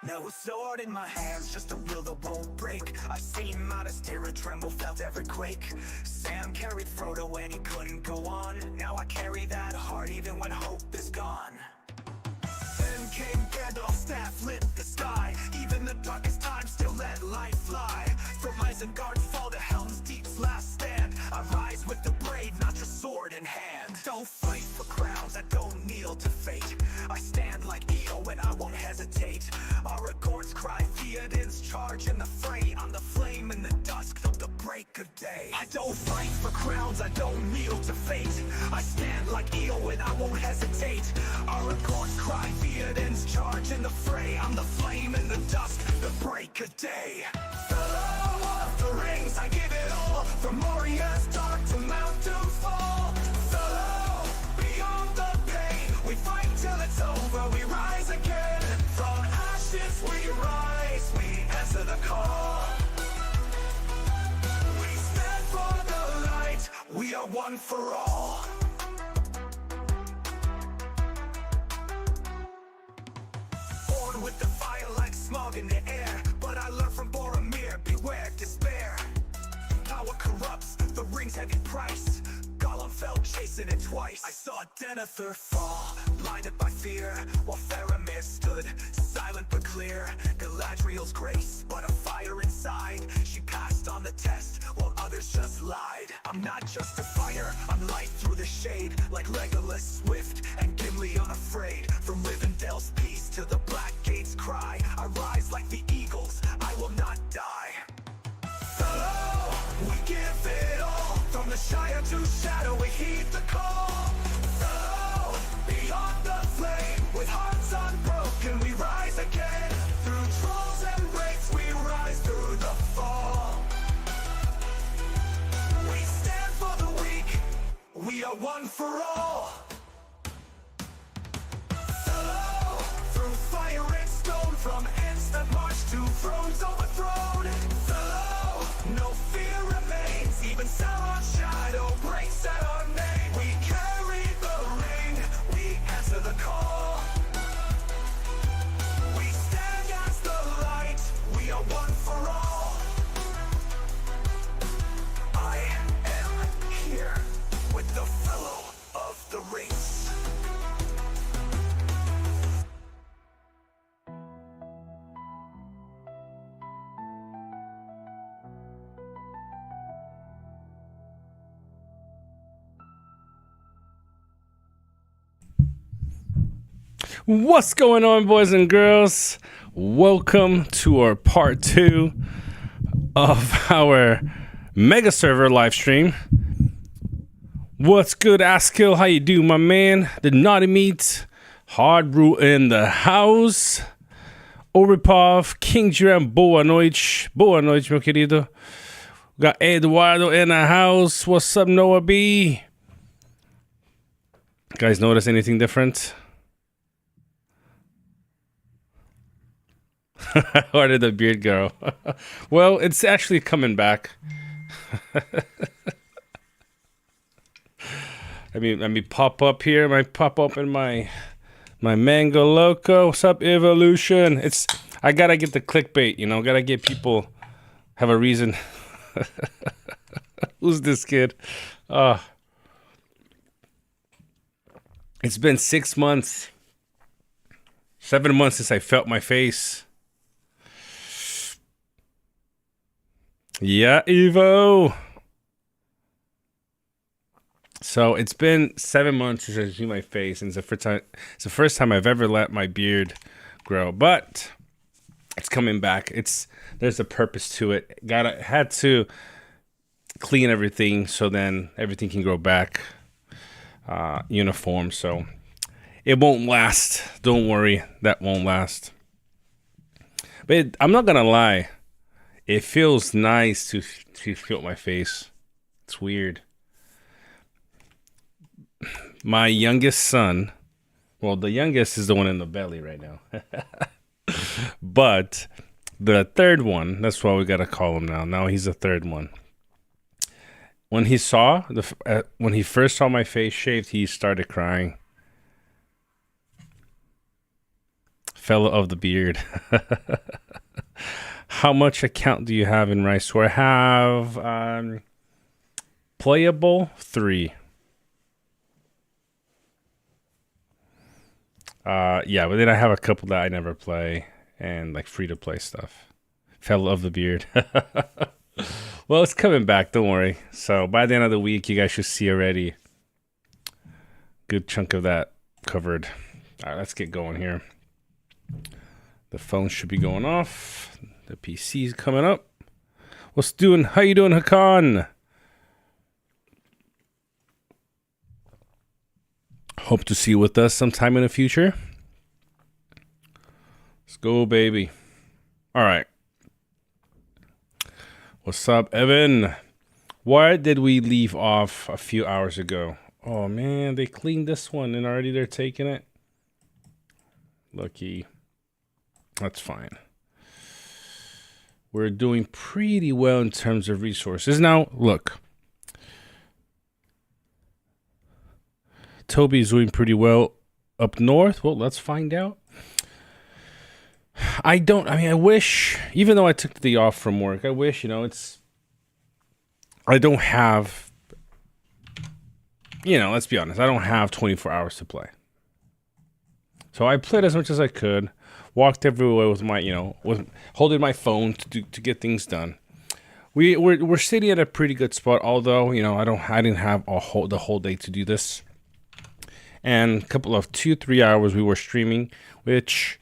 No sword in my hands, just a will that won't break. I've seen Midas terror tremble, felt every quake. Sam carried Frodo when he couldn't go on. Now I carry that heart even when hope is gone. Then came Gandalf's staff, lit the sky. Even the darkest times still let light fly. From Isengard fall to Helm's Deep's last stand. I rise with the brave, not just sword in hand. Don't fight for crowns, I don't kneel to fate. I stand like Eo and I won't hesitate. Aragorn's cry, Theoden's charge in the fray. I'm the flame in the dusk till the break of day. I don't fight for crowns, I don't kneel to fate. I stand like Eo and I won't hesitate. Aragorn's cry, Theoden's charge in the fray. I'm the flame in the dusk, the break of day. Fellow of the rings, I give it all. From Moria's dark to Mount Doomfall. Fellow, beyond the pain, we fight till it's over, we rise again. From ashes we rise, we answer the call. We stand for the light, we are one for all. Born with the fire like smog in the air, but I learned from Boromir, beware despair. Power corrupts, the ring's heavy price. Gollum fell chasing it twice. I saw Denethor fall, blinded by fear, while Faramir stood, silent but clear. Galadriel's grace, but a fire inside. She passed on the test, while others just lied. I'm not just a fighter, I'm light through the shade. Like Legolas swift, and Gimli unafraid. From Rivendell's peace to the Black Gate's cry, I rise like the eagles, I will not die. Fellow, we give it all. From the Shire to Shadow, we heed the call. Fellow, beyond the flame, with hearts unbroken, we rise again. Through trolls and wraiths, we rise through the fall. We stand for the weak, we are one for all. Fellow, through fire and stone, from ends that march to thrones overthrown. Fellow, no fear remains, even Sauron's shadow breaks at our name. We carry the ring, we answer the call. We stand as the light, we are one for all. I am here with the fellow of the rings. What's going on, boys and girls? Welcome to our part 2 of our mega server live stream. What's good, Askill? How you do, my man? The naughty meat, hard brew in the house. Oripov, King Jiram, boa noite, meu querido. We got Eduardo in the house. What's up, Noah B? Guys, notice anything different? Where did the beard go? Well, it's actually coming back. Let me pop up here. I pop up in my Mango Loco. What's up, Evolution? I gotta get the clickbait, you know. Gotta get people have a reason. Who's this kid? It's been 6 months, 7 months since I felt my face. Yeah, Evo. So it's been 7 months since I see my face, and it's the first time I've ever let my beard grow. But it's coming back. There's a purpose to it. Had to clean everything so then everything can grow back uniform. So it won't last. Don't worry, that won't last. But I'm not gonna lie. It feels nice to feel my face. It's weird. My youngest son, well, the youngest is the one in the belly right now. But the third one, that's why we got to call him now. Now he's the third one. When he first saw my face shaved, he started crying. fellow of the beard. How much account do you have in Rice? So I have playable 3. Yeah, but then I have a couple that I never play and like free to play stuff. Fellow of the beard. Well, it's coming back, don't worry. So by the end of the week, you guys should see already good chunk of that covered. All right, let's get going here. The phone should be going off. The PC's coming up. What's doing? How you doing, Hakan? Hope to see you with us sometime in the future. Let's go, baby. All right. What's up, Evan? Why did we leave off a few hours ago? Oh, man, they cleaned this one and already they're taking it. Lucky. That's fine. We're doing pretty well in terms of resources. Now, look. Toby's doing pretty well up north. Well, let's find out. I wish, even though I took the day off from work, I wish, I don't have, let's be honest, I don't have 24 hours to play. So I played as much as I could, walked everywhere with my, with holding my phone to get things done. We're sitting at a pretty good spot, although, I didn't have the whole day to do this. And a couple of 2-3 hours we were streaming, which,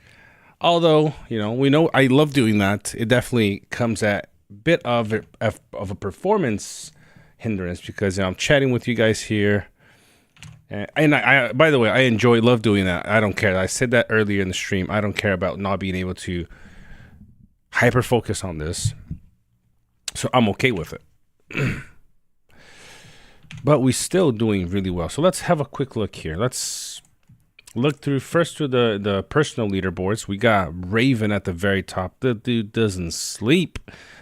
although, we know I love doing that, it definitely comes at a bit of a performance hindrance because I'm chatting with you guys here. And I by the way, I love doing that. I don't care. I said that earlier in the stream. I don't care about not being able to hyper focus on this. So I'm okay with it. But we're still doing really well. So let's have a quick look here. Let's look through the personal leaderboards. We got Raven at the very top. The dude doesn't sleep,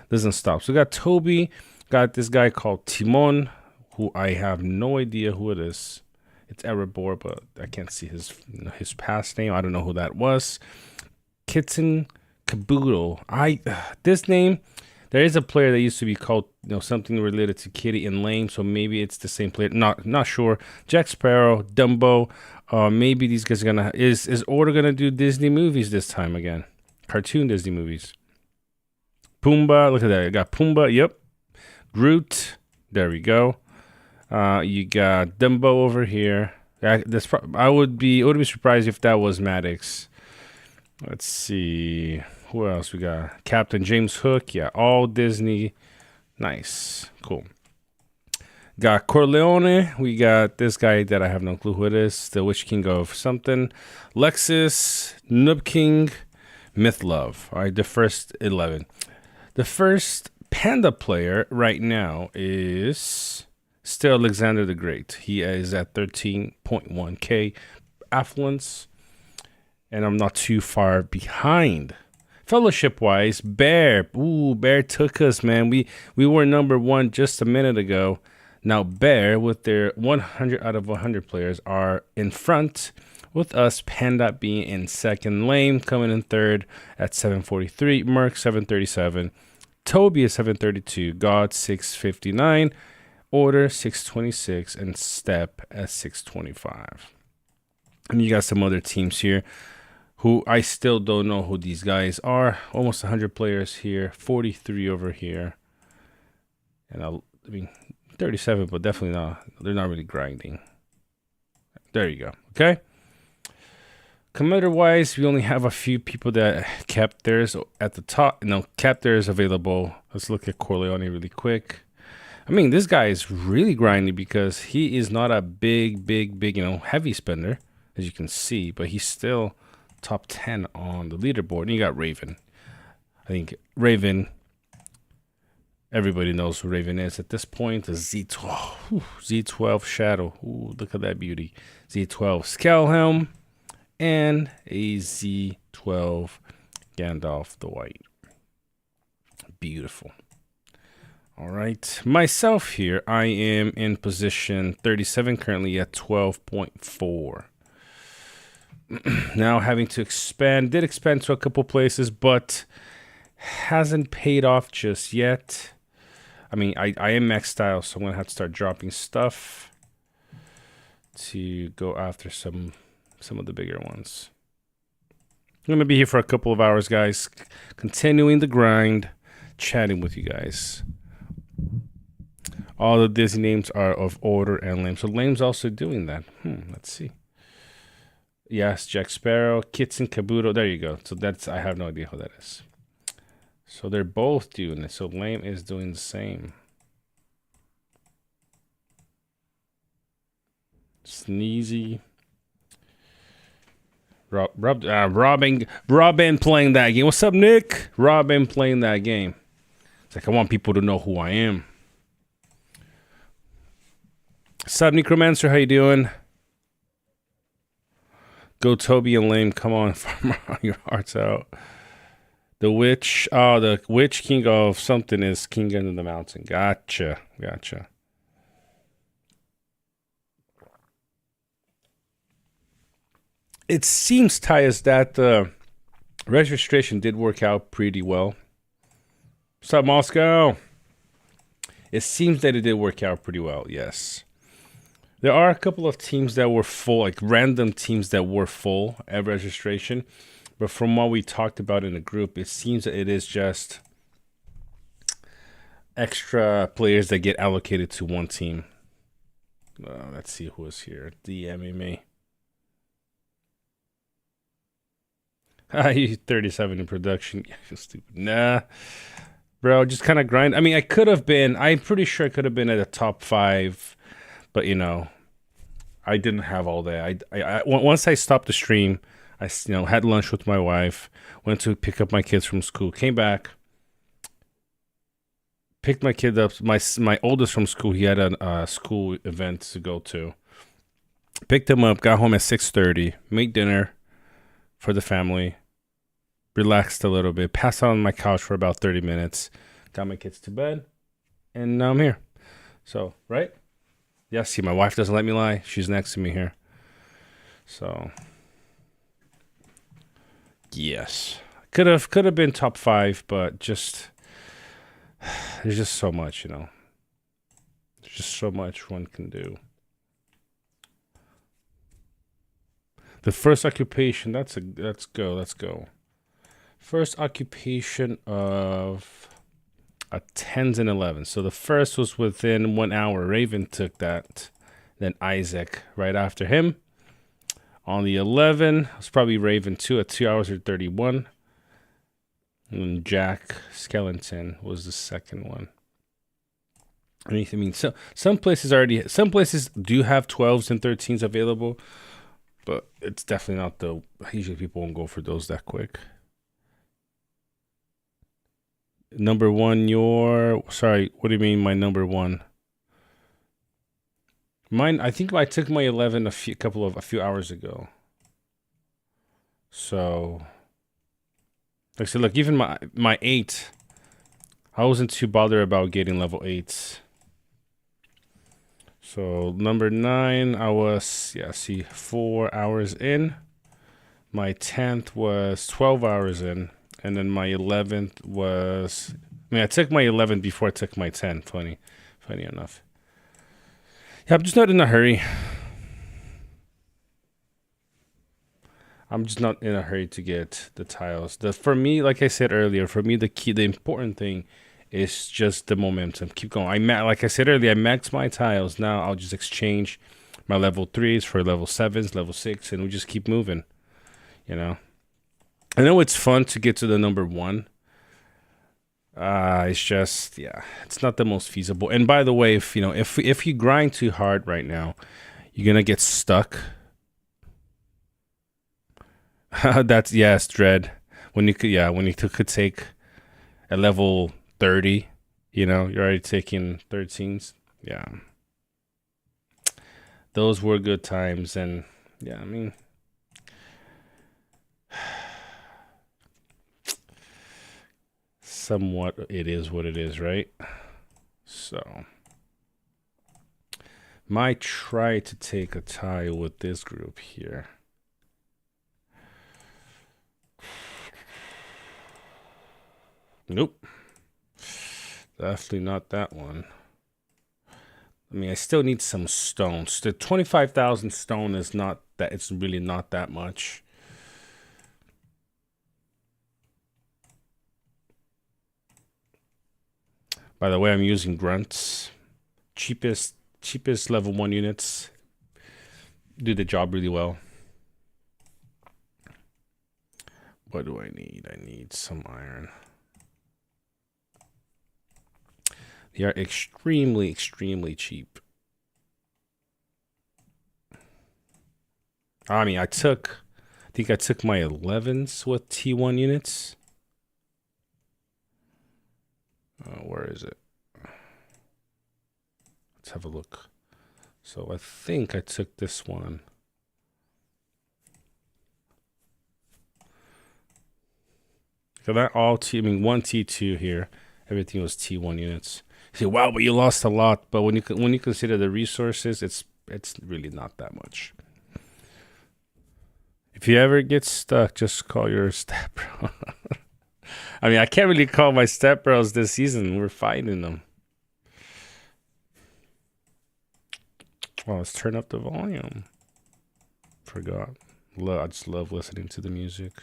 doesn't stop. So we got Toby, got this guy called Timon, who I have no idea who it is. It's Erebor, but I can't see his past name. I don't know who that was. Kitten Caboodle. This name. There is a player that used to be called, something related to Kitty and Lame, so maybe it's the same player. Not sure. Jack Sparrow, Dumbo. Maybe these guys are gonna. Is Order gonna do Disney movies this time again? Cartoon Disney movies. Pumbaa. Look at that. I got Pumbaa. Yep. Groot. There we go. You got Dumbo over here. I would be surprised if that was Maddox. Let's see. Who else we got? Captain James Hook. Yeah, all Disney. Nice. Cool. Got Corleone. We got this guy that I have no clue who it is. The Witch King of something. Lexus. Noob King. Myth Love. All right, the first 11. The first Panda player right now is still Alexander the Great. He is at 13.1k affluence. And I'm not too far behind. Fellowship-wise, Bear. Ooh, Bear took us, man. We were number 1 just a minute ago. Now, Bear, with their 100 out of 100 players, are in front, with us, Panda being in second. Lame coming in third at 743. Merc, 737. Toby is 732. God, 659. Order, 626. And Step at 625. And you got some other teams here who I still don't know who these guys are. Almost 100 players here, 43 over here. And 37, but definitely not. They're not really grinding. There you go. Okay. Commander-wise, we only have a few people that kept theirs at the top. Kept theirs available. Let's look at Corleone really quick. This guy is really grinding because he is not a big, heavy spender, as you can see, but he's still top 10 on the leaderboard. And you got Raven. I think Raven, everybody knows who Raven is at this point. The Z12. Ooh, Z12 Shadow. Ooh, look at that beauty. Z12 Scalehelm. And a Z12 Gandalf the White. Beautiful. All right. Myself here, I am in position 37, currently at 12.4. now having to expand. Did expand to a couple places, but hasn't paid off just yet. I mean, I am max style, so I'm gonna have to start dropping stuff to go after some of the bigger ones. I'm gonna be here for a couple of hours, guys, continuing the grind, chatting with you guys. All the Disney names are of order and lame. So lame's also doing that. Let's see. Yes, Jack Sparrow, Kits and Kabuto. There you go. So that's, I have no idea who that is. So they're both doing it. So lame is doing the same. Sneezy. Robin playing that game. What's up, Nick? Robin playing that game. It's like, I want people to know who I am. Sub Necromancer, how you doing? Go Toby and Lame. Come on, farm your hearts out. The witch, the witch king of something is king under the mountain. Gotcha. It seems, Tyus, that the registration did work out pretty well. What's up, Moscow? It seems that it did work out pretty well, yes. There are a couple of teams that were full, like random teams that were full at registration. But from what we talked about in the group, it seems that it is just extra players that get allocated to one team. Let's see who is here. DMMA. You 37 in production. Yeah, I feel stupid. Nah. Bro, just kind of grind. I mean, I'm pretty sure I could have been at a top 5. But, you know, I didn't have all that. Once I stopped the stream, I had lunch with my wife, went to pick up my kids from school, came back, picked my kid up, my oldest from school. He had a school event to go to. Picked him up, got home at 6:30, made dinner for the family, relaxed a little bit, passed out on my couch for about 30 minutes, got my kids to bed, and now I'm here. So, right? Yeah, see, my wife doesn't let me lie. She's next to me here. So, yes. Could have been top 5, but just there's just so much, There's just so much one can do. The first occupation, let's go. First occupation of a 10s and 11s. So the first was within 1 hour. Raven took that. Then Isaac right after him. On the 11, it was probably Raven 2 at 2 hours or 31. And then Jack Skellington was the second one. I mean, so some places do have 12s and 13s available, but it's definitely not usually people won't go for those that quick. Number 1, sorry, what do you mean my number 1? Mine, I think I took my 11 a few hours ago. So, like I said, look, even my 8, I wasn't too bothered about getting level 8s. So number 9, I was 4 hours in. My 10th was 12 hours in. And then my 11th was, I took my 11th before I took my 10. Funny enough. Yeah, I'm just not in a hurry. I'm just not in a hurry to get the tiles. For me, like I said earlier, the important thing is just the momentum. Keep going. Like I said earlier, I maxed my tiles. Now I'll just exchange my level 3s for level 7s, level 6, and we just keep moving. I know it's fun to get to the number 1. It's just, it's not the most feasible. And by the way, if you grind too hard right now, you're gonna get stuck. That's Dread. When you could take a level 30, you're already taking 13s. Yeah, those were good times, and I mean. Somewhat it is what it is, right? So might try to take a tie with this group here. Nope. Definitely not that one. I mean, I still need some stones. The 25,000 stone is not that, it's really not that much. By the way, I'm using grunts. Cheapest level 1 units. Do the job really well. What do I need? I need some iron. They are extremely cheap. I mean, I think I took my 11s with T1 units. Where is it? Let's have a look. So I think I took this one. So that all one T2 here. Everything was T1 units. You say, wow, but you lost a lot. But when you consider the resources, it's really not that much. If you ever get stuck, just call your stepbro. I mean, I can't really call my stepbros this season. We're fighting them. Well, let's turn up the volume. Forgot. I just love listening to the music.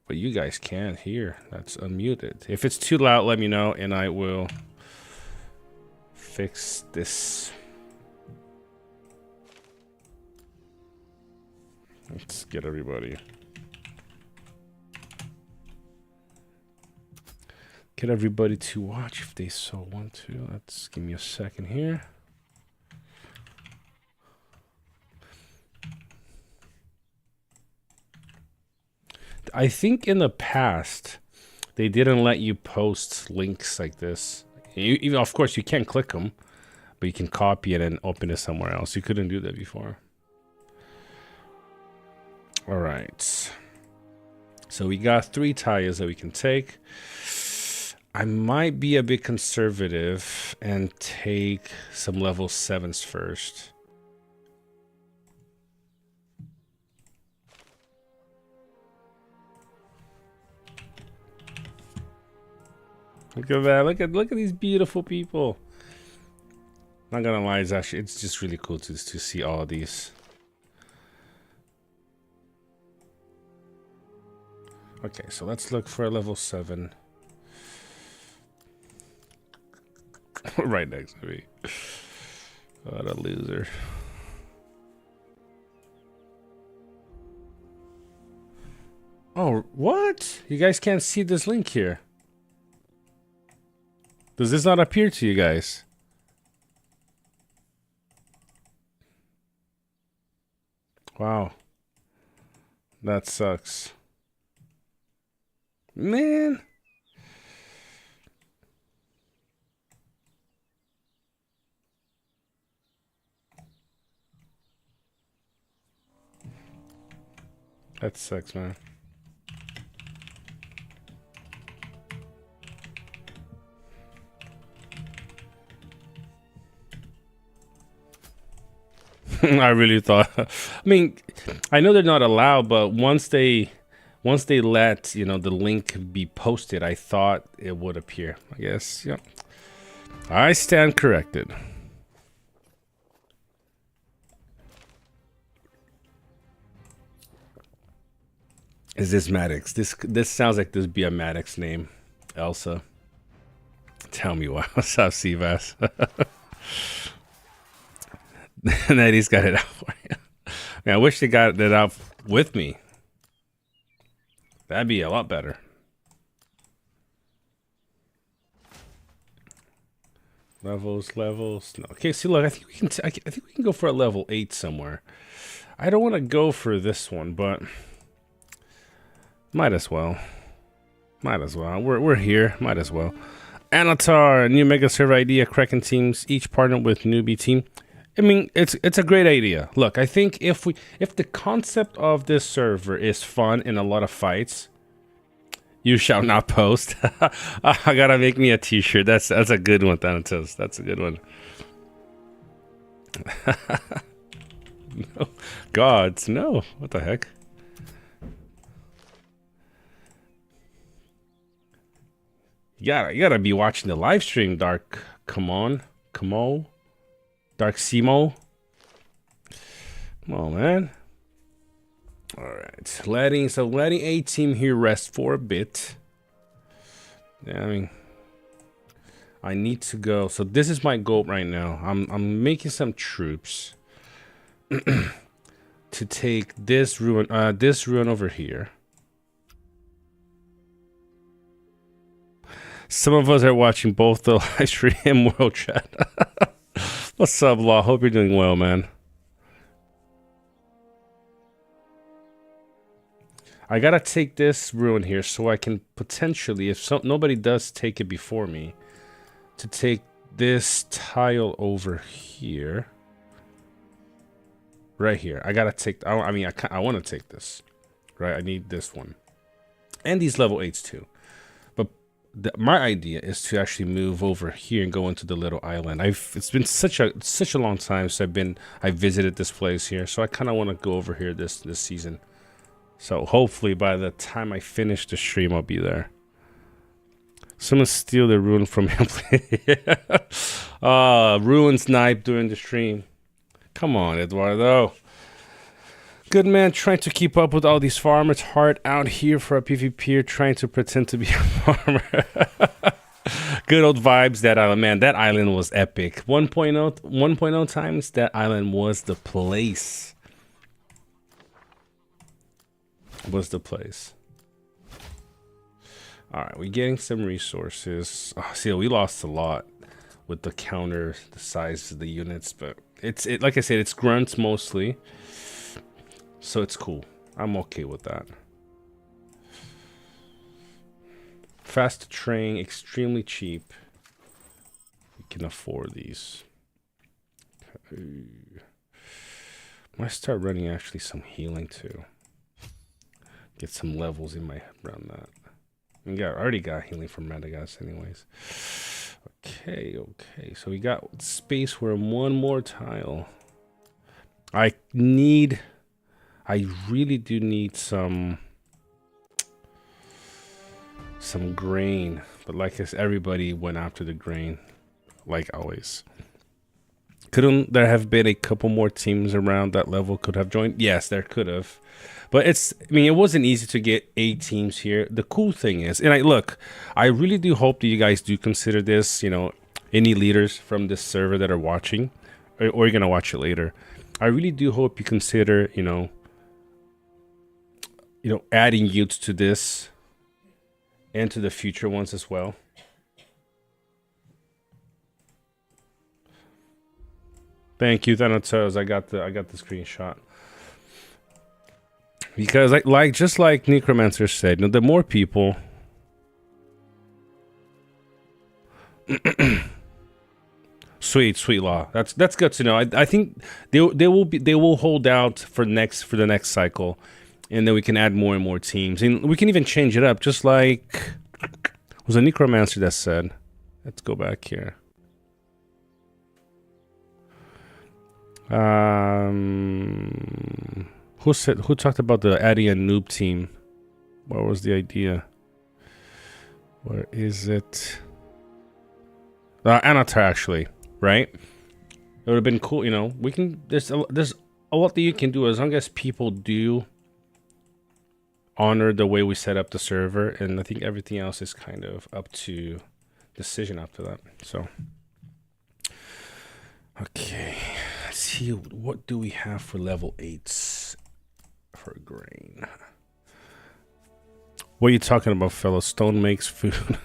But you guys can't hear. That's unmuted. If it's too loud, let me know, and I will fix this. Let's get everybody. Get everybody to watch if they so want to. Let's give me a second here. I think in the past they didn't let you post links like this. Even of course you can't click them, but you can copy it and open it somewhere else. You couldn't do that before. All right. So we got 3 tires that we can take. I might be a bit conservative and take some level 7s first. Look at that. Look at these beautiful people. Not gonna lie, it's just really cool to see all of these. Okay, so let's look for a level 7. Right next to me. What a loser. Oh, what? You guys can't see this link here. Does this not appear to you guys? Wow. That sucks. Man. That sucks, man. I really thought. I mean, I know they're not allowed, but once they let, you know, the link be posted, I thought it would appear. I guess, yeah. I stand corrected. Is this Maddox? This sounds like this would be a Maddox name. Elsa. Tell me why. What's up, Seabass? And then he's got it out for you. Man, I wish they got it out with me. That'd be a lot better. Levels. No. Okay, see, look, I think we can go for a level 8 somewhere. I don't want to go for this one, but might as well. We're here. Might as well. Anatar, new mega server idea. Kraken teams each partner with newbie team. I mean, it's a great idea. Look, I think if the concept of this server is fun and a lot of fights, you shall not post. I gotta make me a t-shirt. That's a good one, Thanatos. That's a good one. No. Gods, no. What the heck? You gotta be watching the live stream, Dark. Come on. Dark Simo. Come on, man. Alright. Letting A team here rest for a bit. Yeah, I mean, I need to go. So this is my goal right now. I'm making some troops to take this ruin over here. Some of us are watching both the live stream and world chat. What's up, Law? Hope you're doing well, man. I gotta take this ruin here so I can potentially, if nobody does take it before me, to take this tile over here. Right here. I gotta take, I want to take this. Right, I need this one. And these level 8s too. But my idea is to actually move over here and go into the little island. It's been such a long time since I visited this place here. So I kind of want to go over here this season. So hopefully by the time I finish the stream, I'll be there. Someone steal the ruin from him. Ruin snipe during the stream. Come on, Eduardo. Good man, trying to keep up with all these farmers. Hard out here for a PvP, trying to pretend to be a farmer. Good old vibes, that island. Man, that island was epic. 1.0 times, that island was the place. Alright, we're getting some resources. Oh, see, we lost a lot with the counter, the size of the units, but it like I said, it's grunts mostly. So it's cool. I'm okay with that. Fast train, extremely cheap. We can afford these. Okay. Might start running actually some healing too. Get some levels in my head around that. I already got healing from Madagascar anyways. Okay. So we got space for one more tile. I really do need some grain. But like I said, everybody went after the grain. Like always. Couldn't there have been a couple more teams around that level could have joined? Yes, there could have. But it wasn't easy to get 8 teams here. The cool thing is, and I really do hope that you guys do consider this, any leaders from this server that are watching, or you're going to watch it later. I really do hope you consider, adding youths to this and to the future ones as well. Thank you, Thanatos. I got the screenshot. Because just like Necromancer said, the more people sweet law. That's good to know. I think they will hold out for the next cycle, and then we can add more and more teams, and we can even change it up. Just like it was a Necromancer that said, let's go back here. Who talked about the adding a noob team? What was the idea? Where is it? Anatar, actually, right? It would have been cool, we can, there's a lot that you can do as long as people do honor the way we set up the server, and I think everything else is kind of up to decision after that. So okay, let's see, what do we have for level 8s for grain? What are you talking about, fellow? Stone makes food.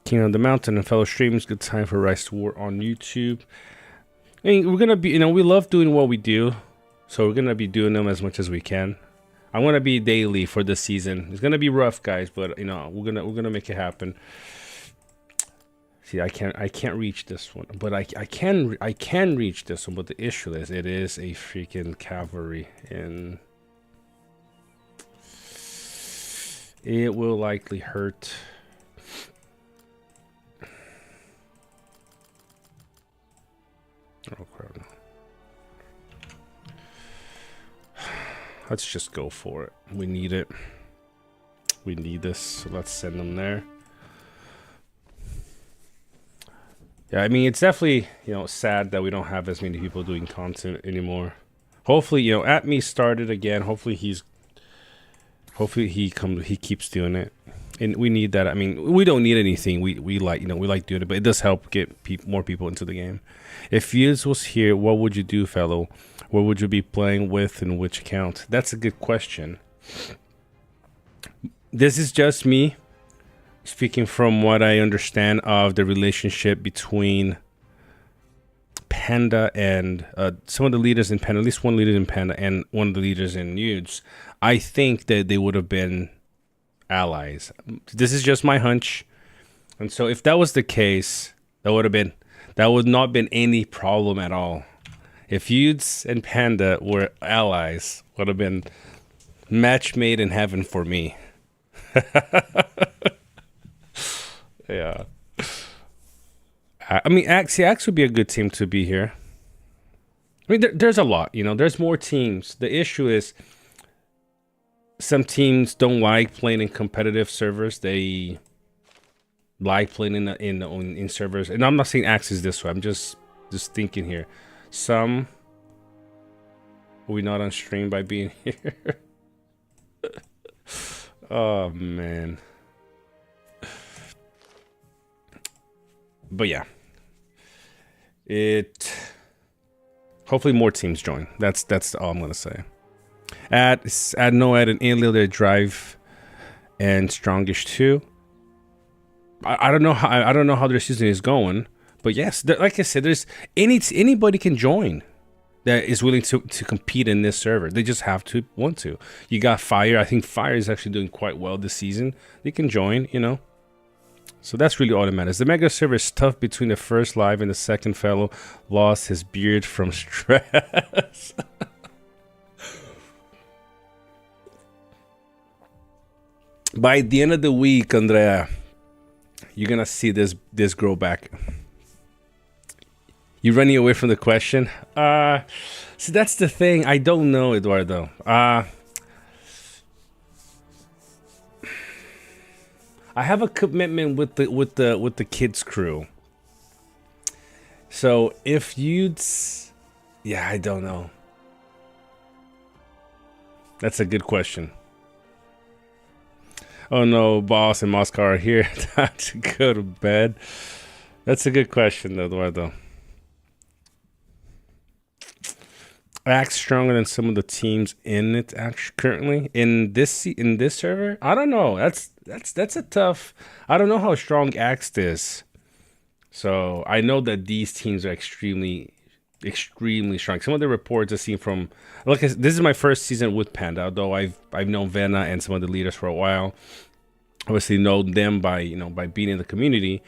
King of the Mountain and fellow streams, good time for Rise to War on YouTube. I mean, we're gonna be, we love doing what we do, so we're gonna be doing them as much as we can. I want to be daily for this season. It's gonna be rough, guys, but we're gonna make it happen. See, I can't reach this one, but I can reach this one. But the issue is, it is a freaking cavalry, and it will likely hurt. Oh crap! Let's just go for it. We need it. We need this. So let's send them there. Yeah, I mean, it's definitely, sad that we don't have as many people doing content anymore. Hopefully, At Me started again. Hopefully he keeps doing it. And we need that. I mean, we don't need anything. We like, we like doing it, but it does help get more people into the game. If Fields was here, what would you do, fellow? What would you be playing with and which account? That's a good question. This is just me speaking from what I understand of the relationship between Panda and some of the leaders in Panda, at least one leader in Panda and one of the leaders in Nudes. I think that they would have been allies. This is just my hunch. And so if that was the case, that would not been any problem at all. If Nudes and Panda were allies, would have been match made in heaven for me. Yeah. I mean, Axe would be a good team to be here. I mean, there's a lot, there's more teams. The issue is some teams don't like playing in competitive servers. They like playing in servers. And I'm not saying Axe is this way. I'm just thinking here. Some, are we not on stream by being here? Oh, man. But yeah, hopefully more teams join. That's all I'm gonna say. Add Noed and Alien their drive and Strongish too. I don't know how their season is going, but yes, like I said, there's anybody can join that is willing to compete in this server. They just have to want to. You got Fire. I think Fire is actually doing quite well this season. They can join, So that's really all that matters. The mega server is tough between the first live and the second fellow lost his beard from stress. By the end of the week, Andrea, you're gonna see this grow back. You running away from the question? See, that's the thing. I don't know, Eduardo. I have a commitment with the kids crew. So if yeah, I don't know. That's a good question. Oh no, boss and Moscow are here. Time to go to bed. That's a good question, Eduardo. Act stronger than some of the teams in it actually currently in this server. I don't know. That's a tough. I don't know how strong Axe is. So I know that these teams are extremely strong. Some of the reports I've seen from this is my first season with Panda, although I've known Vena and some of the leaders for a while. Obviously know them by by being in the community.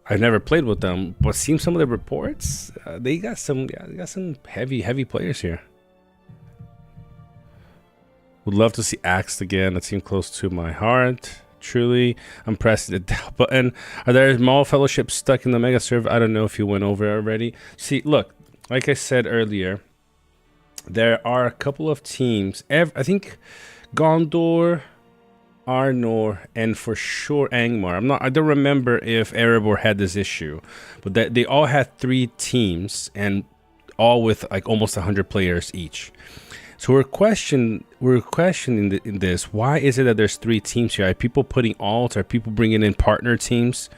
I've never played with them, but seeing some of the reports, they got some heavy players here. Would love to see Axed again. That seemed close to my heart. Truly, I'm pressing the down button. Are there small fellowships stuck in the mega server? I don't know if you went over already. See, look, like I said earlier, there are a couple of teams. I think Gondor, Arnor, and for sure Angmar. I don't remember if Erebor had this issue, but they all had 3 teams and all with like almost 100 players each. So we're questioning in this. Why is it that there's 3 teams here? Are people putting alts? Are people bringing in partner teams?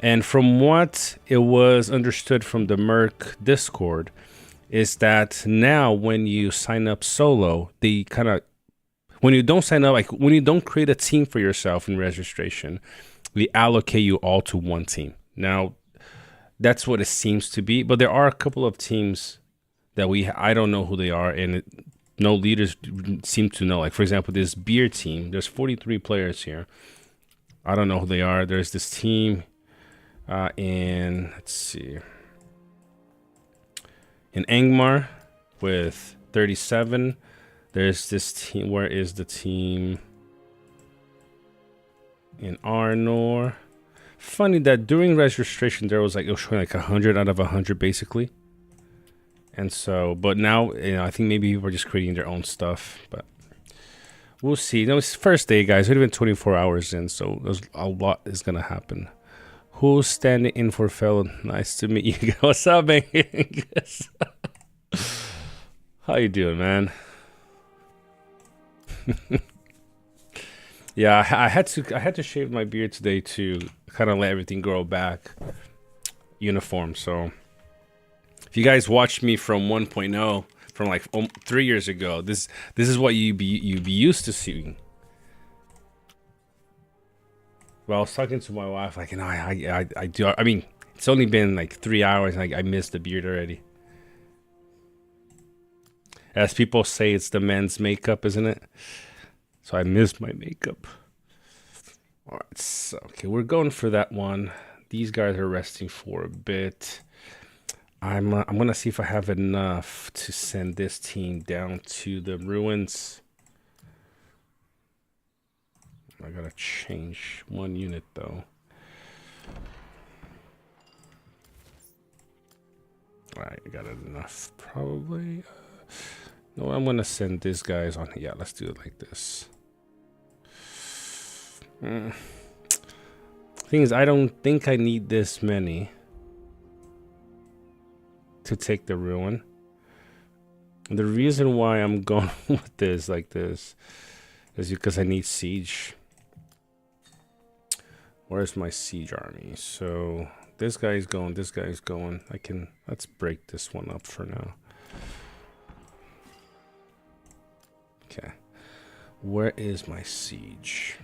And from what it was understood from the Merc Discord, is that now when you sign up solo, they kind of, when you don't sign up, like when you don't create a team for yourself in registration, we allocate you all to one team. Now, that's what it seems to be. But there are a couple of teams that I don't know who they are, and no leaders seem to know. Like, for example, this beer team, there's 43 players here. I don't know who they are. There's this team let's see, in Angmar with 37. There's this team. Where is the team in Arnor? Funny that during registration there was like, it was showing like 100 out of 100 basically. And so, but now, I think maybe people are just creating their own stuff. But We'll see. No, it's first day, guys. We're even 24 hours in, so there's a lot is gonna happen. Who's standing in for fellow? Nice to meet you. What's up, man? How you doing, man? Yeah, I had to shave my beard today to kind of let everything grow back uniform. So if you guys watched me from 1.0 from like 3 years ago, this is what you'd be used to seeing. Well, I was talking to my wife, like, you know, I do. I mean, it's only been like 3 hours, and I missed the beard already. As people say, it's the men's makeup, isn't it? So I missed my makeup. All right, so okay, we're going for that one. These guys are resting for a bit. I'm gonna see if I have enough to send this team down to the ruins. I gotta change one unit though. All right, I got enough probably. No, I'm gonna send these guys on. Yeah, let's do it like this. Thing is, I don't think I need this many to take the ruin. The reason why I'm going with this like this is because I need siege. Where's my siege army? So this guy's going, this guy's going. Let's break this one up for now. Okay. Where is my siege?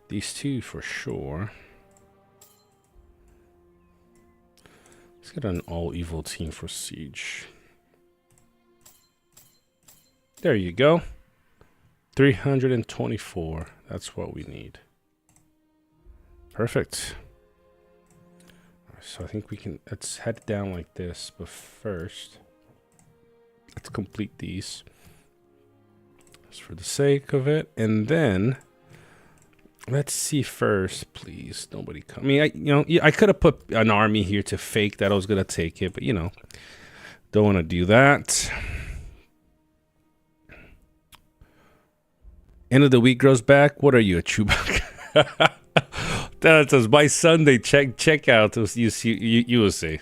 These two for sure. Let's get an all evil team for siege. There you go. 324. That's what we need. Perfect. So I think we can, let's head down like this, but first, let's complete these. Just for the sake of it. And then, let's see first, please. Nobody come. I mean, I could have put an army here to fake that I was going to take it, but, you know, don't want to do that. End of the week grows back. What are you, a Chewbacca? That says by Sunday. Check out. You see. You will see.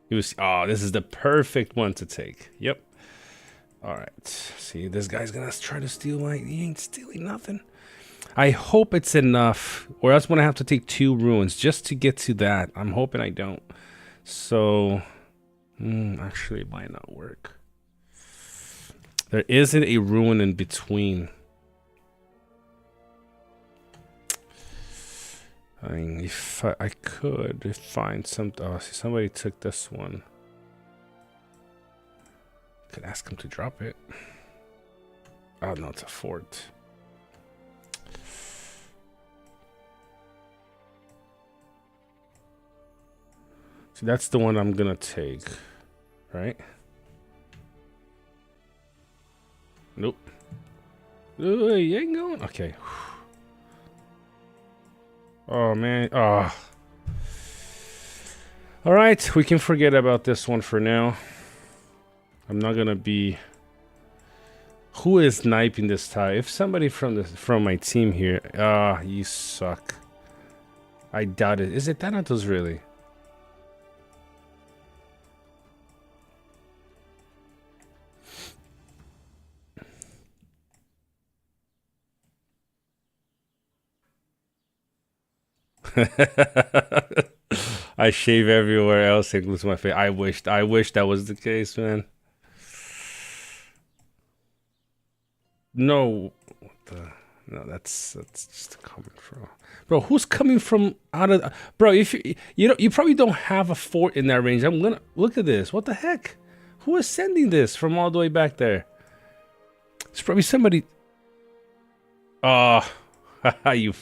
You will see. Oh, this is the perfect one to take. Yep. All right. See, this guy's gonna try to steal my. He ain't stealing nothing. I hope it's enough, or else I'm gonna have to take 2 ruins just to get to that. I'm hoping I don't. So, actually, it might not work. There isn't a ruin in between. I mean, if I could find some. Oh, see, somebody took this one. Could ask him to drop it. Oh no, it's a fort. See, that's the one I'm gonna take, right? Nope. Ooh, you ain't going. Okay. Oh man. Oh. All right, we can forget about this one for now. I'm not gonna be. Who is sniping this time? If somebody from my team here, you suck. I doubt it. Is it Thanatos really? I shave everywhere else, including my face. I wish that was the case, man. No, no, that's just a comment, bro. Who's coming from out of, bro? If you probably don't have a fort in that range. I'm gonna look at this. What the heck? Who is sending this from all the way back there? It's probably somebody. Oh, you.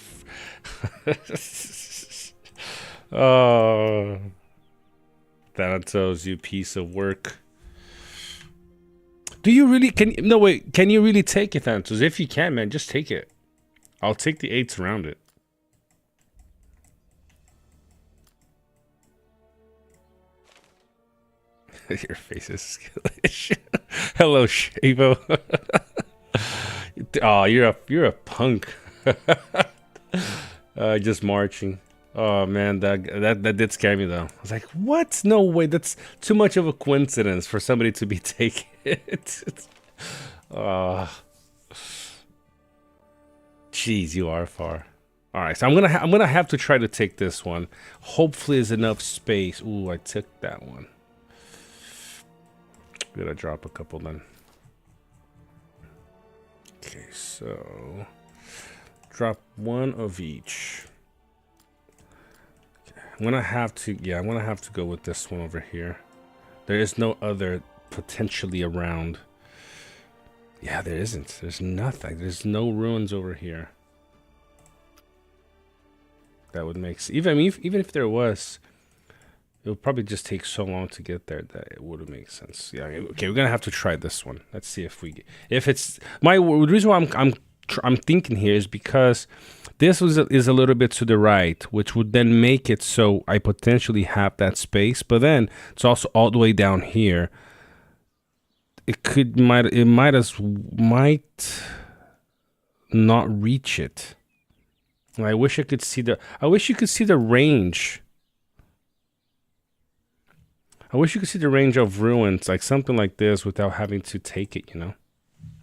Oh, Thanatos, you piece of work. Do you really? Can no wait? Can you really take it, Thantos? If you can, man, just take it. I'll take the 8s around it. Your face is skillish. Hello, Shavo. Oh, you're a punk. Just marching. Oh man, that did scare me though. I was like, what? No way. That's too much of a coincidence for somebody to be taking it. Jeez, you are far. All right, so I'm gonna have to try to take this one. Hopefully, there's enough space. Ooh, I took that one. Gonna drop a couple then. Okay, so drop one of each. Okay, I'm gonna have to go with this one over here. There is no other potentially around. Yeah, there isn't. There's nothing. There's no ruins over here. That would make sense. Even if there was, it would probably just take so long to get there that it would make sense. Yeah. Okay, we're gonna have to try this one. Let's see if it's the reason why I'm thinking here is because this is a little bit to the right, which would then make it so I potentially have that space. But then it's also all the way down here. It might not reach it. I wish you could see the range. I wish you could see the range of ruins, like something like this, without having to take it, you know?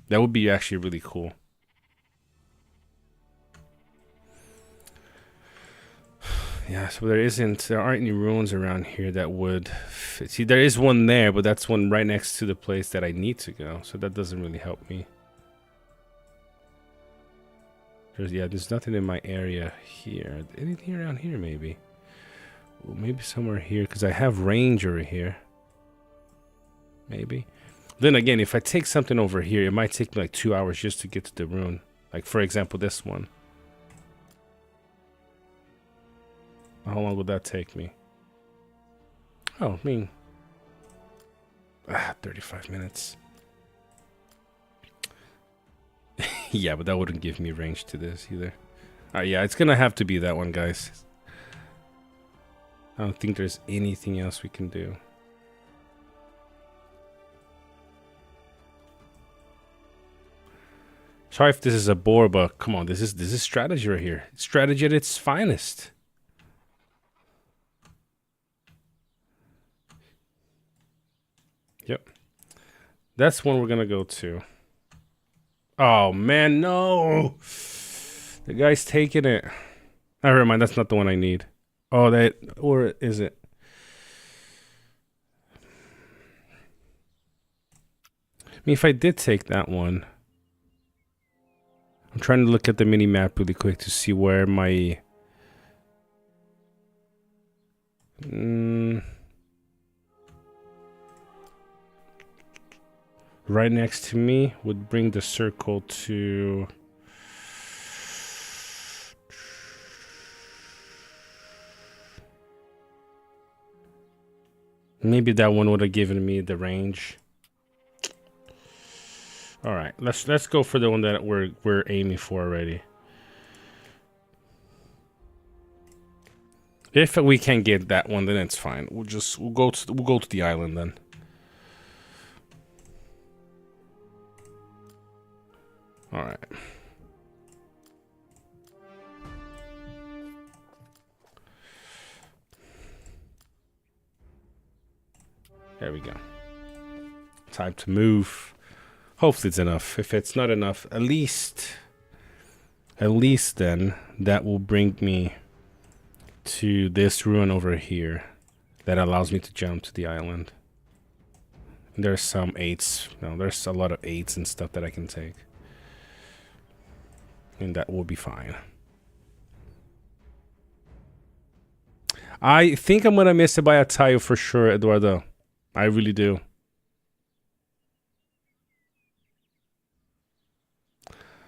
That would be actually really cool. Yeah, so there aren't any ruins around here that would fit. See, there is one there, but that's one right next to the place that I need to go, so that doesn't really help me. There's nothing in my area here. Anything around here, maybe? Well, maybe somewhere here, because I have range over here. Maybe. Then again, if I take something over here, it might take me like 2 hours just to get to the ruin. Like, for example, this one. How long would that take me? Oh, I mean... 35 minutes. Yeah, but that wouldn't give me range to this either. Alright, yeah, it's gonna have to be that one, guys. I don't think there's anything else we can do. Sorry if this is a bore, but come on, this is strategy right here. Strategy at its finest. Yep. That's one we're gonna go to. Oh man, no! The guy's taking it. Oh, never mind, that's not the one I need. Oh, or is it? I mean, if I did take that one, I'm trying to look at the mini map really quick to see where my right next to me would bring the circle to maybe that one would have given me the range. All right, let's go for the one that we're aiming for already. If we can get that one, then it's fine. We'll go to the island then. All right. There we go. Time to move. Hopefully it's enough. If it's not enough, at least then that will bring me to this ruin over here that allows me to jump to the island. There's some 8s. No, there's a lot of 8s and stuff that I can take. And that will be fine. I think I'm gonna miss it by a tile for sure, Eduardo. I really do.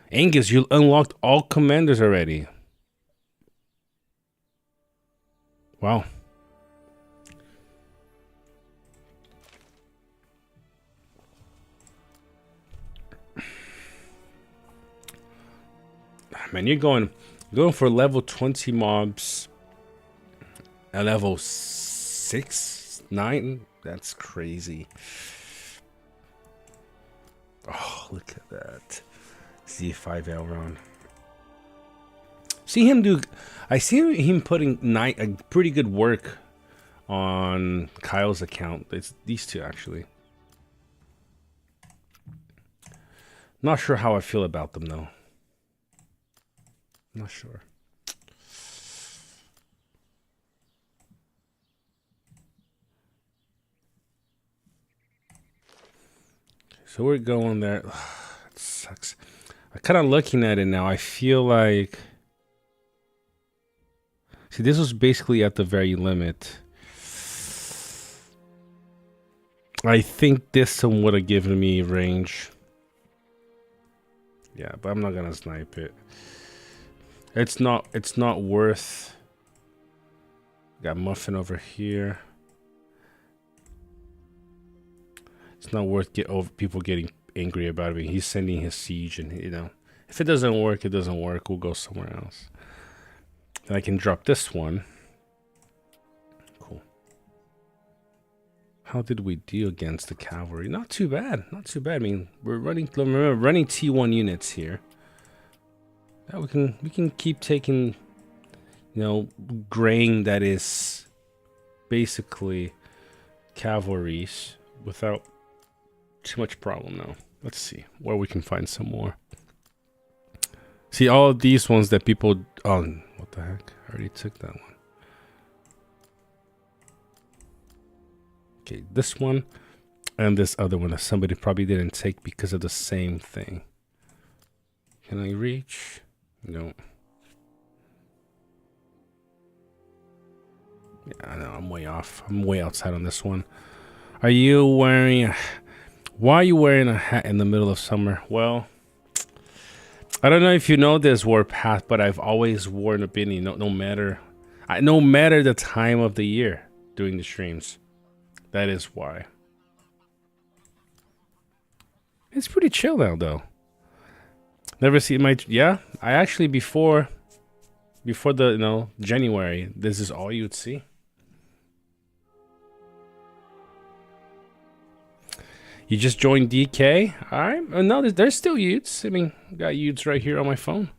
Angus, you unlocked all commanders already. Wow. Man, you're going for level 20 mobs at level 6, 9. That's crazy. Oh, look at that. Z5 Elron. See him do. I see him putting a pretty good work on Kyle's account. It's these two actually. Not sure how I feel about them though. Not sure. So we're going there. It sucks. I'm kind of looking at it now. I feel like. See, this was basically at the very limit. I think this one would have given me range. Yeah, but I'm not gonna snipe it. It's not worth. Got Muffin over here. It's not worth people getting angry about it. He's sending his siege, and you know, if it doesn't work, it doesn't work. We'll go somewhere else. Then I can drop this one. Cool. How did we deal against the cavalry? Not too bad. Not too bad. I mean, remember, running T1 units here. Yeah, we can keep taking, you know, grain that is basically cavalries without too much problem now. Let's see where we can find some more. See, all of these ones that people... Oh, what the heck? I already took that one. Okay, this one and this other one that somebody probably didn't take because of the same thing. Can I reach? No. Yeah, I know, I'm way off. I'm way outside on this one. Are you wearing... Why are you wearing a hat in the middle of summer? Well... I don't know if you know this, Warpath, but I've always worn a beanie, no matter the time of the year doing the streams. That is why. It's pretty chill now, though. Never seen my... Yeah, I actually, before the, you know, January, this is all you'd see. You just joined DK? Alright. No, there's still Utes. I mean, got Utes right here on my phone.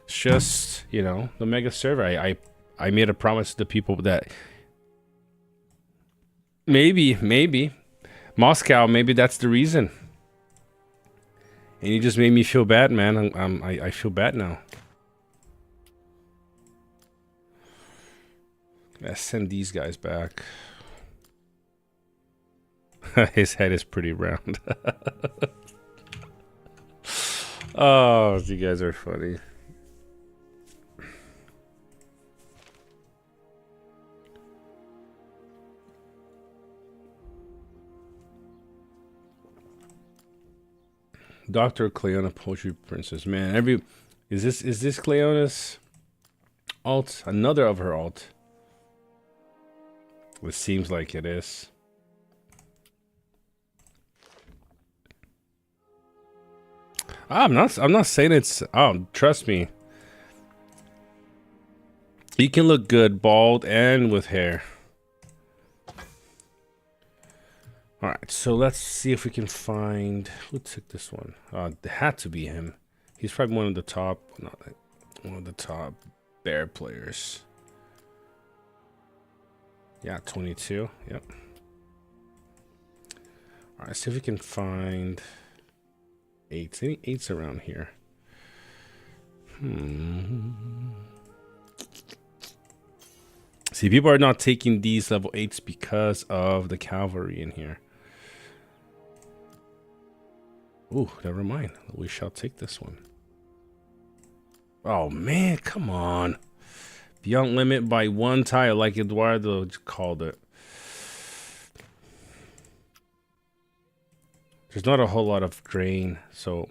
It's just, you know, the mega server. I made a promise to the people that maybe Moscow, maybe that's the reason. And you just made me feel bad, man. I feel bad now. Let's send these guys back. His head is pretty round. Oh, you guys are funny. Dr. Cleona Poetry Princess. Man, is this Cleona's alt? Another of her alt. It seems like it is. I'm not saying it's... Oh, trust me. You can look good bald and with hair. Alright, so let's see if we can find... Who took this one? It had to be him. He's probably one of the top... Not like one of the top bear players. Yeah, 22. Yep. Alright, see if we can find... Eights. Any eights around here? See, people are not taking these level 8s because of the cavalry in here. Ooh, never mind. We shall take this one. Oh, man, come on. Beyond limit by one tile, like Eduardo called it. There's not a whole lot of grain, so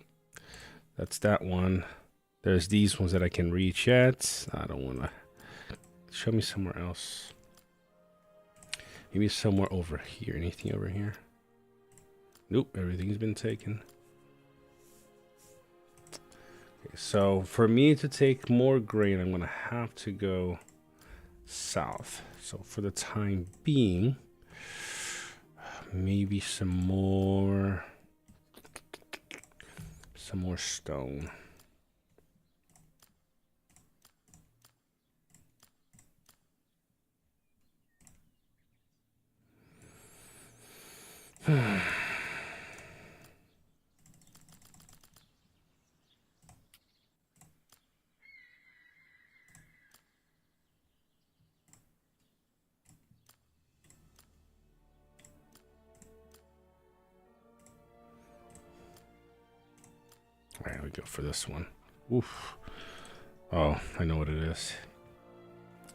that's that one. There's these ones that I can reach yet. I don't want to. Show me somewhere else. Maybe somewhere over here. Anything over here? Nope, everything's been taken. Okay, So for me to take more grain, I'm gonna have to go south. So for the time being, maybe some more stone. All right, we go for this one. Oof. Oh, I know what it is.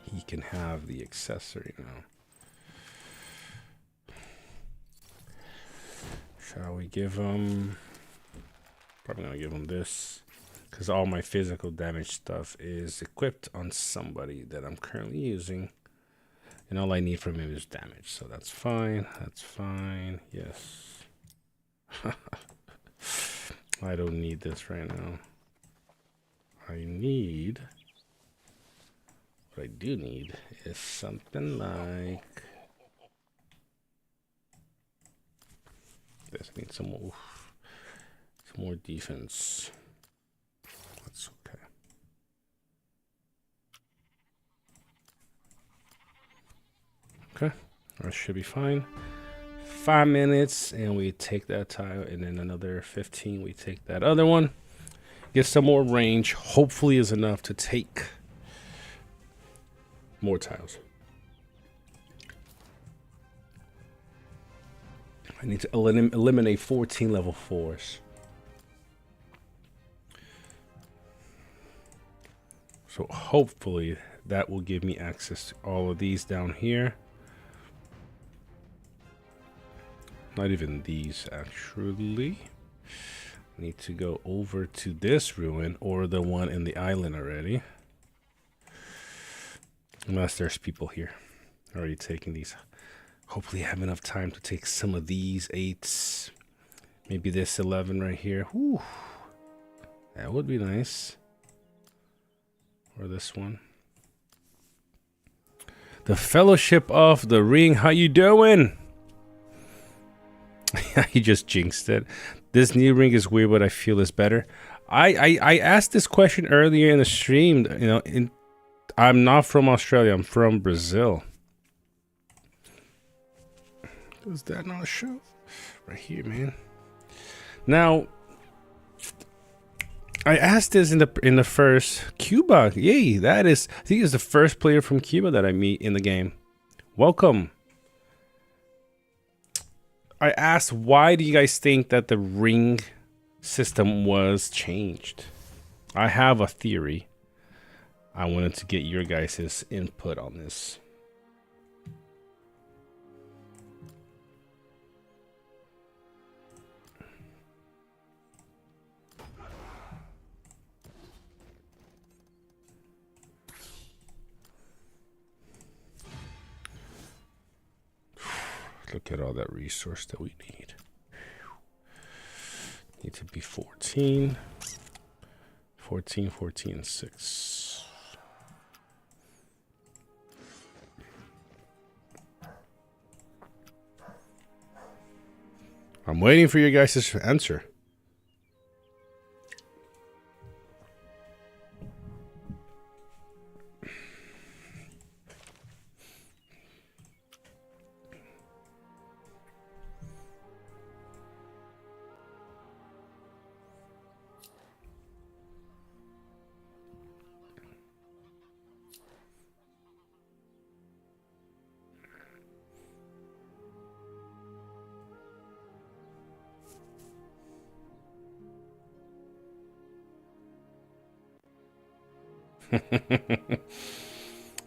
He can have the accessory now. Shall we give him... Probably gonna give him this, because all my physical damage stuff is equipped on somebody that I'm currently using. And all I need from him is damage. So that's fine. That's fine. Yes. I don't need this right now. I need... What I do need is something like... This needs some more defense. That's okay. Okay, that should be fine. 5 minutes and we take that tile, and then another 15 we take that other one. Get some more range. Hopefully is enough to take more tiles. I need to eliminate 14 level 4s. So hopefully that will give me access to all of these down here. Not even these, actually. I need to go over to this ruin or the one in the island already. Unless there's people here already taking these. Hopefully I have enough time to take some of these 8s. Maybe this 11 right here. Whew. That would be nice. Or this one. The Fellowship of the Ring. How you doing? You just jinxed it. This new ring is weird, but I feel is better. I asked this question earlier in the stream. You know, I'm not from Australia. I'm from Brazil. Does that not show? Right here, man. Now, I asked this in the first Cuba. Yay, that is, I think it's the first player from Cuba that I meet in the game. Welcome. I asked, why do you guys think that the ring system was changed? I have a theory. I wanted to get your guys' input on this. Look at all that resource that we need. Need to be 14. 14, 14, and 6. I'm waiting for you guys to answer.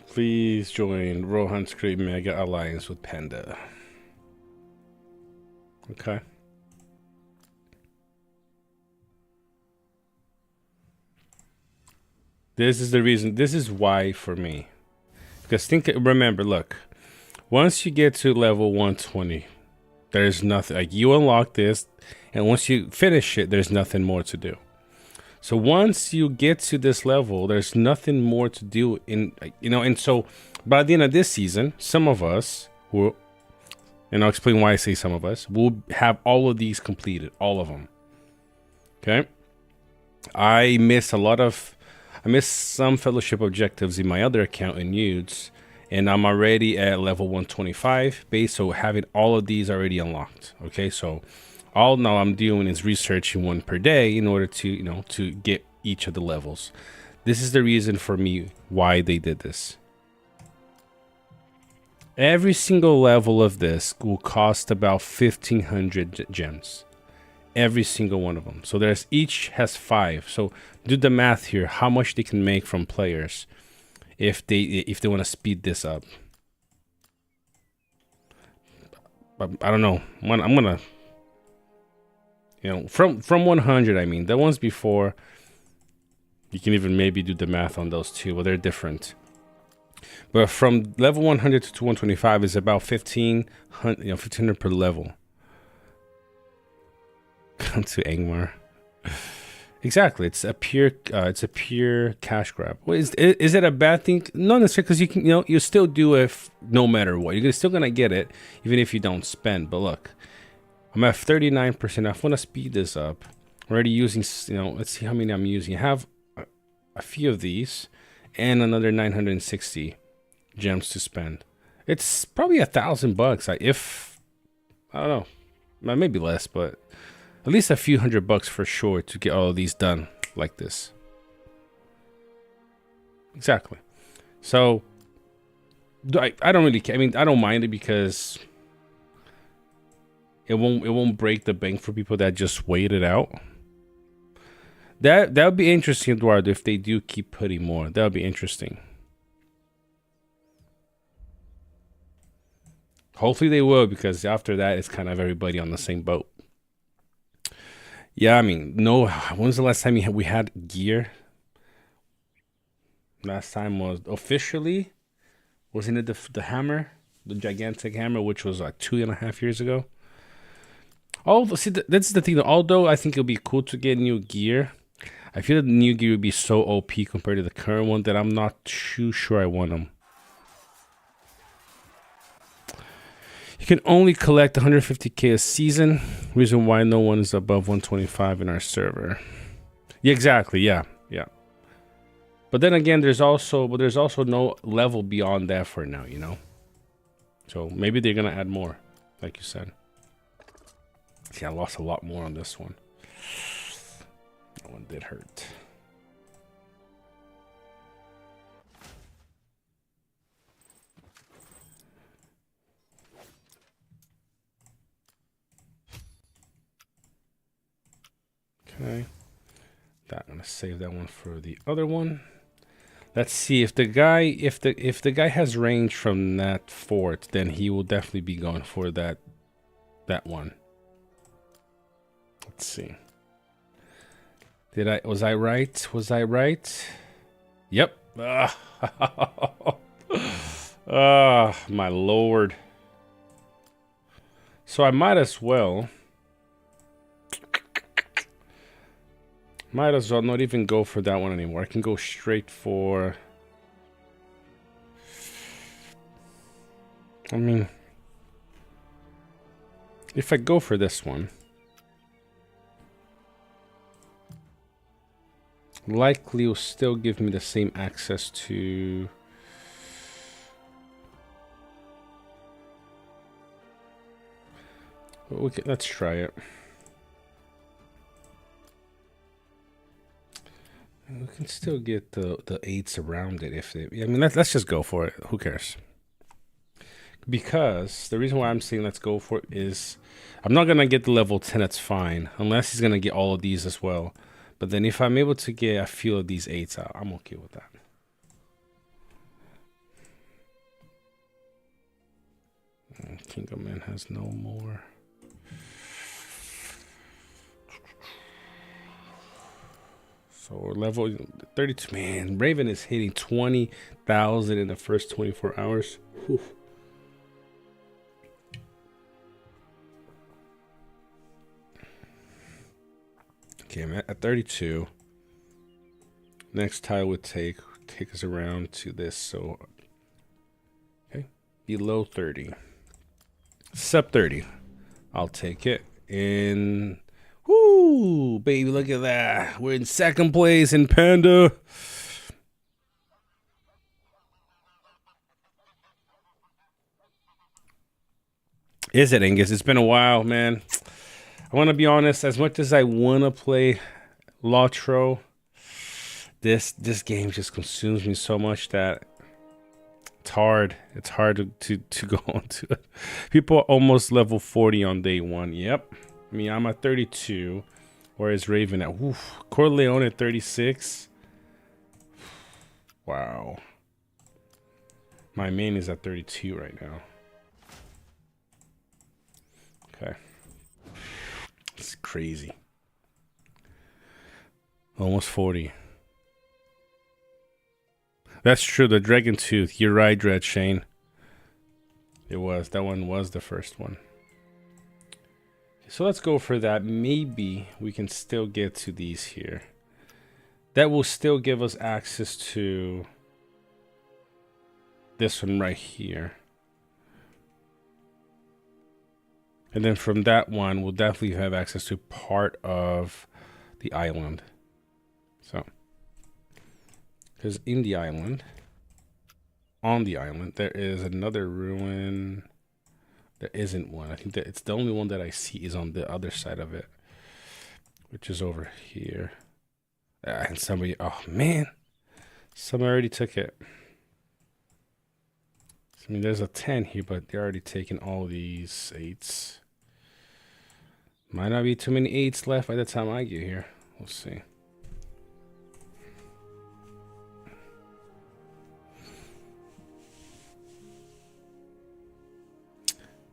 Please join Rohan's Create Mega Alliance with Panda. Okay. This is the reason. This is why for me. Because remember, look. Once you get to level 120, there's nothing. Like, you unlock this, and once you finish it, there's nothing more to do. So once you get to this level, there's nothing more to do in, and so by the end of this season, some of us will, and I'll explain why I say some of us, will have all of these completed, all of them. Okay. I missed some fellowship objectives in my other account in Nudes, and I'm already at level 125 base, so having all of these already unlocked. Okay, so all now I'm doing is researching one per day in order to, to get each of the levels. This is the reason for me why they did this. Every single level of this will cost about 1,500 gems. Every single one of them. So there's each has 5. So do the math here. How much they can make from players if they want to speed this up. I don't know. I'm gonna, from 100. I mean, the ones before. You can even maybe do the math on those two. Well, they're different. But from level 100 to 125 is about 1,500, 1,500 per level. Come to Angmar. Exactly, it's a pure cash grab. Well, is it a bad thing? Not necessarily, because you can, you still do it no matter what. You're still gonna get it even if you don't spend. But look, I'm at 39%. I want to speed this up. I'm already using, let's see how many I'm using. I have a few of these and another 960 gems to spend. It's probably $1,000 if I don't know, maybe less, but at least a few $100 for sure to get all of these done like this. Exactly. So I don't really care. I mean, I don't mind it because it won't break the bank for people that just wait it out. That would be interesting, Eduardo, if they do keep putting more. That would be interesting. Hopefully they will, because after that, it's kind of everybody on the same boat. Yeah, I mean, no. When was the last time we had gear? Last time was officially, wasn't it the hammer, the gigantic hammer, which was like 2.5 years ago? Oh, see, that's the thing. Although I think it'll be cool to get new gear, I feel that the new gear would be so OP compared to the current one that I'm not too sure I want them. You can only collect 150k a season. Reason why no one is above 125 in our server. Yeah, exactly. Yeah. But then again, there's also no level beyond that for now, So maybe they're gonna add more, like you said. See, I lost a lot more on this one. That one did hurt. Okay. I'm gonna save that one for the other one. Let's see if the guy has range from that fort, then he will definitely be going for that one. Let's see. Was I right? Yep. My lord. So I might as well not even go for that one anymore. I can go straight for, I mean, if I go for this one, likely will still give me the same access to, let's try it. We can still get the 8s around it if they, I mean, let's just go for it. Who cares? Because the reason why I'm saying let's go for it is I'm not going to get the level 10, that's fine. Unless he's going to get all of these as well. But then if I'm able to get a few of these 8s out, I'm okay with that. King of Men has no more. So level 32, man, Raven is hitting 20,000 in the first 24 hours. Whew. Okay, I'm at 32. Next tile would take us around to this. So, okay, below 30. Sub 30. I'll take it. And, whoo, baby, look at that. We're in second place in Panda. Is it, Angus? It's been a while, man. I want to be honest. As much as I want to play Lotr, this game just consumes me so much that it's hard. It's hard to go on to it. People are almost level 40 on day one. Yep. I mean, I'm at 32. Whereas Raven at Corleone at 36. Wow. My main is at 32 right now. Okay. It's crazy. Almost 40. That's true. The Dragon Tooth. You're right, Dread Shane. It was. That one was the first one. So let's go for that. Maybe we can still get to these here. That will still give us access to this one right here. And then from that one, we'll definitely have access to part of the island. So, because in the island, on the island, there is another ruin. There isn't one. I think that it's the only one that I see is on the other side of it, which is over here. And somebody, oh man, somebody already took it. I mean, there's a 10 here, but they're already taking all these 8s. Might not be too many 8s left by the time I get here. We'll see.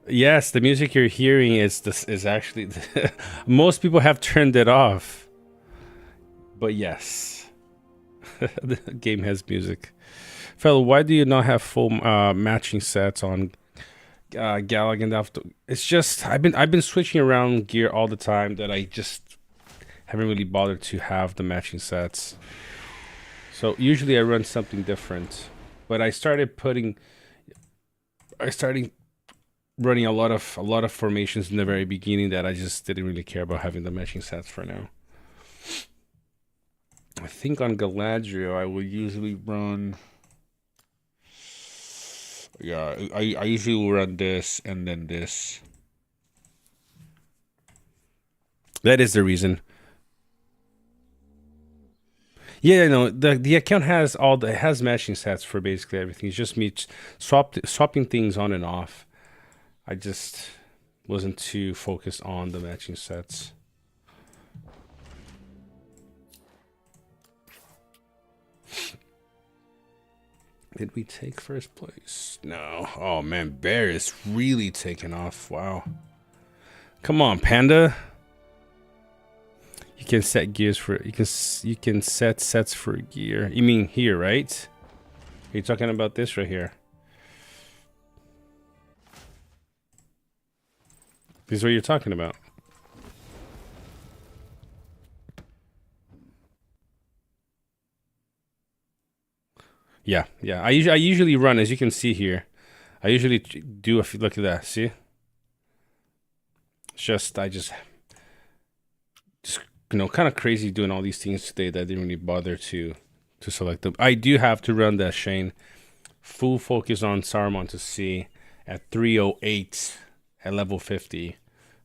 Yes, the music you're hearing is actually most people have turned it off. But yes, the game has music. Fellow, why do you not have full matching sets on Galligan? After it's just I've been switching around gear all the time that I just haven't really bothered to have the matching sets. So usually I run something different, but I started running a lot of formations in the very beginning that I just didn't really care about having the matching sets for now. I think on Galadriel I will usually run. Yeah, I usually will run this and then this. That is the reason. Yeah, no, the account has it has matching sets for basically everything. It's just me swapping things on and off. I just wasn't too focused on the matching sets. Did we take first place? No. Oh man, Bear is really taking off. Wow. Come on, Panda. You can set gears for you can set sets for gear. You mean here, right? Are you talking about this right here? This is what you're talking about. Yeah. I usually run, as you can see here. I usually do look at that. See? It's just I just kind of crazy doing all these things today that I didn't really bother to select them. I do have to run that Shane. Full focus on Saruman to see at 308 at level 50.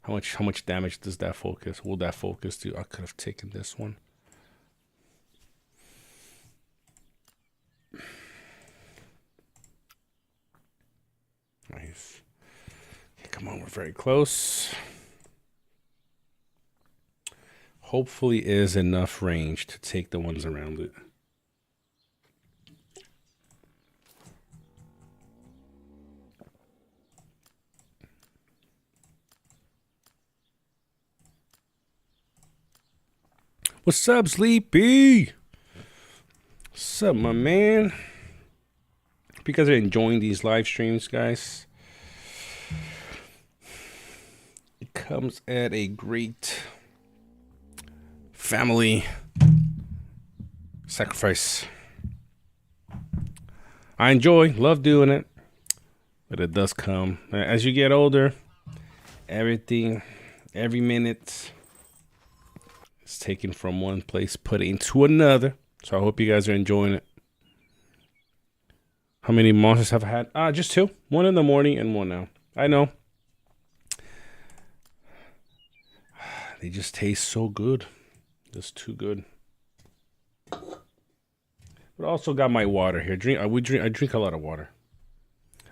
How much damage does that focus? Will that focus do? I could have taken this one. Nice. Okay, come on, we're very close. Hopefully is enough range to take the ones around it. What's up, Sleepy? What's up, my man? Hope you guys are enjoying these live streams, guys. It comes at a great family Sacrifice. I love doing it, but it does come as you get older. Every minute is taken from one place, put into another. So I hope you guys are enjoying it. How many monsters have I had? Just 2. 1 in the morning and 1 now. I know. They just taste so good. Just too good. But also got my water here. I drink a lot of water.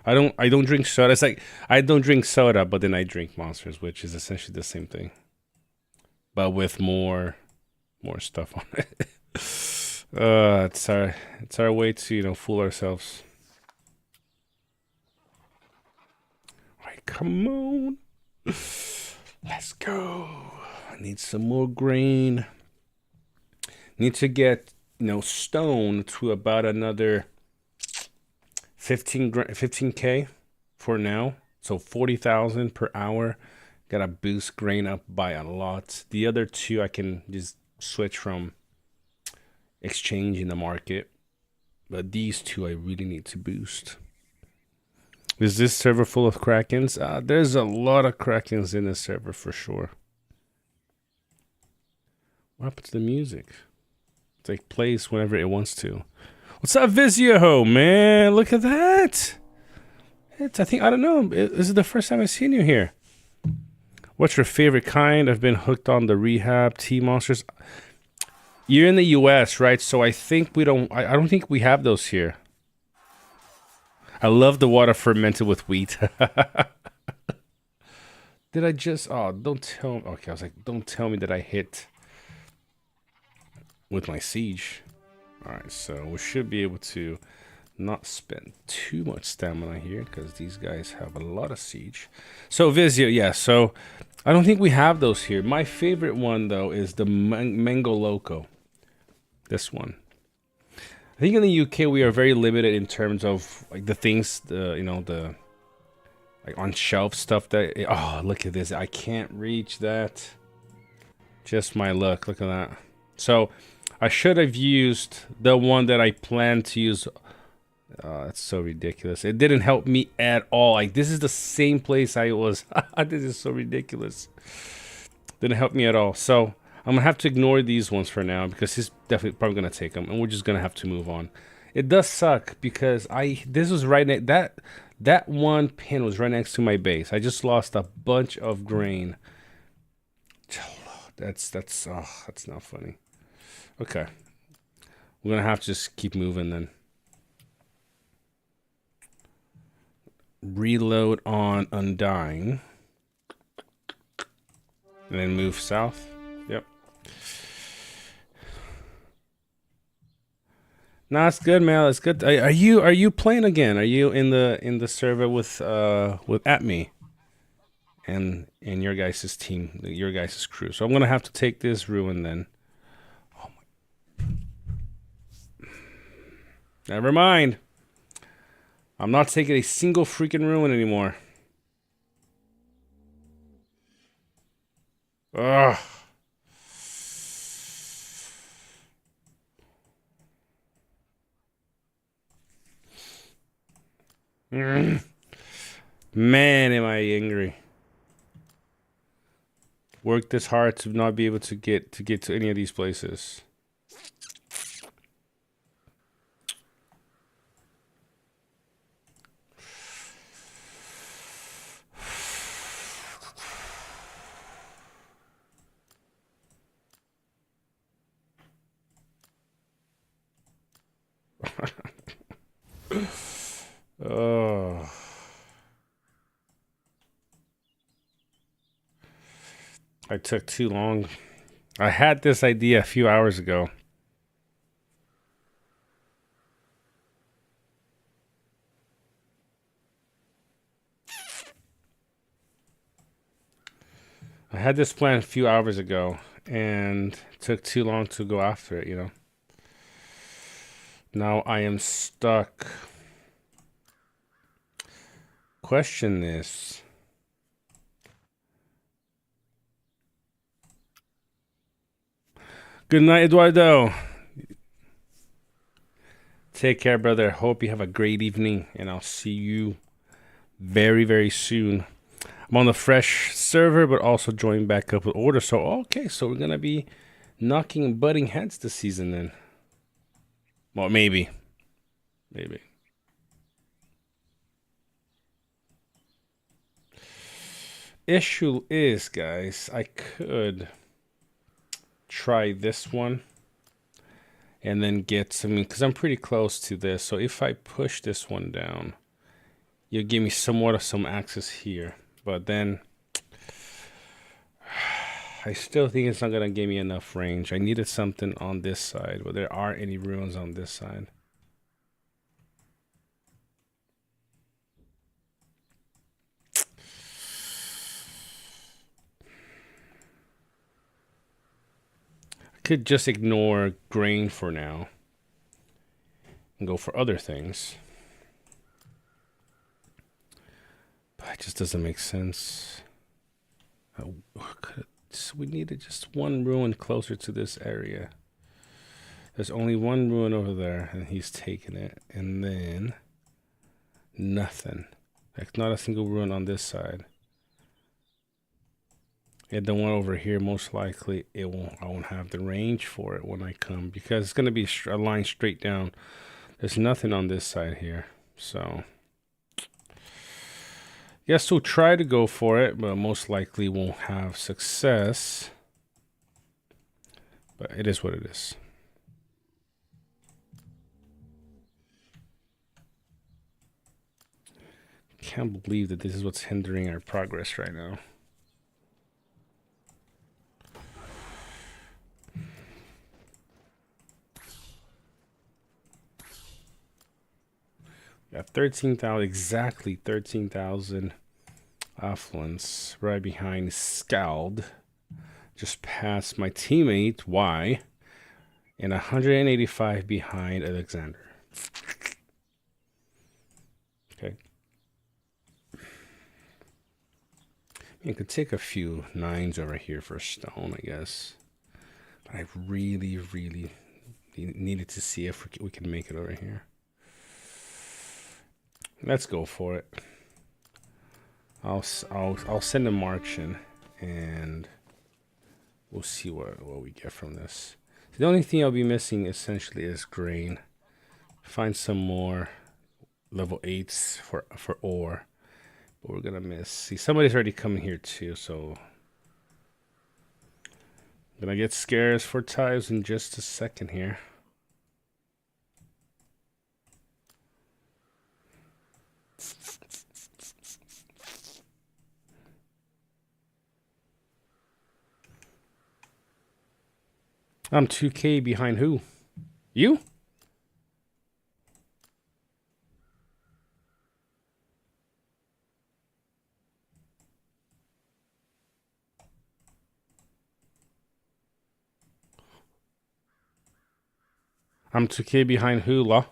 I don't drink soda. It's like I don't drink soda, but then I drink Monsters, which is essentially the same thing, but with more stuff on it. It's our way to fool ourselves. All right, come on, let's go. I need some more grain. Need to get stone to about another 15K for now. So 40,000 per hour. Gotta boost grain up by a lot. The other 2 I can just switch from exchange in the market. But these 2 I really need to boost. Is this server full of Krakens? There's a lot of Krakens in this server for sure. What happened to the music? It like plays whenever it wants to. What's up, Vizio, man? Look at that. I don't know. This is the first time I've seen you here. What's your favorite kind? I've been hooked on the rehab tea monsters. You're in the US, right? So I think I don't think we have those here. I love the water fermented with wheat. Did I just don't tell me. Okay, I was like, don't tell me that I hit with my siege. Alright, so we should be able to not spend too much stamina here because these guys have a lot of siege. So Vizio, yeah, so I don't think we have those here. My favorite one though is the Mango Loco. This one. I think in the UK we are very limited in terms of like the things, the like on shelf stuff that look at this. I can't reach that. Just my luck. Look at that. So I should have used the one that I planned to use. It's so ridiculous. It didn't help me at all. Like, this is the same place I was. This is so ridiculous. Didn't help me at all. So I'm going to have to ignore these ones for now because he's definitely probably going to take them. And we're just going to have to move on. It does suck because this was right next. That one pin was right next to my base. I just lost a bunch of grain. That's not funny. Okay. We're going to have to just keep moving then. Reload on Undying. And then move south. Yep. No, it's good, man. It's good. Are you playing again? Are you in the server with Atme and your guys' team, your guys' crew? So I'm gonna have to take this ruin then. Oh my. Never mind. I'm not taking a single freaking ruin anymore. Ugh. Man, am I angry. Worked this hard to not be able to get to any of these places. Oh. I took too long. I had this idea a few hours ago. I had this plan a few hours ago and it took too long to go after it, you know. Now I am stuck. Question this. Good night, Eduardo. Take care, brother. Hope you have a great evening, and I'll see you very, very soon. I'm on the fresh server, but also joined back up with order. So, okay, so we're going to be knocking and butting heads this season then. Well, maybe. Maybe. Issue is, guys, I could try this one and then get some, because I'm pretty close to this. So if I push this one down, you'll give me somewhat of some access here. But then I still think it's not going to give me enough range. I needed something on this side, but there aren't any ruins on this side. Could just ignore grain for now and go for other things. But it just doesn't make sense. We needed just one ruin closer to this area. There's only one ruin over there, and he's taking it. And then nothing. Like not a single ruin on this side. And the one over here, most likely, I won't have the range for it when I come, because it's going to be a line straight down. There's nothing on this side here. So, yes, we'll try to go for it, but most likely won't have success. But it is what it is. Can't believe that this is what's hindering our progress right now. Got 13,000, exactly 13,000 affluence right behind Scald. Just past my teammate, Y, and 185 behind Alexander. Okay. You could take a few 9s over here for a stone, I guess. But I really, really needed to see if we can make it over here. Let's go for it. I'll send a march in, and we'll see what we get from this. The only thing I'll be missing essentially is grain. Find some more level 8s for ore, but we're gonna miss. See, somebody's already coming here too, so I'm gonna get scares for ties in just a second here. I'm 2K behind who? You? I'm 2K behind who, La?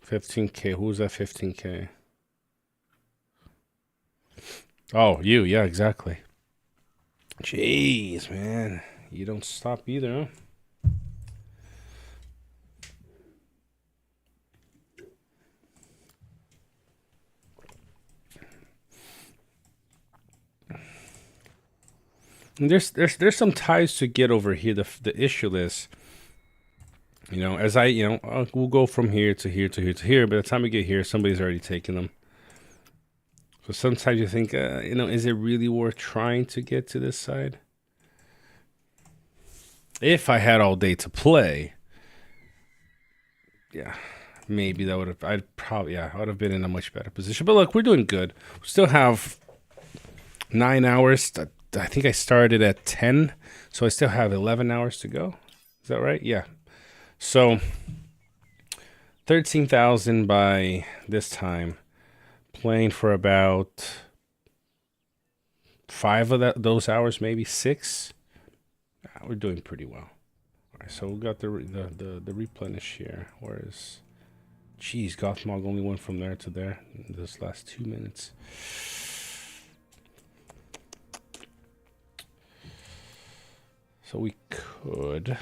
15K. Who's that 15K? Oh, you. Yeah, exactly. Jeez, man. You don't stop either, huh? And there's some ties to get over here. The issue is, you know, as we'll go from here to here to here to here. By the time we get here, somebody's already taken them. So sometimes you think, is it really worth trying to get to this side? If I had all day to play, yeah, maybe that would have. I would have been in a much better position. But look, we're doing good. We still have 9 hours. I think I started at 10, so I still have 11 hours to go. Is that right? Yeah. So 13,000 by this time. Playing for about 5 of those hours, maybe 6. We're doing pretty well. All right, so we got the replenish here. Whereas, geez, Gothmog only went from there to there in this last 2 minutes. So we could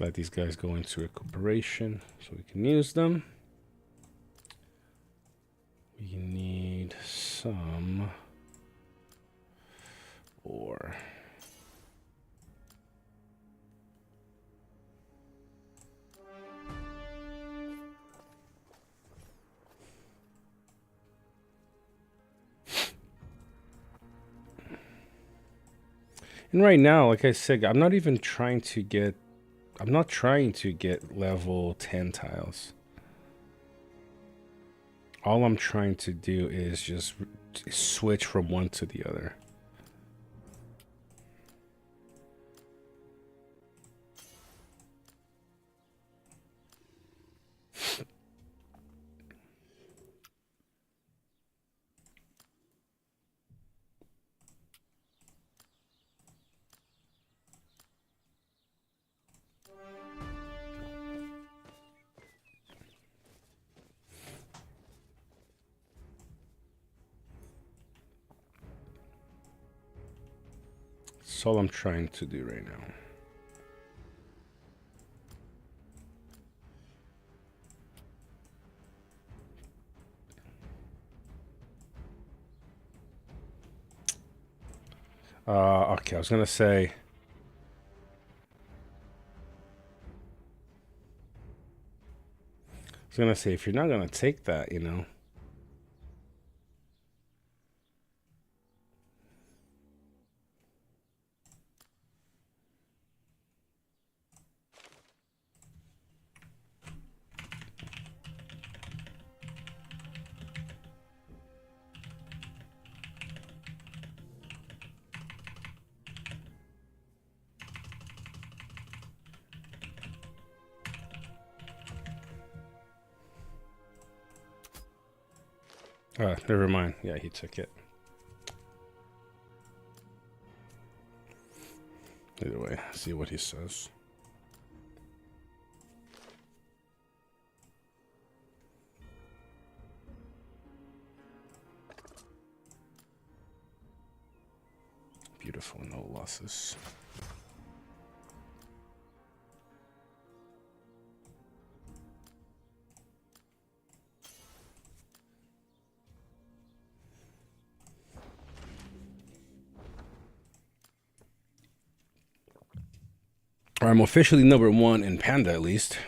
Let these guys go into recuperation so we can use them. We need some ore. And right now, like I said, I'm not trying to get level 10 tiles. All I'm trying to do is just switch from one to the other. That's all I'm trying to do right now. Okay, I was gonna say. If you're not gonna take that, you know. Never mind. Yeah, he took it. Either way, see what he says. Beautiful, no losses. I'm officially number 1 in Panda, at least.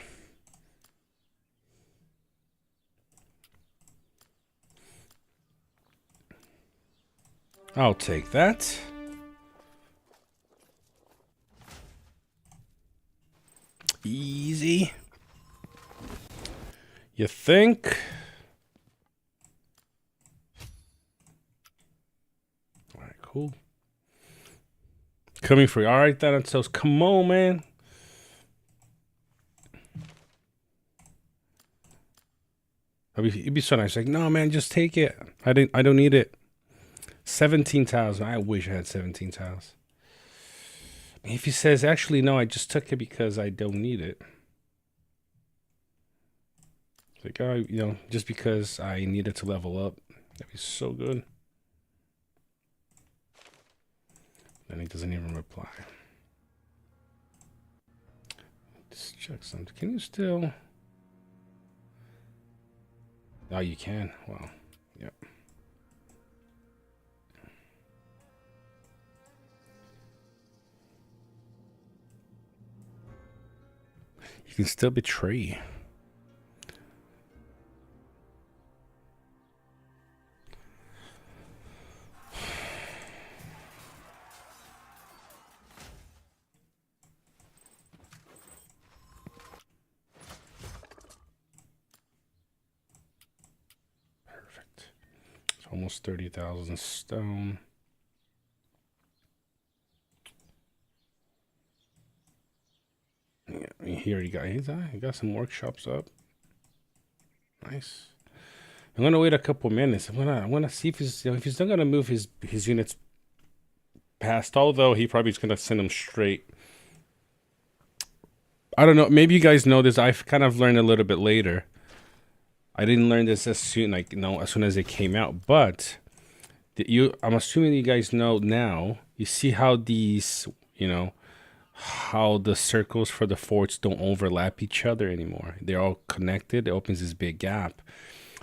I'll take that. Easy. You think? All right, cool. Coming for you. All right, then. So come on, man. It'd be so nice. Like, no, man, just take it. I don't need it. 17 tiles. I wish I had 17 tiles. If he says, actually, no, I just took it because I don't need it. It's like, oh, you know, just because I needed to level up. That'd be so good. Then he doesn't even reply. Just check something. Can you still? Oh, you can. Wow. Yep. You can still betray. Perfect. It's almost 30,000 stone. Yeah, he already got he got some workshops up. Nice. I'm gonna wait a couple minutes. I'm gonna see if he's still gonna move his units past. Although he probably is gonna send them straight. I don't know. Maybe you guys know this. I've kind of learned a little bit later. I didn't learn this as soon, as soon as it came out. But I'm assuming you guys know now. You see how these, how the circles for the forts don't overlap each other anymore. They're all connected. It opens this big gap.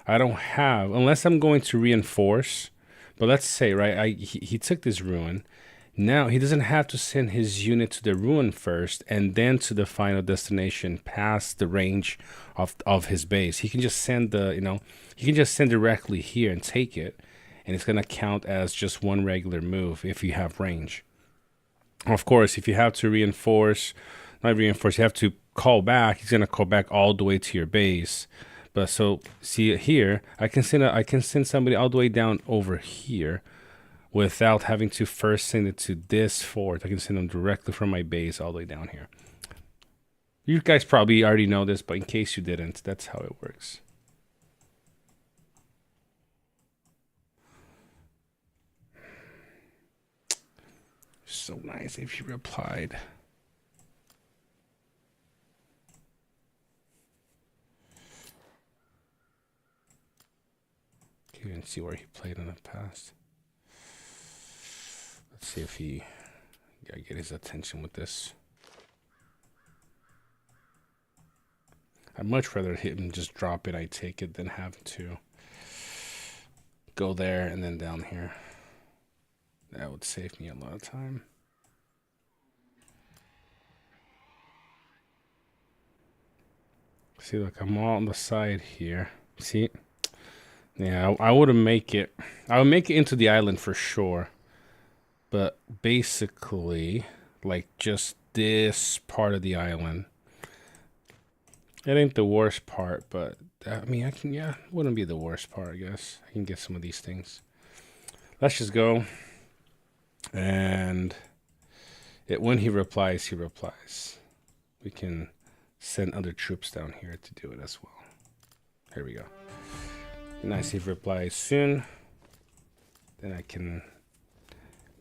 I don't have, unless I'm going to reinforce, but let's say, right, he took this ruin. Now he doesn't have to send his unit to the ruin first and then to the final destination past the range of his base. He can just send he can just send directly here and take it, and it's going to count as just one regular move if you have range. Of course, if you have to not reinforce, you have to call back, he's going to call back all the way to your base. But so see here, I can send somebody all the way down over here without having to first send it to this fort. I can send them directly from my base all the way down here. You guys probably already know this, but in case you didn't, that's how it works. So nice if she replied. You can see where he played in the past. Let's see if he gotta get his attention with this. I'd much rather him just drop it, I take it, than have to go there and then down here. That would save me a lot of time. See, look, I'm all on the side here. See? Yeah, I would make it into the island for sure. But basically, like just this part of the island. It ain't the worst part, but I mean, wouldn't be the worst part, I guess. I can get some of these things. Let's just go. And when he replies, he replies. We can send other troops down here to do it as well. Here we go. Nice if he replies soon. Then I can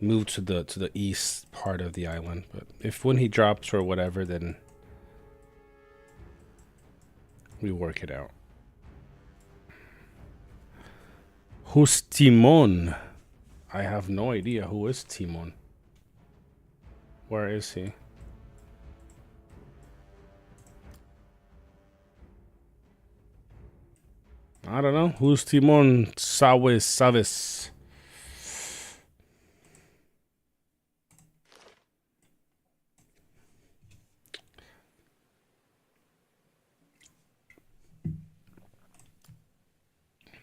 move to the east part of the island. But if when he drops or whatever, then we work it out. Who's Timon? I have no idea who is Timon. Where is he? I don't know. Who's Timon? Sabes.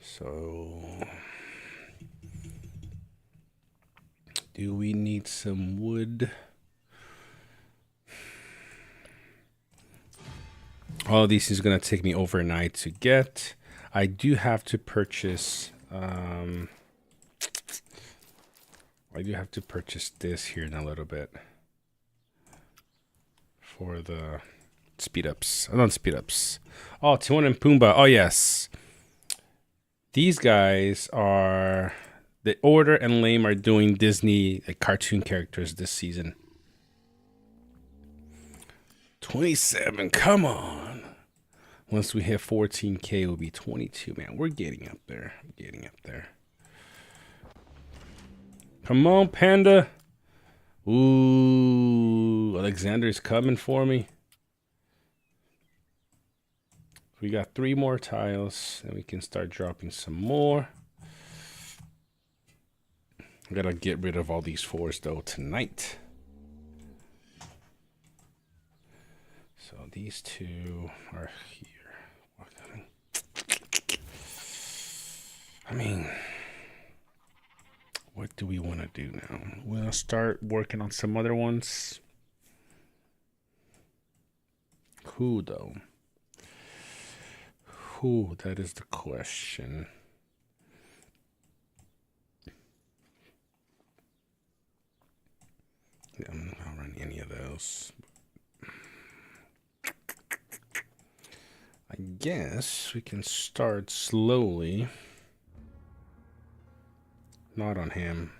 So, do we need some wood? All of these is going to take me overnight to get. I do have to purchase. I do have to purchase this here in a little bit for the speed ups. Not speed ups. Oh, Timon and Pumbaa. Oh yes. These guys are the Order and Lame are doing Disney cartoon characters this season. 27, come on. Once we hit 14K, it will be 22. Man, we're getting up there. Come on, Panda. Ooh, Alexander's coming for me. We got 3 more tiles, and we can start dropping some more. I gotta get rid of all these 4s though tonight. So these 2 are here. I mean, what do we want to do now? We'll start working on some other ones. Who though? Who? That is the question. Yeah, I'm not gonna run any of those. I guess we can start slowly. Not on him.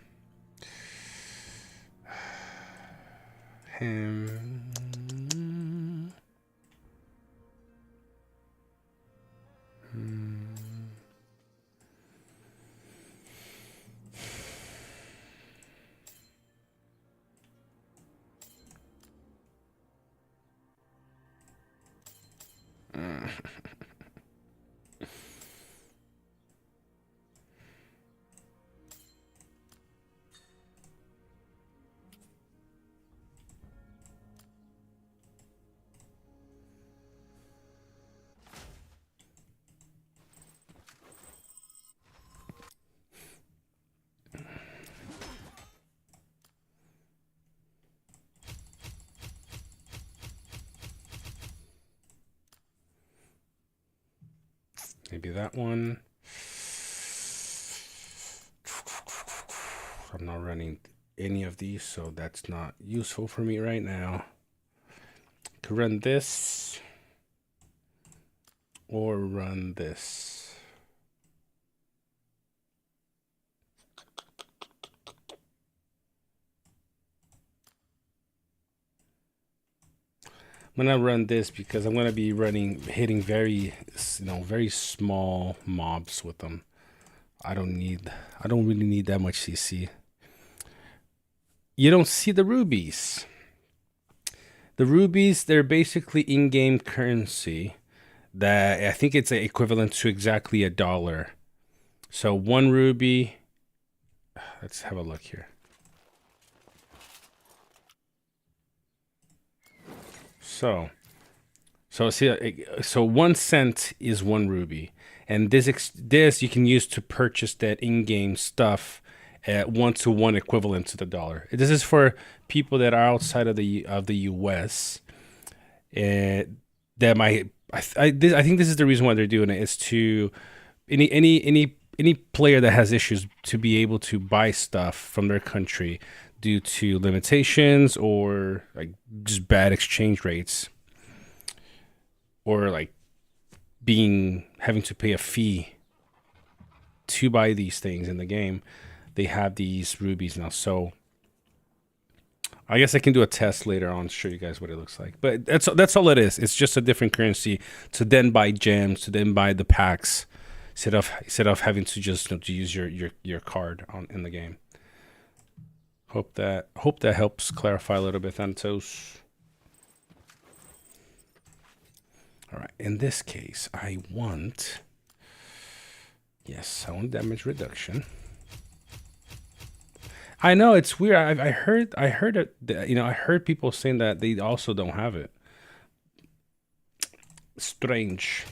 Him. Maybe that one. I'm not running any of these, so that's not useful for me right now. Could run this or run this. I'm gonna run this because I'm gonna be hitting very, very small mobs with them. I don't really need that much CC. You don't see the rubies. The rubies, they're basically in-game currency that I think it's equivalent to exactly $1. So 1 ruby, let's have a look here. So see, so 1 cent is 1 ruby, and this you can use to purchase that in-game stuff at 1-to-1 equivalent to the dollar. This is for people that are outside of the U.S. That might I think this is the reason why they're doing it, is to any player that has issues to be able to buy stuff from their country due to limitations or like just bad exchange rates, or like having to pay a fee to buy these things in the game. They have these rubies now, so I guess I can do a test later on to show you guys what it looks like. But that's all it is. It's just a different currency to then buy gems, to then buy the packs, instead of having to just to use your card in the game. Hope that helps clarify a little bit, Thanatos. All right. In this case, I want damage reduction. I know it's weird. I heard it. I heard people saying that they also don't have it. Strange.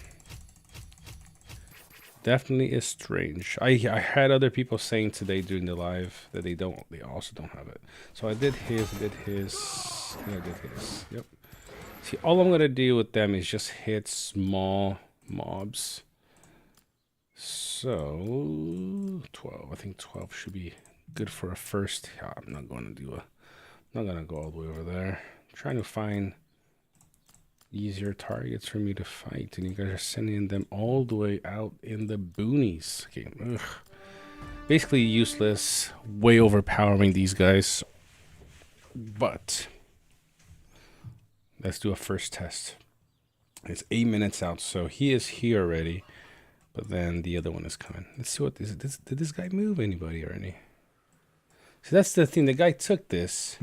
Definitely is strange. I had other people saying today during the live that they also don't have it. So I did his, and I did his. Yep. See, all I'm gonna do with them is just hit small mobs. So 12. I think 12 should be good for a first. I'm not gonna go all the way over there. I'm trying to find easier targets for me to fight, and you guys are sending them all the way out in the boonies. Okay, ugh. Basically useless, way overpowering these guys. But let's do a first test. It's 8 minutes out, so he is here already, but then the other one is coming. Let's see what did this guy move anybody or any? See, that's the thing. The guy took this,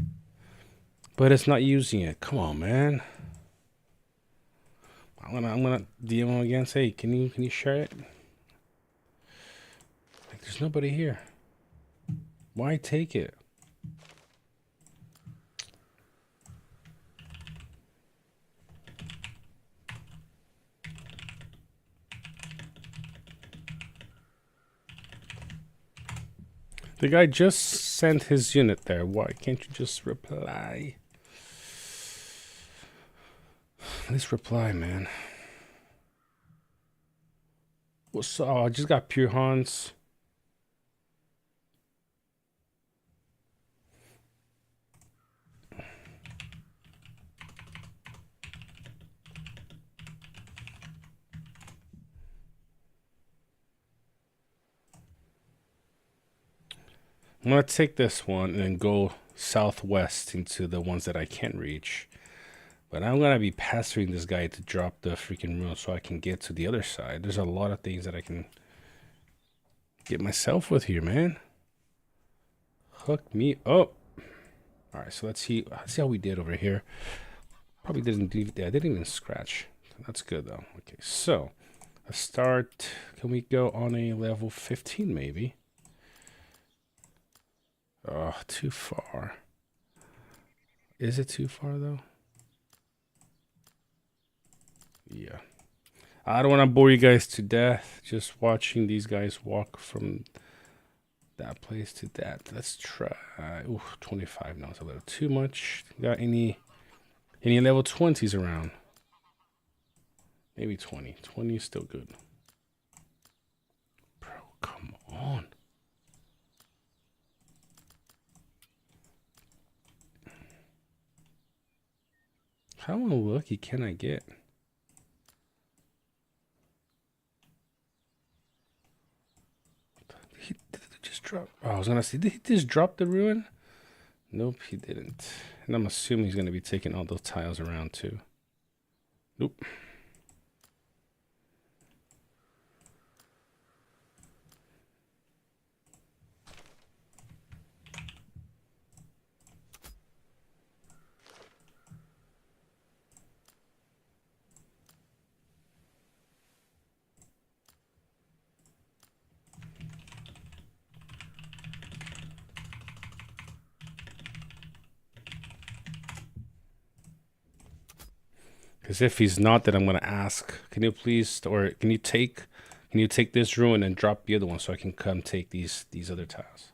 but it's not using it. Come on, man. I'm gonna DM him again. Say, can you share it? Like, there's nobody here. Why take it? The guy just sent his unit there. Why can't you just reply? Let's reply, man. What's I just got pure Hans. I'm gonna take this one and go southwest into the ones that I can't reach. But I'm gonna be pestering this guy to drop the freaking rune so I can get to the other side. There's a lot of things that I can get myself with here, man. Hook me up. All right, so let's see how we did over here. Probably didn't even scratch. That's good though. Okay, so let's start. Can we go on a level 15 maybe? Oh, too far. Is it too far though? Yeah. I don't want to bore you guys to death just watching these guys walk from that place to that. Let's try. Ooh, 25 now. It's a little too much. Got any level 20s around? Maybe 20. 20 is still good. Bro, come on. How unlucky can I get? He did it just drop. Oh, I was gonna say, did he just drop the ruin? Nope, he didn't. And I'm assuming he's gonna be taking all those tiles around too. Nope. Because if he's not, then I'm gonna ask, can you please, or can you take this ruin and drop the other one so I can come take these other tiles?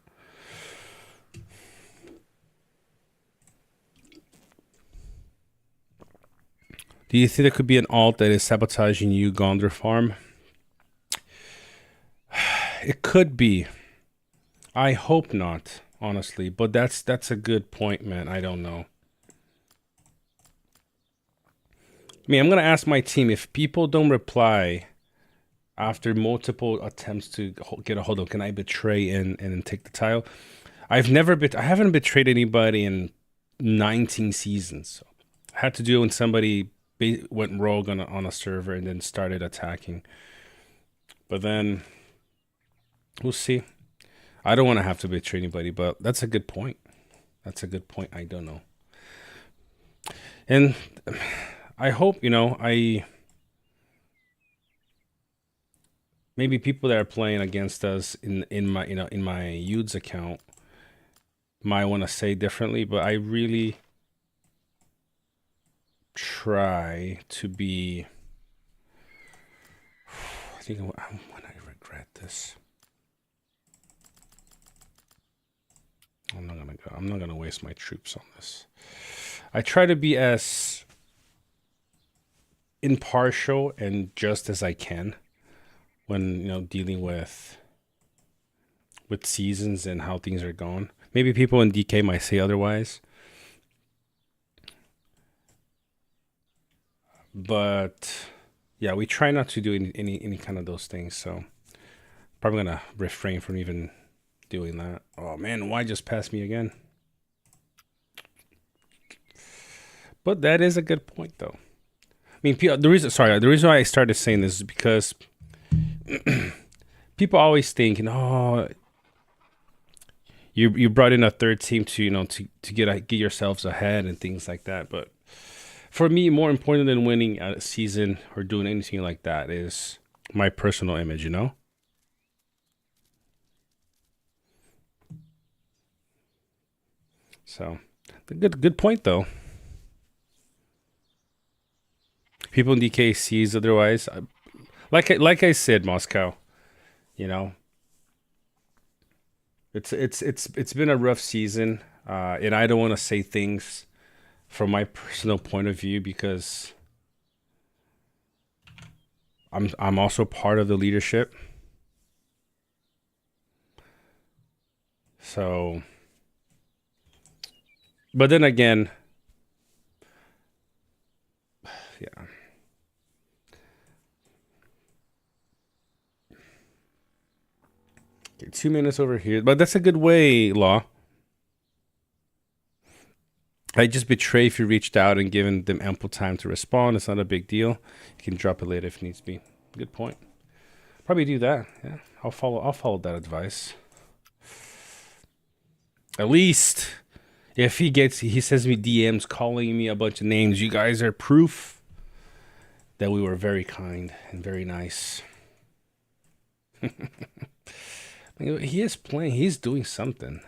Do you think there could be an alt that is sabotaging you, Gondor farm? It could be. I hope not, honestly, but that's a good point, man. I don't know. I mean, I'm gonna ask my team if people don't reply after multiple attempts to get a hold of. Can I betray and take the tile? I haven't betrayed anybody in 19 seasons. So I had to do it when somebody went rogue on a server and then started attacking. But then we'll see. I don't want to have to betray anybody, but that's a good point. That's a good point. I don't know. And I hope, maybe people that are playing against us in my Yude's account might want to say differently, but I really try to be. I think when I regret this. I'm not gonna waste my troops on this. I try to be as impartial and just as I can when dealing with seasons and how things are going. Maybe people in DK might say otherwise, but yeah, we try not to do any kind of those things. So probably gonna refrain from even doing that. Oh man, why just pass me again? But that is a good point, though. I mean, the reason why I started saying this is because people always think, you brought in a third team to get yourselves ahead and things like that. But for me, more important than winning a season or doing anything like that is my personal image. So, good point though. People in DK sees otherwise. Like I said, Moscow, it's been a rough season, and I don't want to say things from my personal point of view because I'm also part of the leadership. So, but then again, yeah. Okay, 2 minutes over here, but that's a good way, Law. I just betray if you reached out and given them ample time to respond. It's not a big deal. You can drop it later if it needs to be. Good point. Probably do that. Yeah, I'll follow that advice. At least if he sends me DMs calling me a bunch of names, you guys are proof that we were very kind and very nice. He is playing. He's doing something.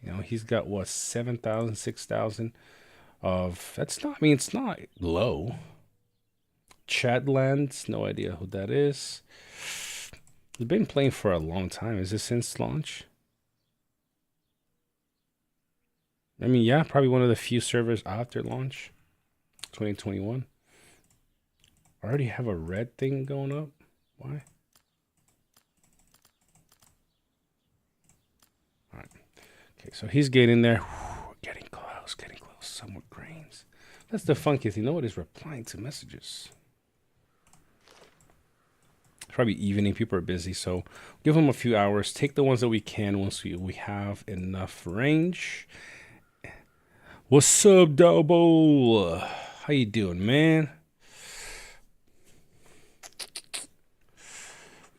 You know, he's got what, 7,000, 6,000 of. That's not. I mean, it's not low. Chadlands, no idea who that is. He's been playing for a long time. Is this since launch? I mean, yeah, probably one of the few servers after launch, 2021. I already have a red thing going up. Why? All right. Okay, so he's getting there. Whew, getting close, getting close. Somewhat grains. That's the funky thing. Nobody's replying to messages. Probably evening. People are busy, so give them a few hours. Take the ones that we can once we have enough range. What's up, Double? How you doing, man?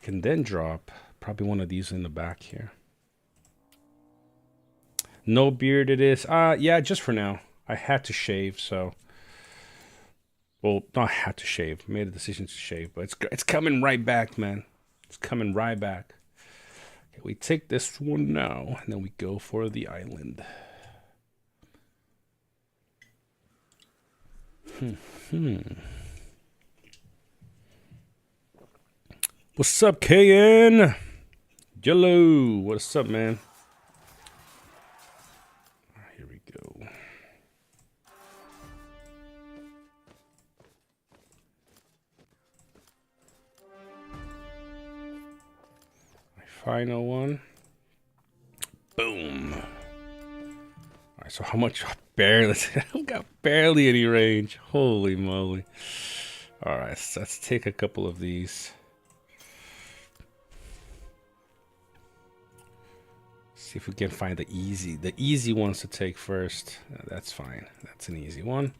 Can then drop probably one of these in the back here. No beard it is. Yeah, just for now. I had to shave, so. Well, not had to shave. Made a decision to shave, but it's coming right back, man. It's coming right back. Okay, we take this one now, and then we go for the island. What's up, KN? Jello, what's up, man? Here we go. My final one. Boom. All right, so how much? Barely. I've got barely any range. Holy moly. All right, so let's take a couple of these. See if we can find the easy ones to take first. That's fine. That's an easy one.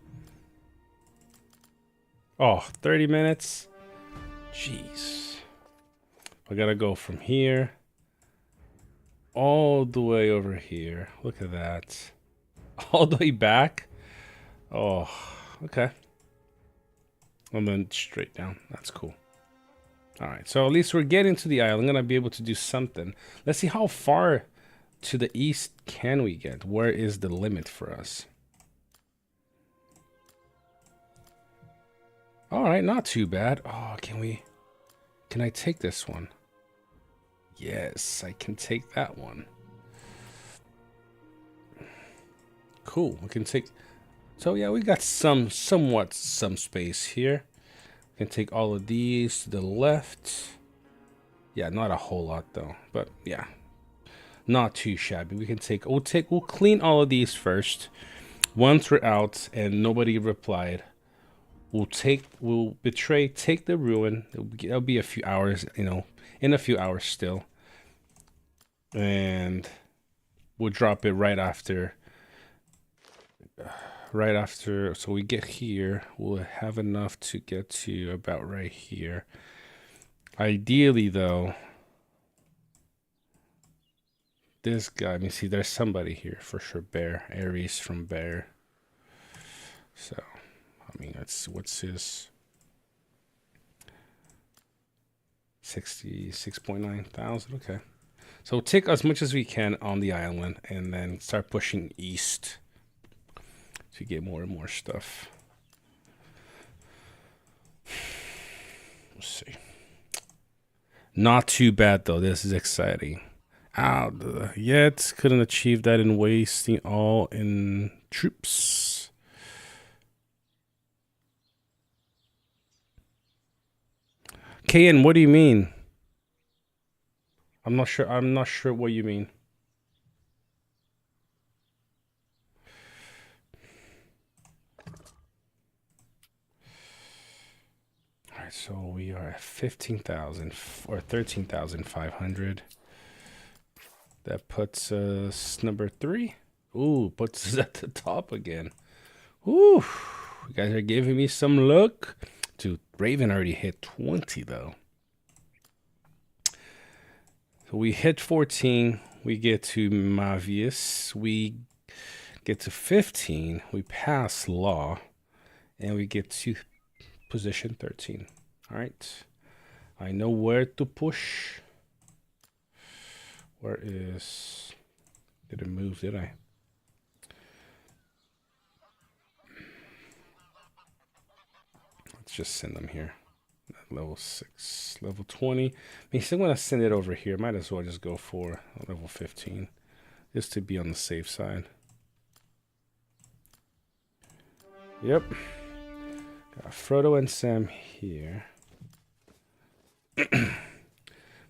Oh, 30 minutes. Jeez. I gotta go from here all the way over here. Look at that. All the way back. Oh, okay. And then straight down. That's cool. All right, so at least we're getting to the island. I'm gonna be able to do something. Let's see how far to the east can we get? Where is the limit for us? All right, not too bad. Oh, can I take this one? Yes, I can take that one. Cool, we can take, so yeah, we got some space here. We can take all of these to the left. Yeah, not a whole lot though, but yeah. Not too shabby. We can take, we'll clean all of these first. Once we're out and nobody replied, we'll betray, take the ruin. It'll be a few hours, you know, in a few hours still. And we'll drop it right after, so we get here, we'll have enough to get to about right here. Ideally though, this guy, let me see, there's somebody here for sure. Bear, Aries from Bear. So, I mean, what's his 66.9 thousand? Okay. So we'll take as much as we can on the island and then start pushing east to get more and more stuff. Let's see. Not too bad though. This is exciting. Yet couldn't achieve that in wasting all in troops. KN, what do you mean? I'm not sure what you mean. All right, so we are at 15,000 or 13,500. That puts us number 3. Ooh, puts us at the top again. Ooh, you guys are giving me some luck. Dude, Raven already hit 20 though. So we hit 14. We get to Mavius. We get to 15. We pass Law. And we get to position 13. All right. I know where to push. Where is... Did it move, did I? Let's just send them here. Level 6, level 20. I mean, still want to send it over here. Might as well just go for level 15. Just to be on the safe side. Yep. Got Frodo and Sam here. I'm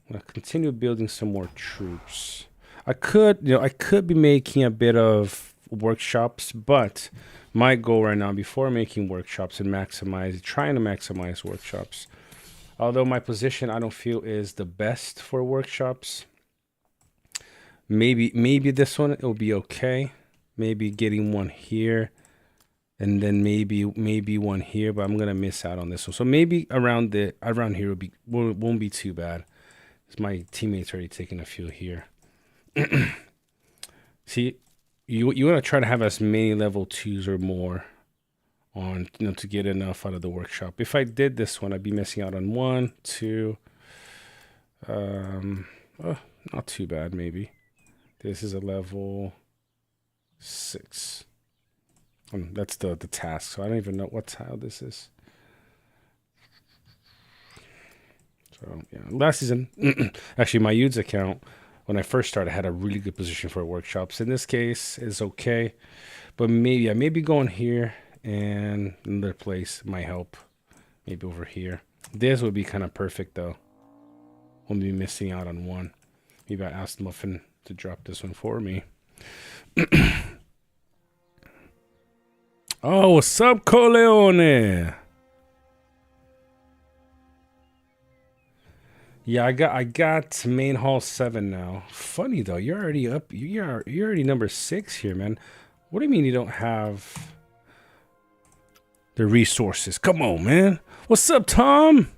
gonna continue building some more troops. I could be making a bit of workshops, but my goal right now, before making workshops and trying to maximize workshops, although my position I don't feel is the best for workshops. Maybe this one it'll be okay. Maybe getting one here, and then maybe one here, but I'm gonna miss out on this one. So maybe around here won't be too bad. My teammates already taking a few here. See, you want to try to have as many level 2s or more on, to get enough out of the workshop. If I did this one, I'd be missing out on 1, 2. Not too bad, maybe. This is a level 6. That's the task, so I don't even know what tile this is. So yeah, last season, actually my Yudes account, when I first started, had a really good position for workshops. In this case, it's okay, but maybe going here and another place might help. Maybe over here. This would be kind of perfect though. Won't be missing out on one. Maybe I asked Muffin to drop this one for me. Oh, what's up, Coleone? Yeah, I got main hall 7 now. Funny though, you're already up. You're already number 6 here, man. What do you mean you don't have the resources? Come on, man. What's up, Tom?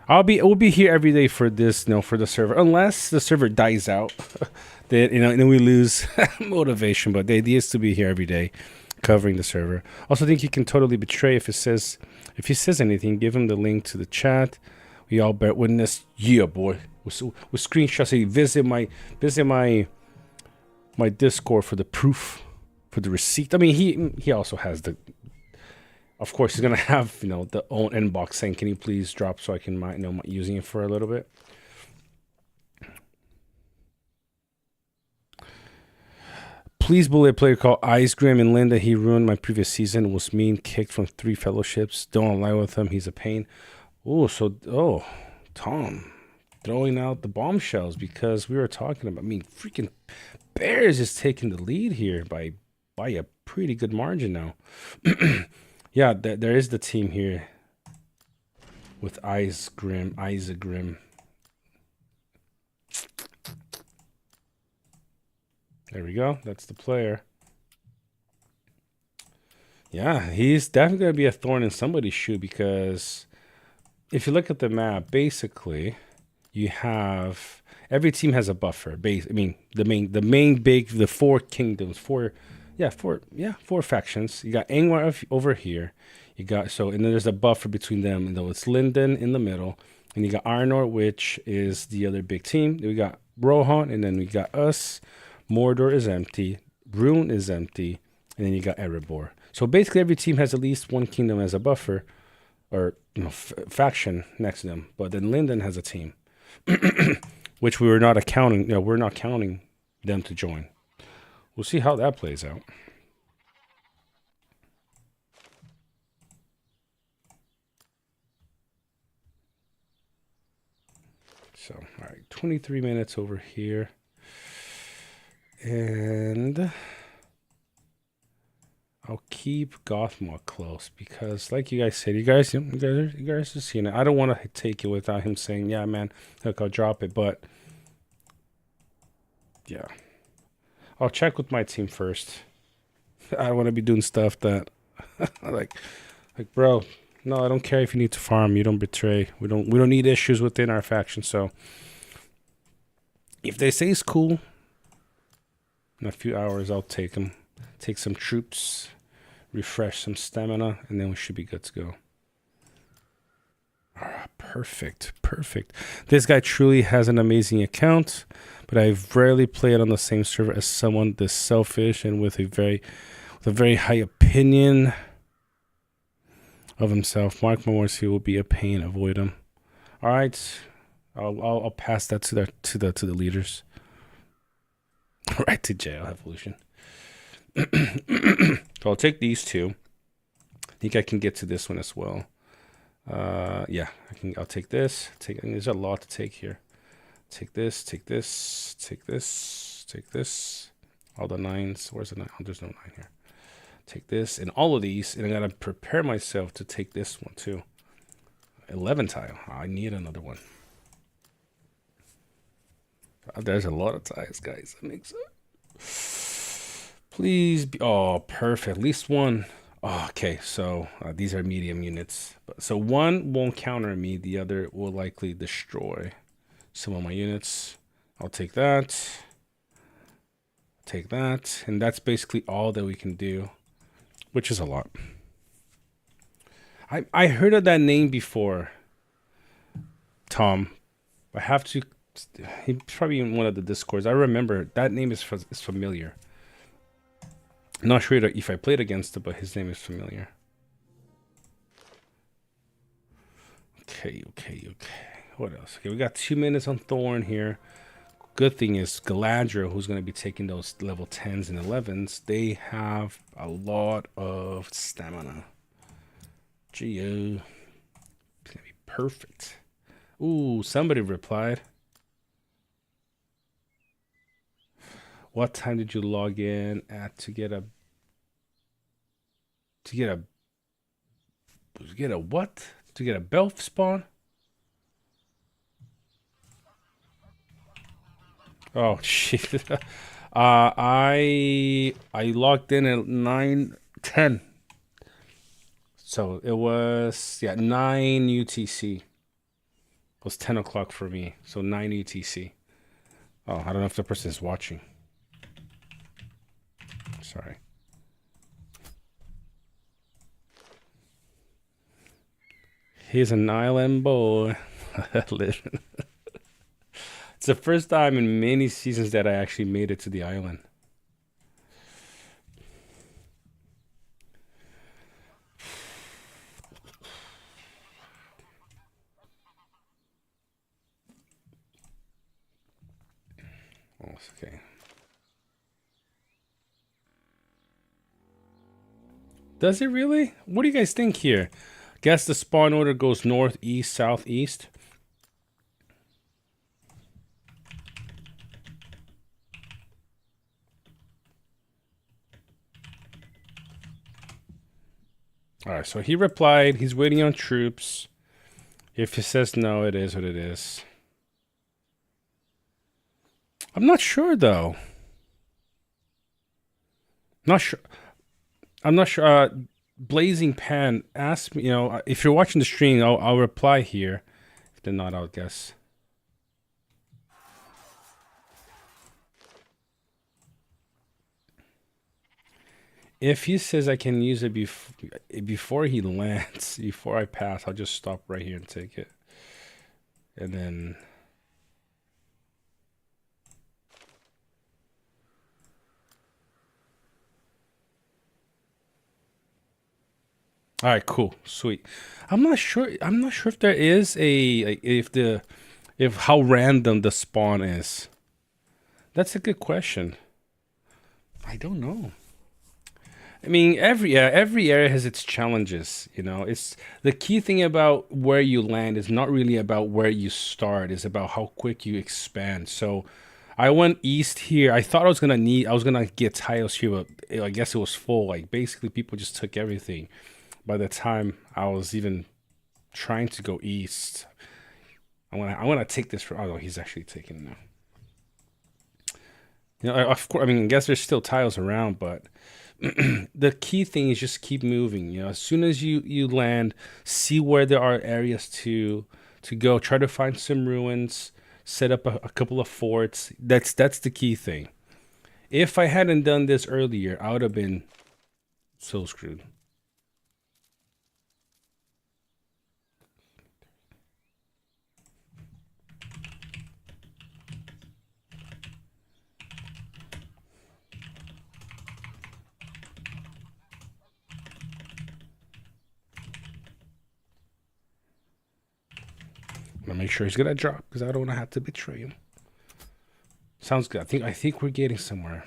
We'll be here every day for this, for the server, unless the server dies out. Then we lose motivation. But the idea is to be here every day, covering the server. Also, think you can totally betray if he says anything. Give him the link to the chat. We all bear witness. Yeah, boy. With screenshots. So visit my Discord for the proof, for the receipt. I mean, he also has the. Of course, he's gonna have the own inbox saying, "Can you please drop so I can using it for a little bit." Please bully a player called Ice Grim and Linda. He ruined my previous season. Was mean, kicked from 3 fellowships. Don't lie with him. He's a pain. Tom throwing out the bombshells because we were talking about. I mean, freaking Bears is taking the lead here by a pretty good margin now. Yeah, there is the team here with Isaac Grim. There we go. That's the player. Yeah, he's definitely going to be a thorn in somebody's shoe because if you look at the map, basically, you have every team has a buffer. The 4 kingdoms, 4 factions. You got Angmar over here. And then there's a buffer between them. And though it's Linden in the middle, and you got Arnor, which is the other big team. Then we got Rohan, and then we got us. Mordor is empty. Rune is empty, and then you got Erebor. So basically, every team has at least one kingdom as a buffer, or faction next to them. But then Linden has a team, which we're not counting them to join. We'll see how that plays out. So, all right, 23 minutes over here. And I'll keep Gothmog close because, like you guys said, you guys are seeing it. I don't want to take it without him saying, "Yeah, man, look, I'll drop it." But yeah, I'll check with my team first. I don't want to be doing stuff that, like, bro. No, I don't care if you need to farm. You don't betray. We don't need issues within our faction. So if they say it's cool, in a few hours I'll take them. Take some troops, refresh some stamina, and then we should be good to go. Perfect. This guy truly has an amazing account, but I've rarely played on the same server as someone this selfish and with a very high opinion of himself. Mark my words, he will be a pain. Avoid him. All right, I'll pass that to the leaders. Right to jail evolution. So I'll take these two. I think I can get to this one as well. Yeah, I'll take this. There's a lot to take here. Take this. All the 9s. Where's the 9? Oh, there's no 9 here. Take this and all of these, and I gotta prepare myself to take this one too. 11 tile. I need another one. There's a lot of tiles, guys. That makes sense. Please be. Oh, perfect. At least one. Oh, okay, so these are medium units. So one won't counter me. The other will likely destroy some of my units. I'll take that. Take that. And that's basically all that we can do, which is a lot. I heard of that name before, Tom. I have to. He's probably in one of the Discords. I remember that name is familiar. I'm not sure if I played against it, but his name is familiar. Okay. What else? Okay, we got 2 minutes on Thorn here. Good thing is Galadriel, who's going to be taking those level 10s and 11s, they have a lot of stamina. Geo. It's going to be perfect. Ooh, somebody replied. What time did you log in at to get a what? To get a belt spawn? Oh shit. I logged in at 9:10. So it was 9 UTC. It was 10 o'clock for me. So 9 UTC. Oh, I don't know if the person is watching. Sorry. He's an island boy. It's the first time in many seasons that I actually made it to the island. Oh, okay. Does it really? What do you guys think here? Guess the spawn order goes north, east, southeast. All right, so he replied. He's waiting on troops. If he says no, it is what it is. I'm not sure, though. Not sure. I'm not sure. Blazing Pan asked me, if you're watching the stream, I'll reply here. If they're not, I'll guess. If he says I can use it before he lands, before I pass, I'll just stop right here and take it. And then... All right, cool, sweet. I'm not sure if there is if how random the spawn is. That's a good question. I don't know. I mean, every area has its challenges. It's the key thing about where you land is not really about where you start. It's about how quick you expand. So, I went east here. I thought I was gonna get tiles here, but I guess it was full. Like basically, people just took everything. By the time I was even trying to go east, I want to take this for. Oh, he's actually taking it now. Of course, I mean, I guess there's still tiles around, but the key thing is just keep moving. As soon as you land, see where there are areas to go. Try to find some ruins. Set up a couple of forts. That's the key thing. If I hadn't done this earlier, I would have been So screwed. I'm gonna make sure he's gonna drop because I don't want to have to betray him. Sounds good. I think we're getting somewhere.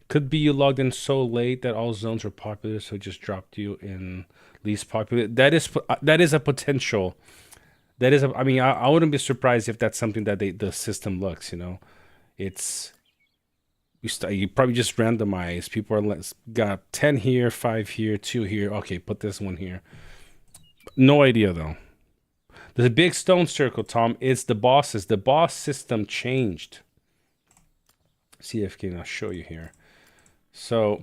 Could be you logged in so late that all zones were popular, so it just dropped you in least popular. That is a potential. That is I mean, I wouldn't be surprised if that's something that the system looks. You know, it's you probably just randomize. People are got 10 here, 5 here, 2 here. Okay, put this one here. No idea though. The big stone circle, Tom, is the bosses. The boss system changed. See if I can show you here. So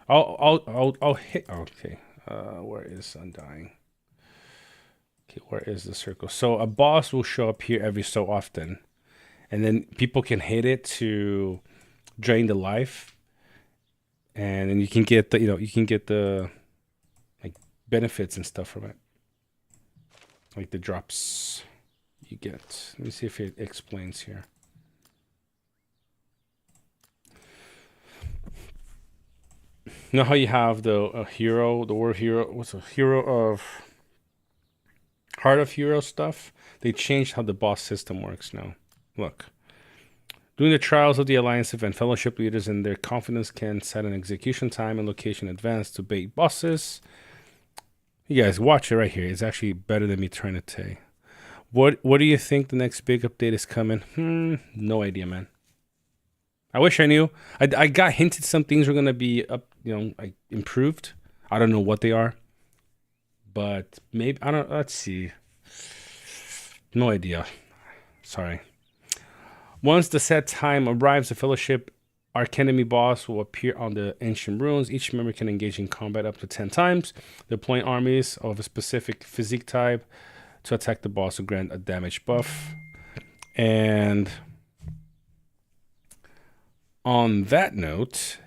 I'll hit. Okay, where is Undying? Okay, where is the circle? So a boss will show up here every so often, and then people can hit it to drain the life, and then you can get the you can get the like benefits and stuff from it, like the drops you get. Let me see if it explains here. You know how you have the hero, the word hero, what's a hero of Heart of Hero stuff? They changed how the boss system works now. Look. During the trials of the Alliance event, fellowship leaders and their confidence can set an execution time and location in advance to bait bosses. You guys, watch it right here. It's actually better than me trying to tell you. What do you think the next big update is coming? No idea, man. I wish I knew. I got hinted some things were gonna be up, like improved. I don't know what they are, but maybe I don't. Let's see. No idea. Sorry. Once the set time arrives, the Fellowship Archenemy boss will appear on the ancient ruins. Each member can engage in combat up to 10 times, deploying armies of a specific physique type to attack the boss to grant a damage buff. And on that note,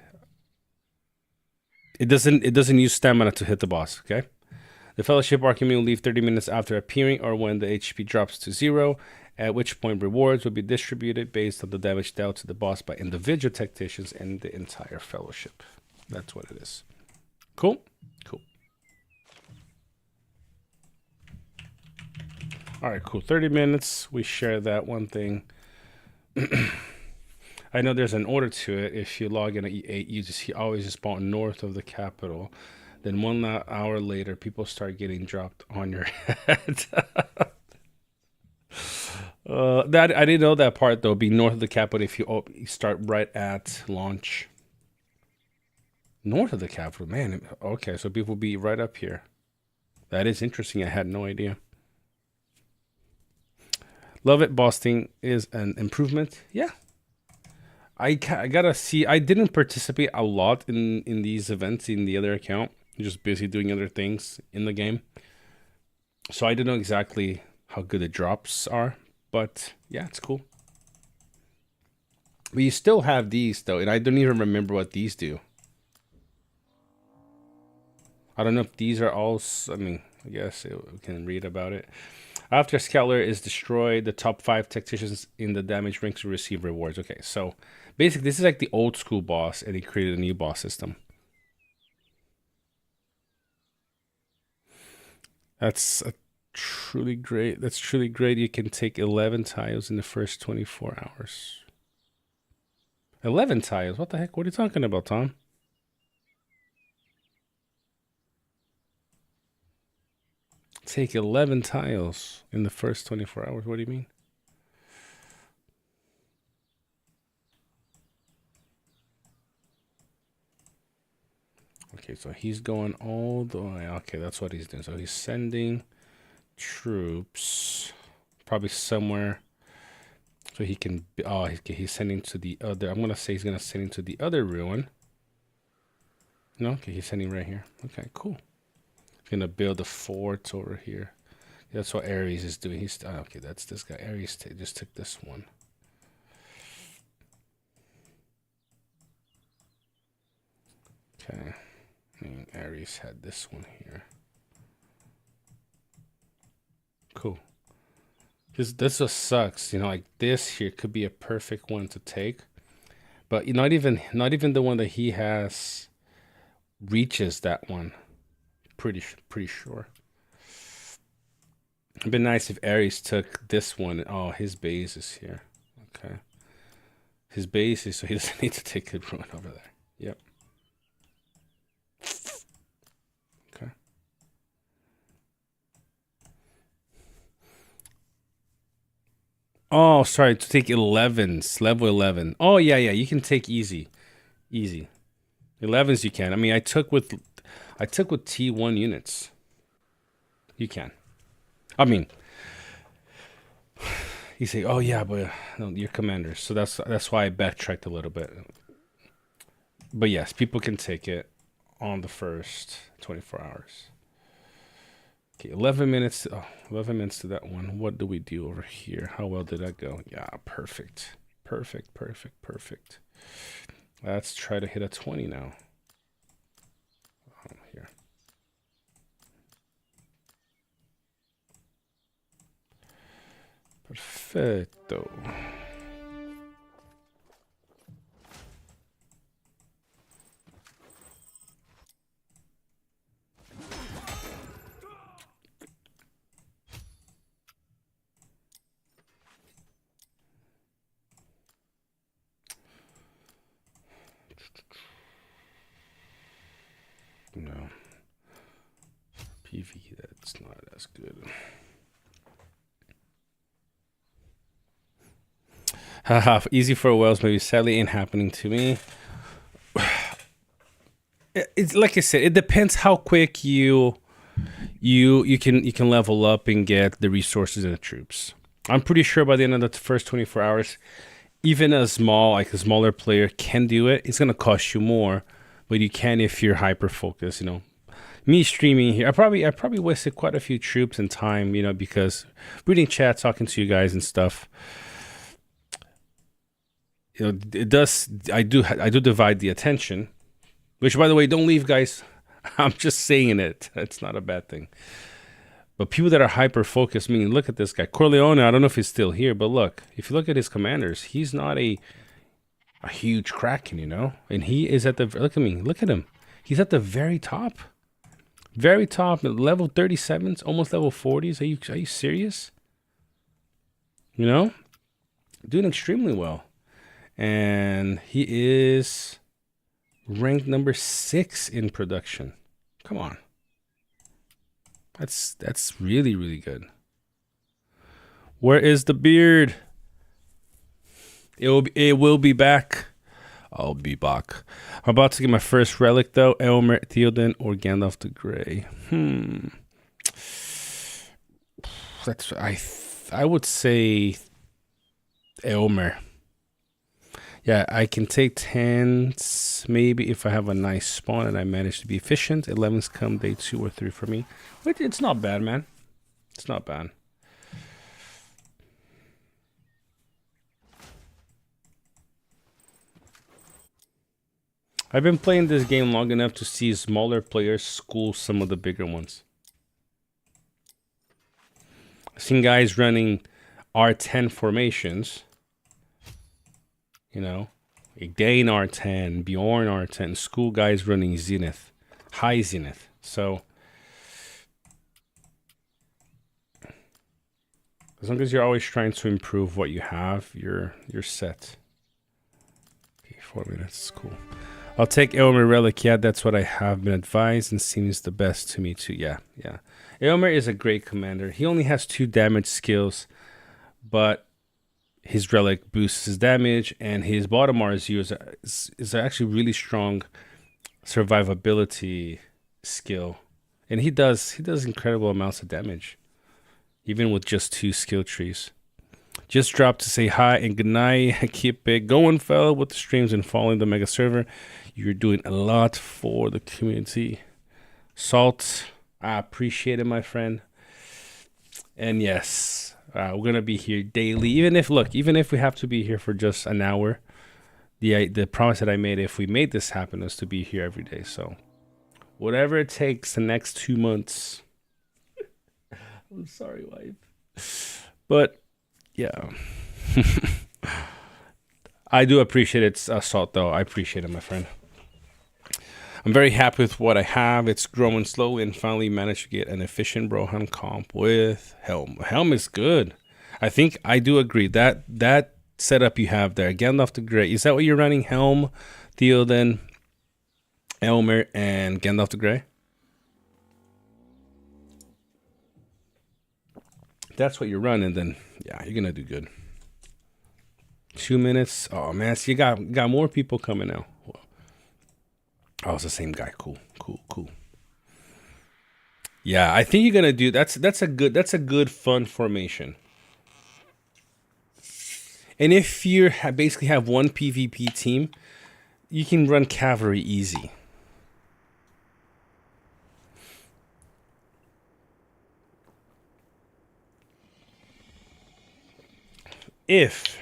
it doesn't use stamina to hit the boss, okay? The Fellowship Archenemy will leave 30 minutes after appearing or when the HP drops to 0, at which point rewards will be distributed based on the damage dealt to the boss by individual tacticians and the entire Fellowship. That's what it is. Cool? Cool. All right, cool. 30 minutes. We share that one thing. I know there's an order to it. If you log in at E8, you always spawn north of the capital. Then 1 hour later, people start getting dropped on your head. That I didn't know that part though. Be north of the capital if you start right at launch. North of the capital, man. Okay, so people will be right up here. That is interesting. I had no idea. Love it. Bossing is an improvement. Yeah. I gotta see. I didn't participate a lot in these events in the other account. I'm just busy doing other things in the game. So I don't know exactly how good the drops are. But yeah, it's cool. But you still have these though, and I don't even remember what these do. I don't know if these are all. I mean, I guess we can read about it. After a scalar is destroyed, the top 5 tacticians in the damage ranks will receive rewards. Okay, so basically this is like the old school boss, and he created a new boss system. That's truly great. That's truly great. You can take 11 tiles in the first 24 hours. 11 tiles? What the heck? What are you talking about, Tom? Take 11 tiles in the first 24 hours. What do you mean? Okay, so he's going all the way. Okay, that's what he's doing. So he's sending troops probably somewhere so he can he's sending to the other. I'm gonna say he's gonna send to the other ruin. No, okay, he's sending right here. Okay, cool. He's gonna build a fort over here. That's what Ares is doing. He's okay, that's this guy. Ares just took this one. Okay. And Aries had this one here. Cool. This just sucks. You know, like this here could be a perfect one to take. But not even the one that he has reaches that one. Pretty sure. It'd be nice if Aries took this one. Oh, his base is here. Okay. His base is so he doesn't need to take the ruin over there. Yep. Okay. Oh, sorry, to take 11s, level 11. Oh, yeah, you can take easy. 11s you can. I mean, I took with T1 units. You can. I mean, you say, "Oh yeah, but no, you're commanders." So that's why I backtracked a little bit. But yes, people can take it on the first 24 hours. Okay, 11 minutes. 11 minutes to that one. What do we do over here? How well did that go? Yeah, perfect. Let's try to hit a 20 now. Here. Perfecto. No. PV, that's not as good. Haha, easy for Wells, maybe sadly ain't happening to me. It's like I said, it depends how quick you can level up and get the resources and the troops. I'm pretty sure by the end of the first 24 hours, even a smaller player can do it. It's gonna cost you more, but you can if you're hyper focused. You know, me streaming here, I probably wasted quite a few troops and time. You know, because reading chat, talking to you guys and stuff. You know, it does. I do divide the attention. Which, by the way, don't leave, guys. I'm just saying it. It's not a bad thing. But people that are hyper focused, meaning, look at this guy, Corleone. I don't know if he's still here, but look, if you look at his commanders, he's not a huge kraken, you know. And he is at the look at him. He's at the very top, level 37s, almost level 40s. Are you serious? You know, doing extremely well, and he is ranked number 6 in production. Come on. That's really good. Where is the beard? It will be back. I'll be back. I'm about to get my first relic though. Elmer, Theoden, or Gandalf the Grey. That's I would say Elmer. Yeah, I can take 10s maybe if I have a nice spawn and I manage to be efficient. 11s come day 2 or 3 for me. But it's not bad, man. It's not bad. I've been playing this game long enough to see smaller players school some of the bigger ones. I've seen guys running R10 formations. You know, Dane R10, Bjorn R10, school guys running Zenith, high Zenith. So as long as you're always trying to improve what you have, you're set. Okay, 4 minutes, cool. I'll take Elmer Relic. Yeah, that's what I have been advised and seems the best to me too. Yeah. Elmer is a great commander. He only has 2 damage skills, but his relic boosts his damage, and his bottom RSU is actually really strong survivability skill, and he does incredible amounts of damage, even with just 2 skill trees. Just dropped to say hi and good night. Keep it going, fella, with the streams and following the mega server. You're doing a lot for the community. Salt, I appreciate it, my friend. And yes. We're gonna be here daily, even if we have to be here for just an hour, the promise that I made if we made this happen is to be here every day. So whatever it takes the next 2 months. I'm sorry, wife. But yeah. I do appreciate it, Salt, though. I appreciate it, my friend. I'm very happy with what I have. It's growing slowly and finally managed to get an efficient Brohan comp with Helm. Helm is good. I think I do agree. That setup you have there, Gandalf the Grey. Is that what you're running? Helm, Theoden, Elmer, and Gandalf the Grey? That's what you're running, then yeah, you're gonna do good. 2 minutes. Oh man, so you got more people coming now. Oh, it's the same guy. Cool. Yeah, I think you're gonna do that's a good fun formation. And if you basically have one PvP team, you can run cavalry easy. If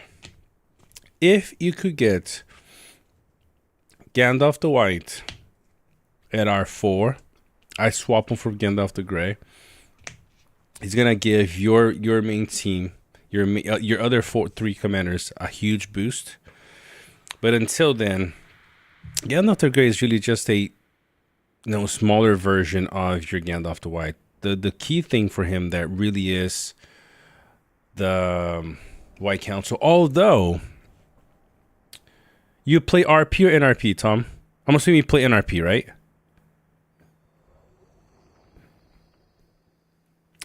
you could get Gandalf the White at R4, I swap him for Gandalf the Grey. He's gonna give your main team, your other 3 commanders a huge boost. But until then, Gandalf the Grey is really just a smaller version of your Gandalf the White. The key thing for him that really is the White Council. Although you play RP or NRP, Tom? I'm assuming you play NRP, right?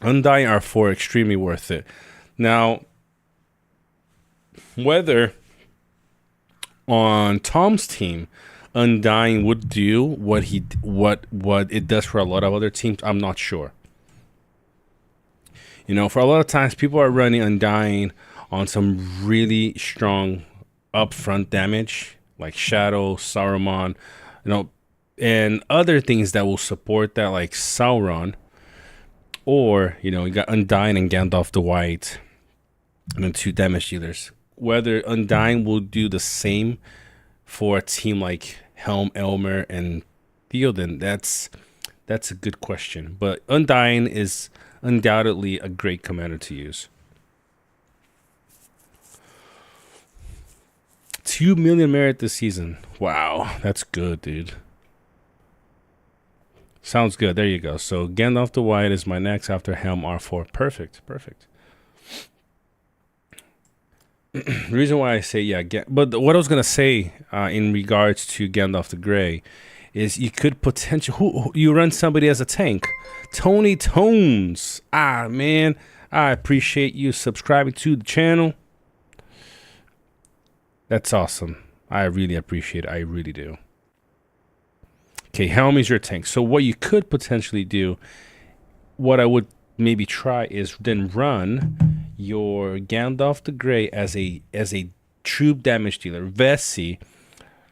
Undying R4, extremely worth it. Now, whether on Tom's team, Undying would do what it does for a lot of other teams, I'm not sure. For a lot of times, people are running Undying on some really strong upfront damage, like Shadow, Saruman, and other things that will support that, like Sauron. Or, you got Undying and Gandalf the White, and then 2 damage dealers. Whether Undying will do the same for a team like Helm, Elmer, and Theoden, that's a good question. But Undying is undoubtedly a great commander to use. 2 million merit this season. Wow, that's good, dude. Sounds good. There you go. So Gandalf the White is my next after Helm R4. Perfect. The reason why I say but what I was gonna say in regards to Gandalf the Grey is you could potentially you run somebody as a tank. Tony Tones. Man, I appreciate you subscribing to the channel. That's awesome. I really appreciate it. I really do. Okay, Helm is your tank. So what you could potentially do, what I would maybe try is then run your Gandalf the Grey as a troop damage dealer, Vessi.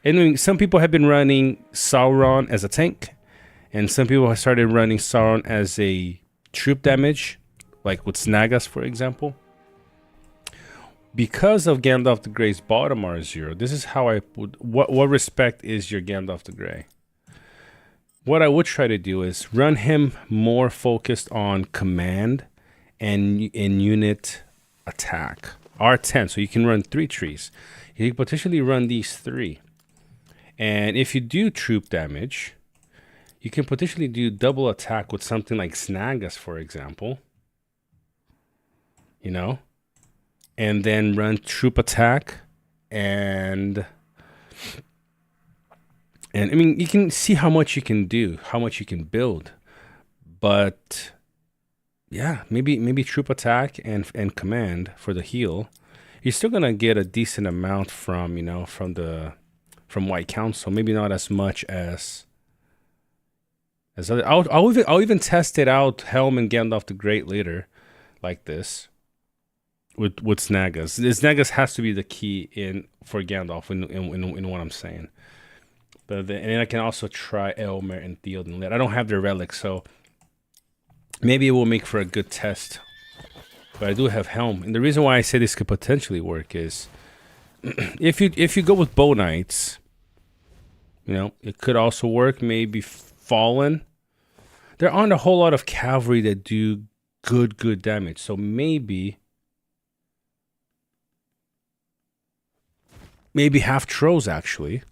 And some people have been running Sauron as a tank, and some people have started running Sauron as a troop damage, like with Snagas, for example. Because of Gandalf the Grey's bottom R0, this is how I would. What respect is your Gandalf the Grey? What I would try to do is run him more focused on command and in unit attack. R10, so you can run 3 trees. You can potentially run these 3. And if you do troop damage, you can potentially do double attack with something like Snagas, for example. And then run troop attack and I mean, you can see how much you can do, how much you can build. But yeah, maybe troop attack and command for the heal. You're still gonna get a decent amount from from White Council. Maybe not as much as other. I'll even test it out, Helm and Gandalf the Great later, like this. With Snagas. Snagas has to be the key for Gandalf in what I'm saying. And then I can also try Elmer and Theoden. I don't have their relics, so maybe it will make for a good test. But I do have Helm. And the reason why I say this could potentially work is if you go with bow knights, you know, it could also work. Maybe fallen. There aren't a whole lot of cavalry that do good damage. So maybe half trolls actually.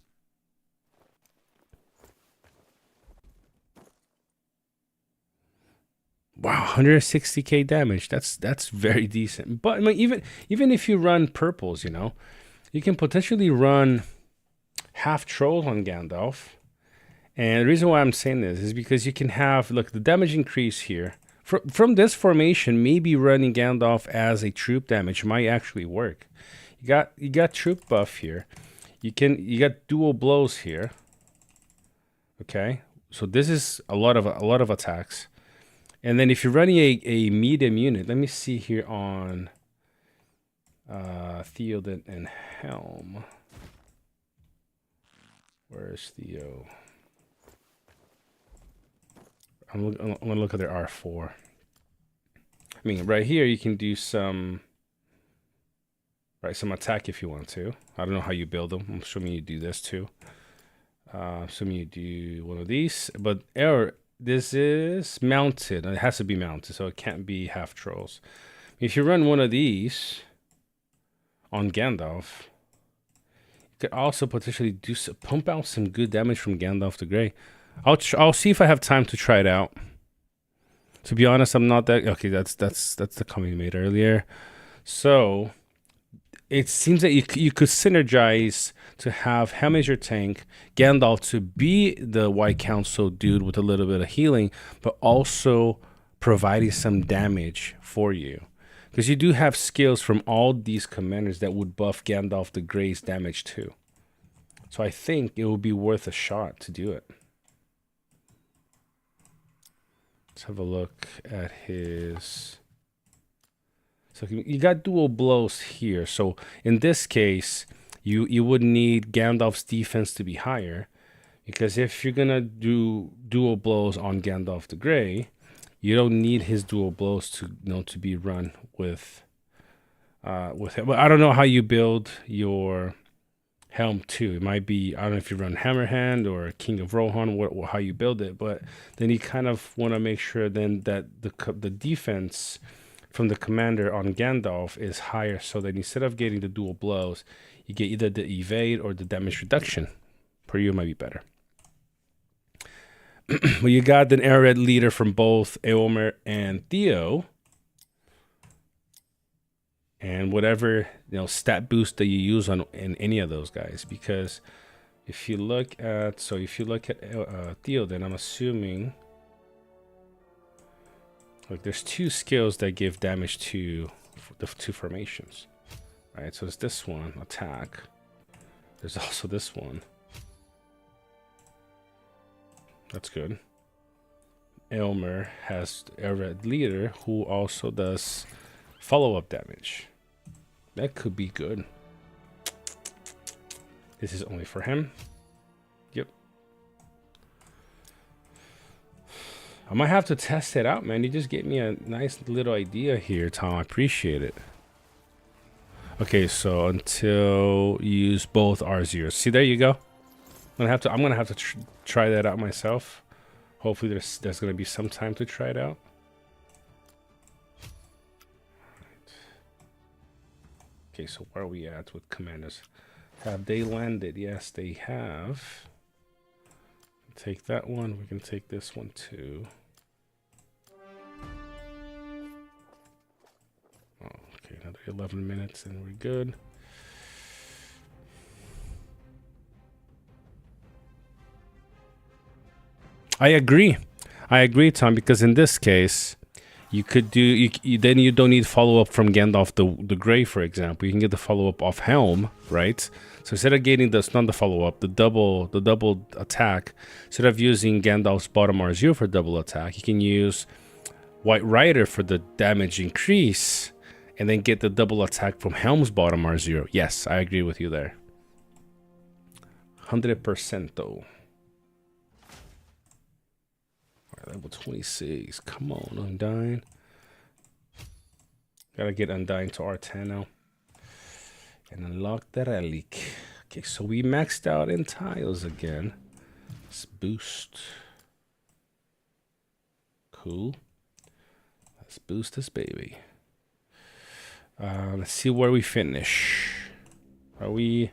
Wow, 160k damage. That's very decent. But I mean, even if you run purples, you know, you can potentially run half trolls on Gandalf. And the reason why I'm saying this is because you can have, look, the damage increase here. From this formation, maybe running Gandalf as a troop damage might actually work. You got troop buff here. You got dual blows here. Okay, so this is a lot of attacks. And then if you're running a medium unit, let me see here on Theoden and Helm. Where's Theo? I'm gonna look at their R4. I mean, right here you can do some attack if you want to. I don't know how you build them. I'm assuming you do this too. Assuming you do one of these, but error. This is mounted. It has to be mounted, so it can't be half trolls. If you run one of these on Gandalf, you could also potentially pump out some good damage from Gandalf the Grey. I'll see if I have time to try it out. To be honest, I'm not that okay. That's the comment you made earlier. So it seems that you could synergize to have Helm as your tank, Gandalf to be the White Council dude with a little bit of healing, but also providing some damage for you. Because you do have skills from all these commanders that would buff Gandalf the Grey's damage too. So I think it would be worth a shot to do it. Let's have a look at his... So you got dual blows here. So in this case, you would need Gandalf's defense to be higher, because if you're gonna do dual blows on Gandalf the Grey, you don't need his dual blows to to be run with him. But I don't know how you build your Helm too. It might be, I don't know if you run Hammerhand or King of Rohan, how you build it, but then you kind of want to make sure then that the defense from the commander on Gandalf is higher, so that instead of getting the dual blows, you get either the evade or the damage reduction. Per you might be better. But you got an Arrowhead leader from both Eomer and Theo, and whatever stat boost that you use in any of those guys. Because if you look at Theo, then I'm assuming like there's two skills that give damage to the two formations, right? So there's this one, attack. There's also this one. That's good. Elmer has a red leader who also does follow-up damage. That could be good. This is only for him. Yep. I might have to test it out, man. You just gave me a nice little idea here, Tom. I appreciate it. Okay, so until you use both R0s. See, there you go. I'm gonna have to try that out myself. Hopefully there's gonna be some time to try it out. Okay, so where are we at with commanders? Have they landed? Yes, they have. Take that one. We can take this one too. Oh, okay, another 11 minutes and we're good. I agree, Tom, because in this case, you could do then you don't need follow up from Gandalf the Grey, for example. You can get the follow up off Helm, right? So instead of getting not the follow up, the double attack, instead of using Gandalf's bottom R0 for double attack, you can use White Rider for the damage increase, and then get the double attack from Helm's bottom R0. Yes, I agree with you there. 100% though. Level 26. Come on, Undyne. Gotta get Undyne to R10 now. and unlock the relic. Okay, so we maxed out in tiles again. Let's boost. Cool. Let's boost this baby. Let's see where we finish. Are we?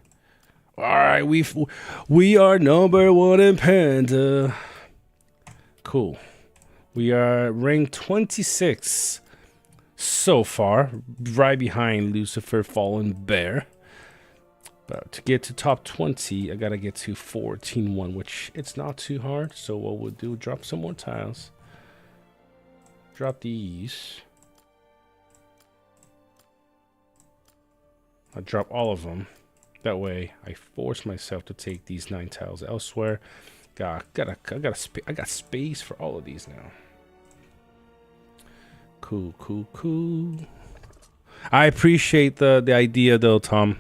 All right, we are number 1 in Panda. Cool. We are ranked 26 so far, right behind Lucifer Fallen Bear. But to get to top 20, I gotta get to 14-1, which it's not too hard. So what we'll do, drop some more tiles. Drop these. I'll drop all of them. That way, I force myself to take these 9 tiles elsewhere. I got space for all of these now. Cool. I appreciate the idea though, Tom.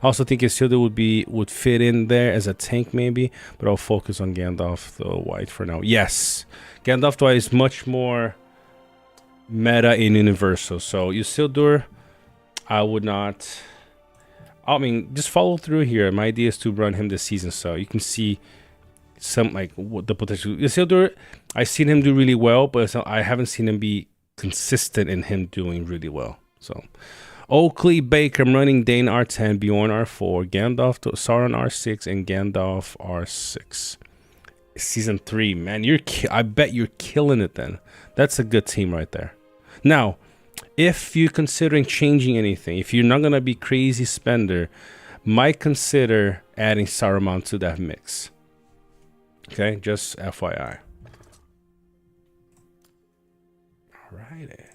I also think Isildur would fit in there as a tank maybe, but I'll focus on Gandalf the White for now. Yes, Gandalf the White is much more meta in Universal. So Isildur, I would not. I mean, just follow through here. My idea is to run him this season, so you can see some like what the potential. Isildur, I've seen him do really well, but I haven't seen him be consistent in him doing really well. So Oakley Baker, I'm running Dane R10, Bjorn R4, Gandalf Sauron R6, and Gandalf R6. Season 3, man, I bet you're killing it then. That's a good team right there. Now, if you're considering changing anything, if you're not gonna be crazy spender, might consider adding Saruman to that mix. Okay, just FYI. Alrighty.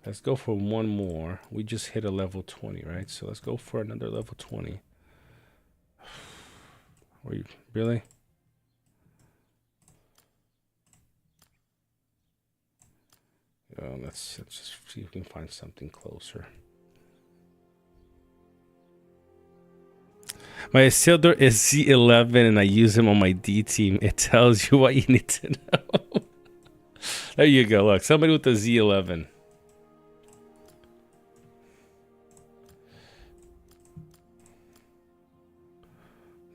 Let's go for one more. We just hit a level 20, right? So let's go for another level 20. Are you really? Let's just see if we can find something closer. My Isildur is Z11 and I use him on my D team. It tells you what you need to know. There you go. Look, somebody with the Z11.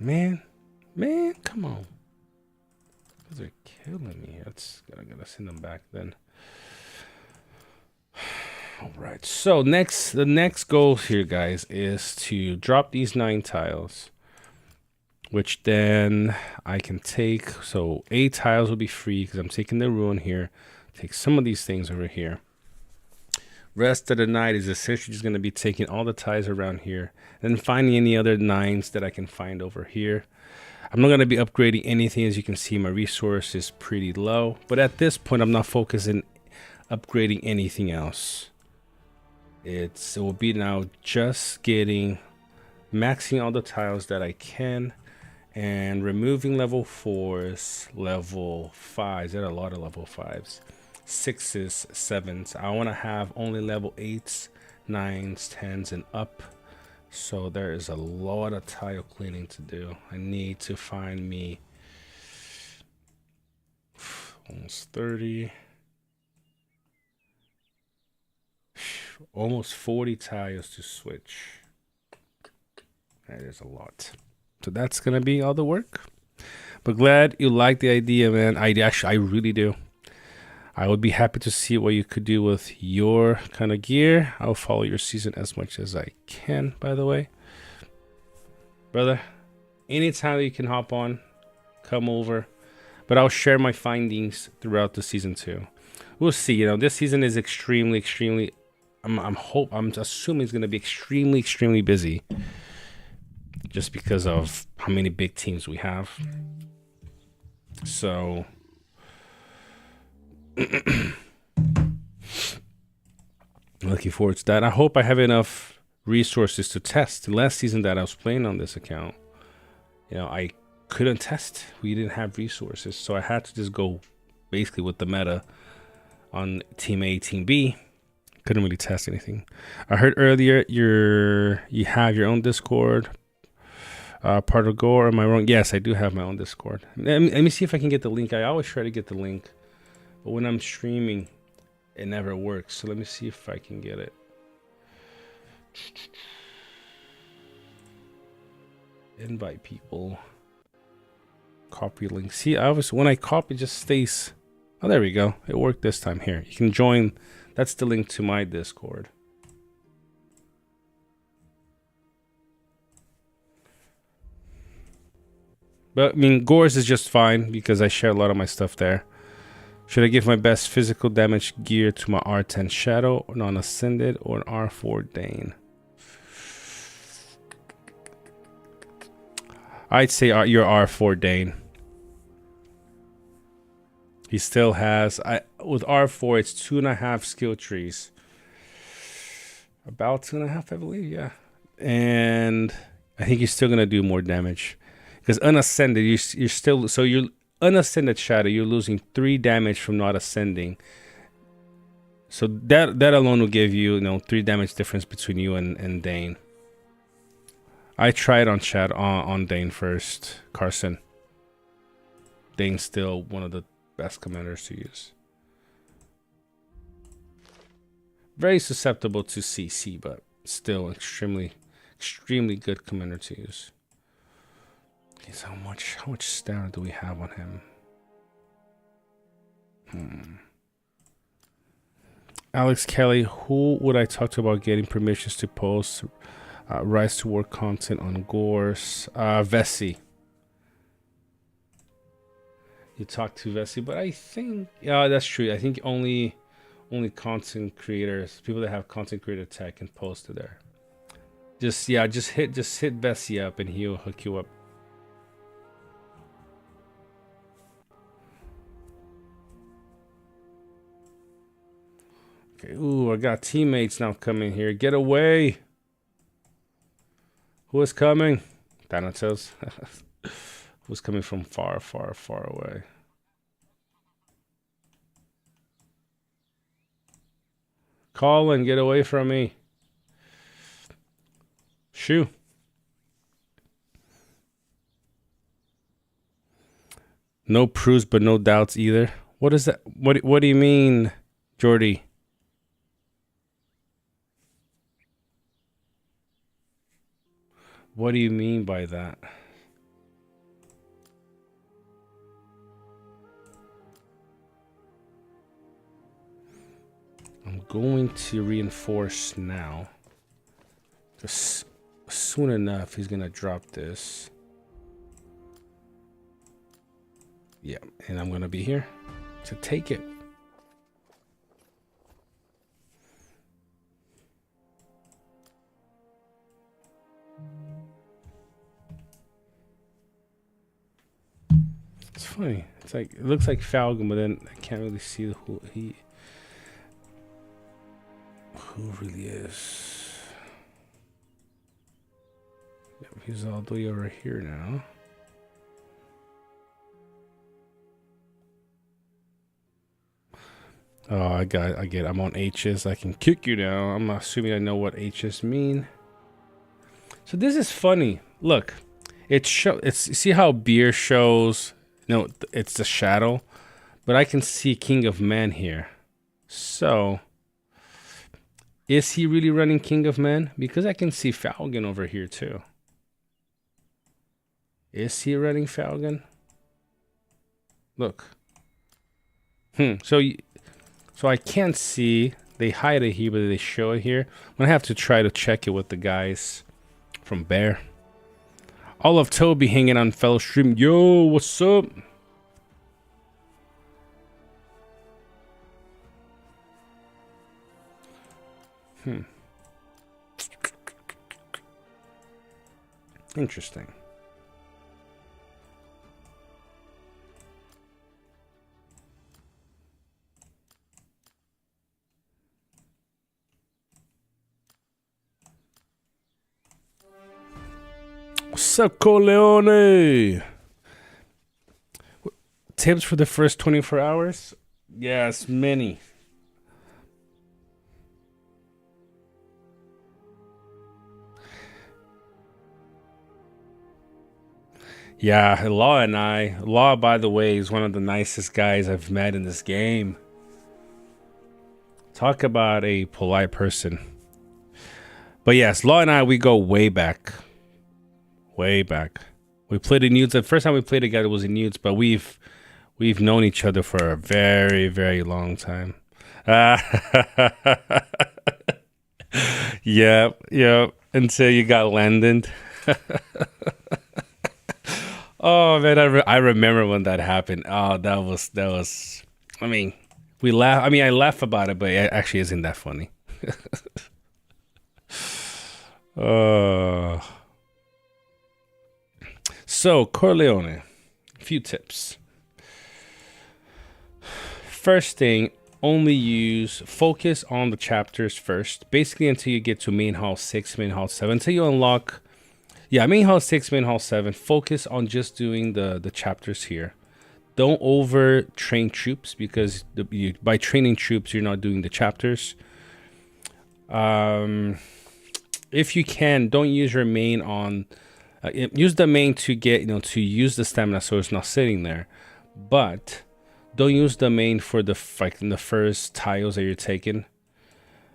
Man, come on. These are killing me. I gotta send them back then. All right. So the next goal here, guys, is to drop these 9 tiles, which then I can take. So 8 tiles will be free because I'm taking the ruin here. Take some of these things over here. Rest of the night is essentially just going to be taking all the ties around here and finding any other 9s that I can find over here. I'm not going to be upgrading anything. As you can see, my resource is pretty low. But at this point, I'm not focusing upgrading anything else. It will be now just maxing all the tiles that I can and removing level 4s, level 5s. There are a lot of level 5s. 6s, 7s. I want to have only level 8s, 9s, 10s, and up. So there is a lot of tile cleaning to do. I need to find me almost 30, almost 40 tiles to switch. That is a lot. So that's gonna be all the work. But glad you like the idea, man. I really do. I would be happy to see what you could do with your kind of gear. I'll follow your season as much as I can, by the way. Brother, anytime you can hop on, come over. But I'll share my findings throughout the season too. We'll see. You know, this season is extremely, I'm assuming it's going to be extremely busy. Just because of how many big teams we have. So... looking forward to that. I hope I have enough resources to test. The last season that I was playing on this account, you know, I couldn't test. We didn't have resources, so I had to just go basically with the meta on team A, team B. Couldn't really test anything. I heard earlier you have your own Discord. Part of Gore, am I wrong? Yes, I do have my own Discord. Let me see if I can get the link. I always try to get the link, but when I'm streaming, it never works. So let me see if I can get it. Invite people. Copy link. See, when I copy, it just stays. Oh, there we go. It worked this time. Here, you can join. That's the link to my Discord. But I mean, Gores is just fine because I share a lot of my stuff there. Should I give my best physical damage gear to my R10 Shadow, or non-ascended, or an R4 Dane? I'd say your R4 Dane. He still has, with R4, it's 2.5 skill trees. About 2.5, I believe, yeah. And I think you're still going to do more damage. Because unascended, you're still, so you're unascended Shadow, you're losing 3 damage from not ascending. So that alone will give you, 3 damage difference between you and Dane. I tried on on Dane first, Carson. Dane's still one of the best commanders to use. Very susceptible to CC, but still extremely good commander to use. Okay, so how much stamina do we have on him? Alex Kelly, who would I talk to about getting permissions to post Rise to War content on Gores? Vessi. You talk to Vessi, but I think, yeah, that's true. I think only content creators, people that have content creator tag, can post it there. Just hit Vessi up and he'll hook you up. Okay, ooh, I got teammates now coming here. Get away! Who is coming? Thanatos. Who's coming from far away? Colin, get away from me. Shoo. No proofs, but no doubts either. What is that? What do you mean, Jordy? What do you mean by that? I'm going to reinforce now. Just soon enough, he's gonna drop this. Yeah, and I'm gonna be here to take it. It's funny. It's like, it looks like Falcon, but then I can't really see who really is. Yep, he's all the way over here now. Oh, I get it. I'm on H's. I can kick you now. I'm assuming I know what H's mean. So this is funny. Look, see how beer shows, it's the shadow, but I can see King of Men here. So is he really running King of Men? Because I can see Falcon over here too. Is he running Falcon? Look. So I can't see. They hide it here, but they show it here. I'm gonna have to try to check it with the guys from Bear. All of Toby hanging on fellow stream. Yo, what's up? Interesting. What's up, Corleone? Tips for the first 24 hours? Yes, many. Yeah, Law, by the way, is one of the nicest guys I've met in this game. Talk about a polite person. But yes, Law and I, we go way back. way back. We played in Nudes. The first time we played together was in Nudes, but we've known each other for a very, very long time. Yeah. Until you got Landon. Oh man, I remember when that happened. Oh, that was. I mean, we laugh. I mean, I laugh about it, but it actually isn't that funny. So Corleone, a few tips. First thing, only focus on the chapters first, basically until you get to main hall 6, main hall 7, until you unlock, main hall 6, main hall 7. Focus on just doing the chapters here. Don't over train troops, because by training troops, you're not doing the chapters. If you can, don't use your main on, use the main to get, to use the stamina so it's not sitting there, but don't use the main for the first tiles that you're taking.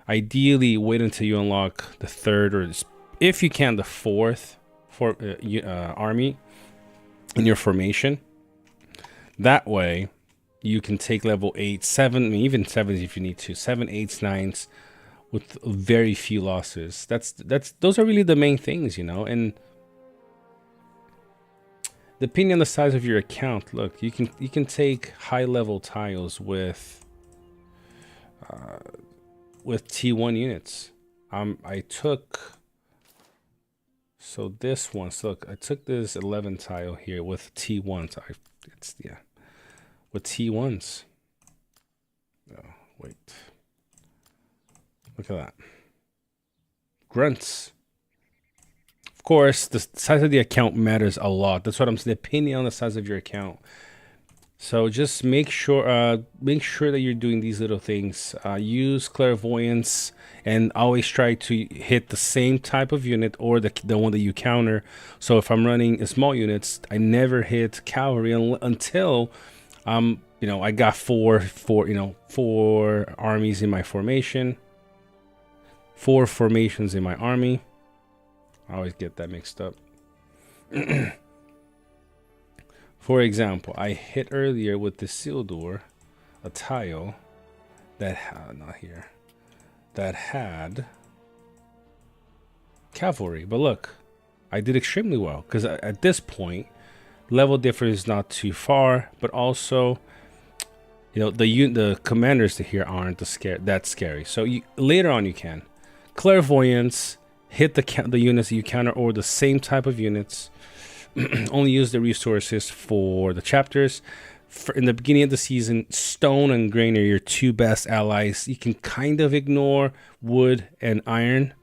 Ideally, wait until you unlock the third, or if you can, the fourth army in your formation. That way, you can take level 8, 7, I mean, even 7s if you need to, 7, 8s, 9s with very few losses. Those are really the main things, and depending on the size of your account, look, you can take high level tiles with T1 units. I took this one. So look, I took this 11 tile here with T1s. With T1s. Oh, wait. Look at that. Grunts. Of course, the size of the account matters a lot. That's what I'm saying. Depending on the size of your account. So just make sure that you're doing these little things. Use clairvoyance and always try to hit the same type of unit or the one that you counter. So if I'm running small units, I never hit cavalry until I got four armies in my formation. 4 formations in my army. I always get that mixed up. For example, I hit earlier with the Sildur a tile that had cavalry. But look, I did extremely well because at this point, level difference is not too far, but also, the commanders here aren't that scary. So later on you can clairvoyance, hit the units that you counter or the same type of units. Only use the resources for the chapters. In the beginning of the season, stone and grain are your 2 best allies. You can kind of ignore wood and iron.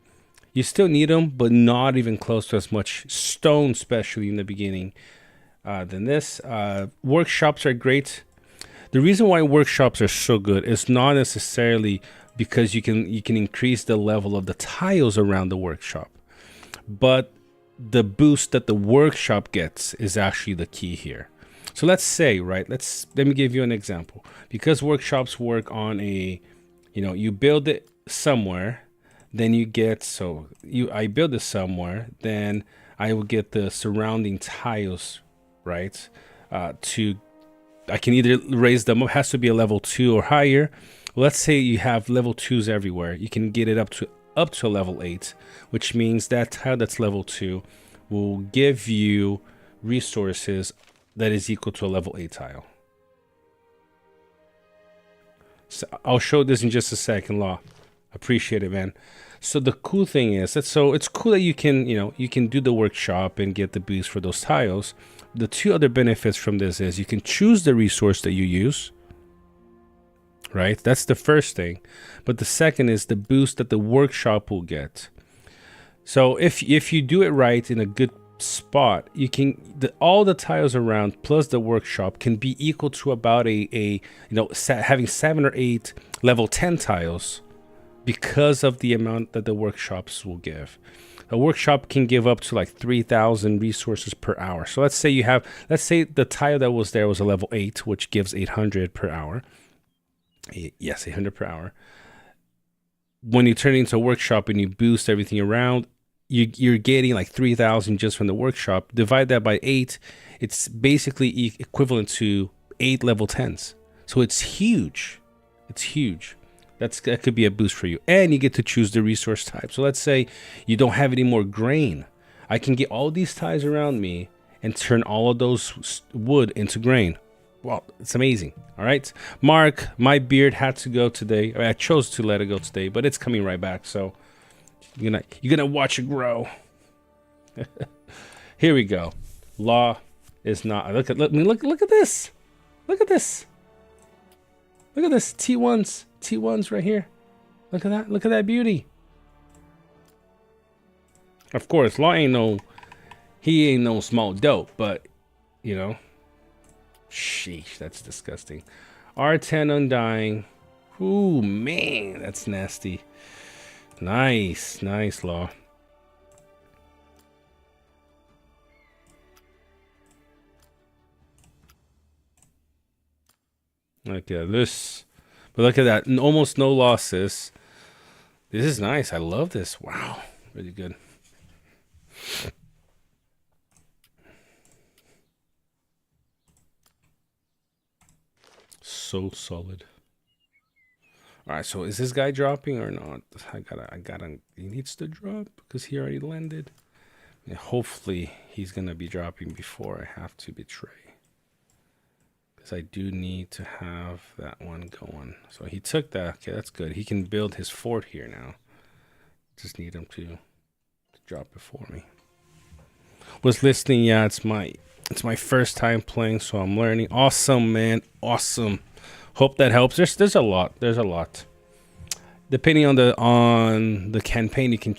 You still need them, but not even close to as much. Stone, especially in the beginning, than this. Workshops are great. The reason why workshops are so good is not necessarily because you can increase the level of the tiles around the workshop, but the boost that the workshop gets is actually the key here. So let's say, right, let me give you an example. Because workshops work on you build it somewhere, then you get, I build it somewhere, then I will get the surrounding tiles, right? I can either raise them up, has to be a level 2 or higher. Well, let's say you have level 2s everywhere. You can get it up to level 8, which means that tile that's level 2 will give you resources that is equal to a level 8 tile. So I'll show this in just a second, Law. Appreciate it, man. So the cool thing is that it's cool that you can do the workshop and get the boost for those tiles. The 2 other benefits from this is you can choose the resource that you use. Right? That's the first thing. But the second is the boost that the workshop will get. So if you do it right in a good spot, you can all the tiles around plus the workshop can be equal to about having 7 or 8 level 10 tiles because of the amount that the workshops will give. A workshop can give up to like 3,000 resources per hour. So let's say the tile that was there was a level 8, which gives 800 per hour. Yes, 800 per hour. When you turn it into a workshop and you boost everything around, you're getting like 3,000 just from the workshop. Divide that by 8, it's basically equivalent to 8 level 10s. So it's huge. It's huge. That could be a boost for you. And you get to choose the resource type. So let's say you don't have any more grain. I can get all these tiles around me and turn all of those wood into grain. Wow, it's amazing. All right. Mark, my beard had to go today. I chose to let it go today, but it's coming right back. So you're gonna watch it grow. Here we go. Law is not. Look at this. Look at this. Look at this. T1s right here. Look at that. Look at that beauty. Of course, Law ain't no small dope, but you know, sheesh, that's disgusting. R10 undying. Ooh, man, that's nasty. Nice, Law. Look at this. But look at that. Almost no losses. This is nice. I love this. Wow. Really good. So solid. All right, so is this guy dropping or not? He needs to drop because he already landed. And hopefully he's gonna be dropping before I have to betray. Because I do need to have that one going. So he took that. Okay, that's good. He can build his fort here now. Just need him to drop before me. Was listening. Yeah, it's my first time playing, so I'm learning. Awesome, man. Awesome. Hope that helps. There's a lot. There's a lot. Depending on the campaign, you can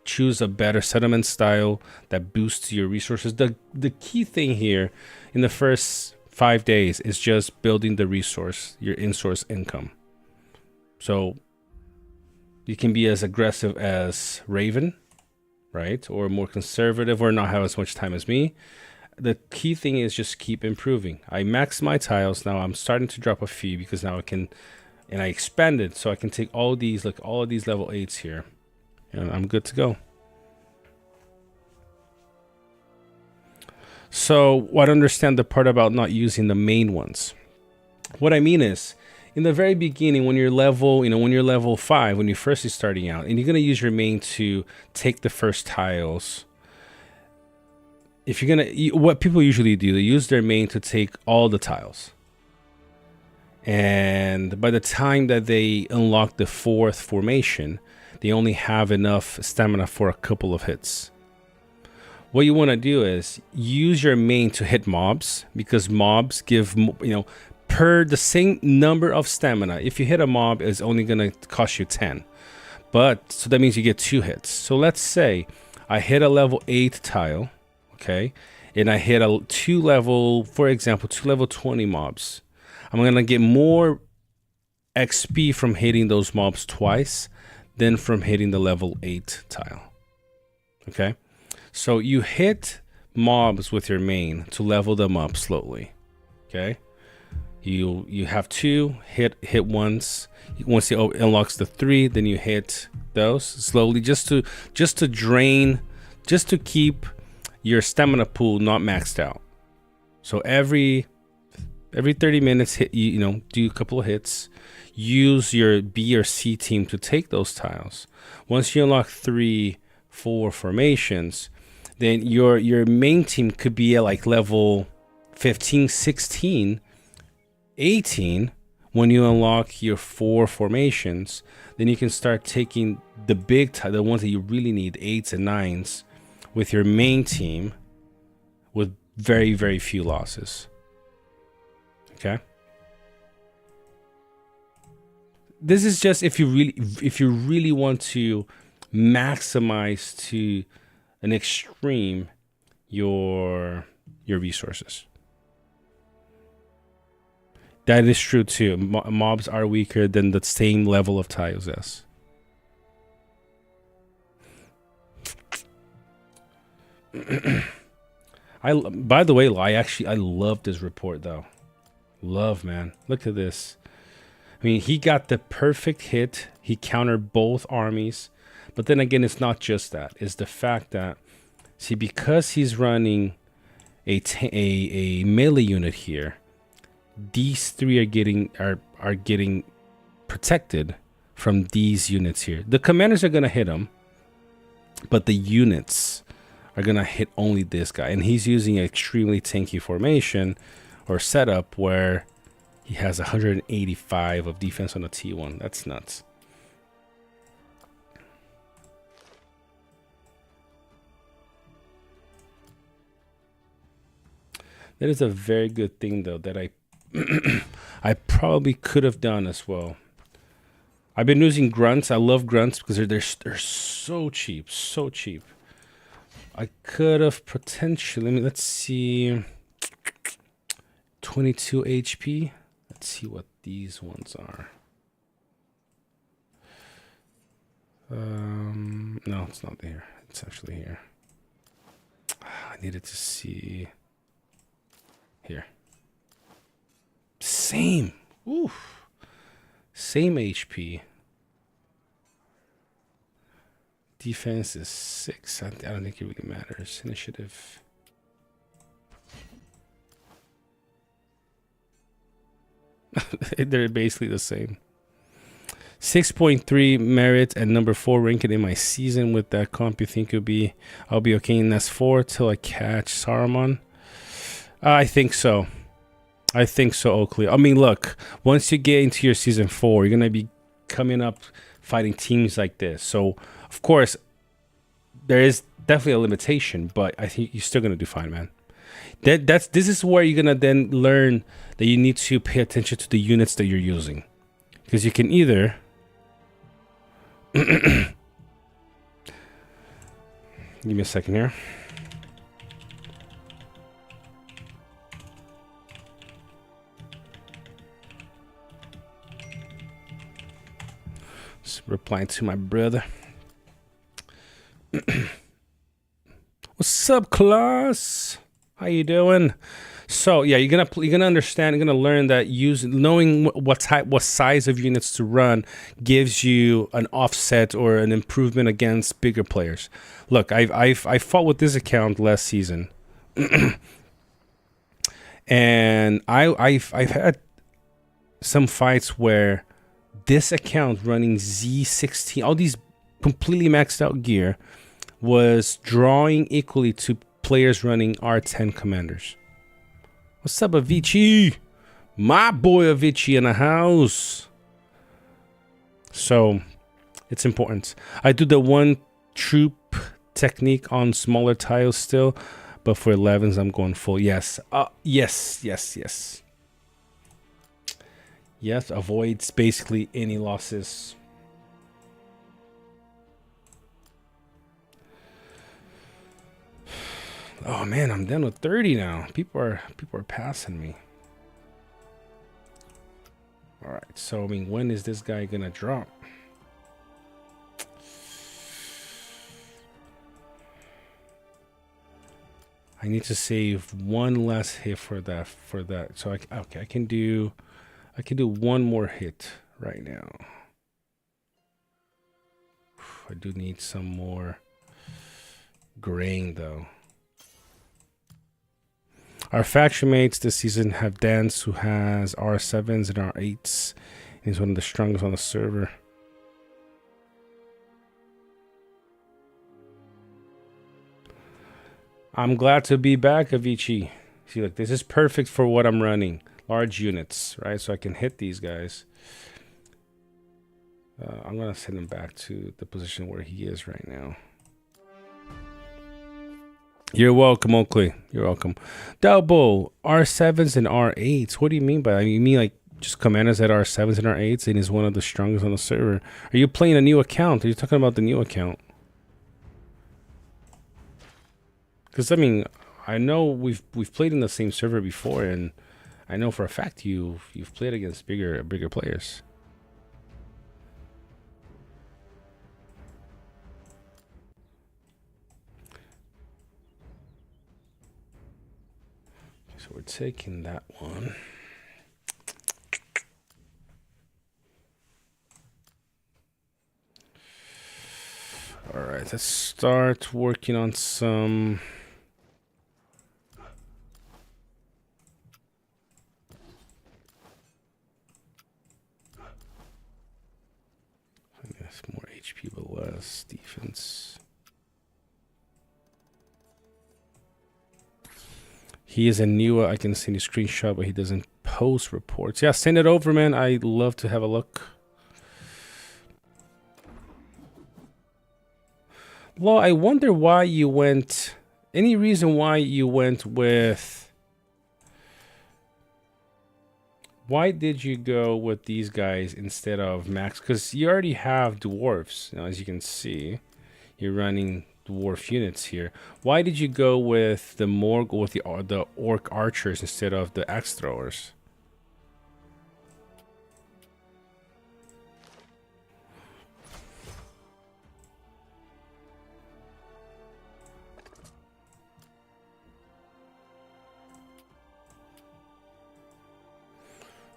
choose a better settlement style that boosts your resources. The key thing here in the first 5 days is just building the resource, your in-source income. So you can be as aggressive as Raven, right? Or more conservative or not have as much time as me. The key thing is just keep improving. I maxed my tiles. Now I'm starting to drop a few because now I can, and I expanded so I can take all these, like all of these level 8s here. And I'm good to go. So I understand the part about not using the main ones. What I mean is, in the very beginning, when you're level, when you're level 5, when you're first starting out, and you're gonna use your main to take the first tiles. If you're gonna, what people usually do, they use their main to take all the tiles. And by the time that they unlock the 4th formation, they only have enough stamina for a couple of hits. What you want to do is use your main to hit mobs, because mobs give, per the same number of stamina. If you hit a mob, it's only going to cost you 10. But, so that means you get 2 hits. So let's say I hit a level 8 tile, okay? And I hit two level 20 mobs. I'm going to get more XP from hitting those mobs twice than from hitting the level 8 tile, okay? So you hit mobs with your main to level them up slowly, okay? You have 2, hit once. Once it unlocks the 3, then you hit those slowly just to drain, just to keep your stamina pool not maxed out. So every 30 minutes, do a couple of hits. Use your B or C team to take those tiles. Once you unlock 3, 4 formations, then your main team could be at like level 15, 16, 18. When you unlock your 4 formations, then you can start taking the the ones that you really need, 8s and 9s, with your main team with very, very few losses. Okay? This is just if you really want to maximize to an extreme your resources. That is true too. Mobs are weaker than the same level of tiles as. By the way, I love this report though. Love, man. Look at this. I mean, he got the perfect hit. He countered both armies. But then again, it's not just that. It's the fact that, see, because he's running a melee unit here, these three are getting protected from these units here. The commanders are gonna hit him, but the units are gonna hit only this guy, and he's using an extremely tanky formation or setup where he has 185 of defense on a T1. That's nuts. That is a very good thing, though, that I probably could have done as well. I've been using grunts. I love grunts because they're so cheap, so cheap. I could have potentially, let's see, 22 HP. Let's see what these ones are. No, it's not there. It's actually here. I needed to see here. Same. Oof. Same HP. Defense is 6. I don't think it really matters. Initiative. They're basically the same. 6.3 merit and number 4 ranking in my season. With that comp, you think I'll be okay in S4 till I catch Saruman? I think so. I think so, Oakley. I mean, look, once you get into your season 4, you're gonna be coming up fighting teams like this. So, of course, there is definitely a limitation, but I think you're still gonna do fine, man. This is where you're gonna then learn that you need to pay attention to the units that you're using, because you can either give me a second here. Just replying to my brother. What's up, class? How you doing? So yeah, you're gonna understand, you're gonna learn that knowing what size of units to run gives you an offset or an improvement against bigger players. Look, I fought with this account last season, and I've had some fights where this account running Z16, all these completely maxed out gear, was drawing equally to players running R10 commanders. What's up, Avicii? My boy Avicii in the house. So it's important. I do the one troop technique on smaller tiles still, but for 11s I'm going full. Yes. Yes. Yes, avoids basically any losses. Oh man, I'm down with 30 now. People are passing me. All right, so I mean, when is this guy gonna drop? I need to save one last hit for that. So I can do one more hit right now. I do need some more grain though. Our faction mates this season have Dance, who has R7s and R8s. He's one of the strongest on the server. I'm glad to be back, Avicii. See, look, this is perfect for what I'm running. Large units, right? So I can hit these guys. I'm going to send him back to the position where he is right now. You're welcome, Oakley. You're welcome. Double R7s and R8s. What do you mean by that? You mean like just commanders that are R7s and R8s and is one of the strongest on the server? Are you playing a new account? Are you talking about the new account? Because I mean, I know we've played in the same server before, and I know for a fact you've played against bigger players. So we're taking that one. All right, let's start working on some. I guess more HP but less defense. He is a new. I can send you a screenshot, but he doesn't post reports. Yeah, send it over, man. I'd love to have a look. Well, I wonder why you went. Any reason why you went with? Why did you go with these guys instead of Max? Because you already have dwarves. Now, as you can see, you're running dwarf units here. Why did you go with the orc archers instead of the axe throwers?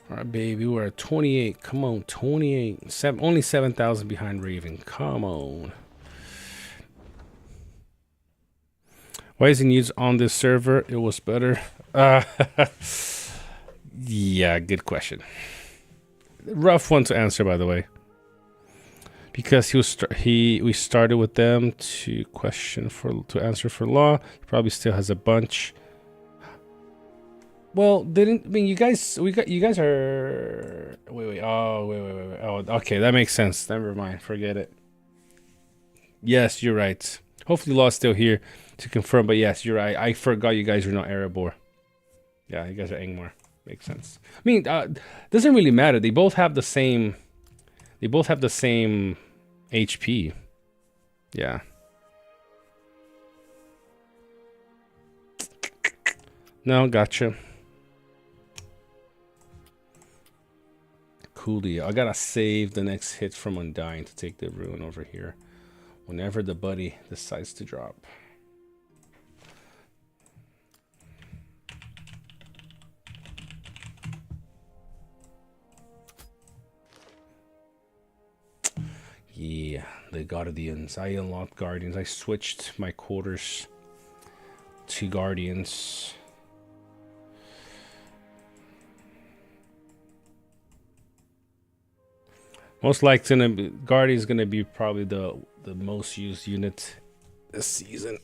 All right, baby, we're at 28. Come on, 28. Only 7,000 behind Raven. Come on. Why isn't used on this server? It was better. Yeah, good question. Rough one to answer, by the way. Because we started with them to answer for law. He probably still has a bunch. Well, you guys are wait. Oh, okay, that makes sense. Never mind, forget it. Yes, you're right. Hopefully Law's still here to confirm, but yes, you're right. I forgot you guys are not Erebor. Yeah, you guys are Angmar. Makes sense. I mean, doesn't really matter. They both have the same HP. Yeah. No, gotcha. Coolio. I gotta save the next hit from Undying to take the ruin over here whenever the buddy decides to drop. Yeah, the Guardians. I unlocked Guardians. I switched my quarters to Guardians. Most likely, Guardian's gonna be probably the most used unit this season.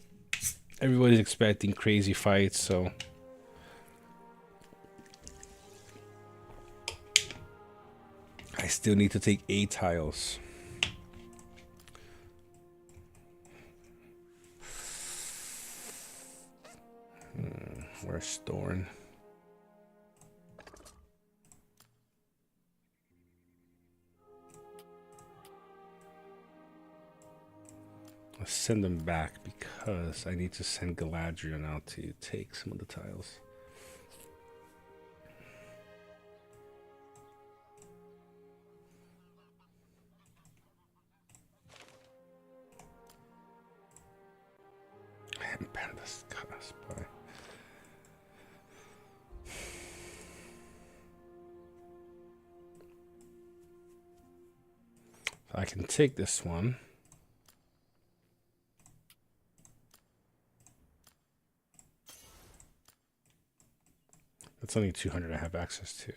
Everybody's expecting crazy fights, so I still need to take 8 tiles. Where's Thorn? Let's send them back because I need to send Galadriel out to take some of the tiles. And Panda's cast by. I can take this one. That's only 200 I have access to.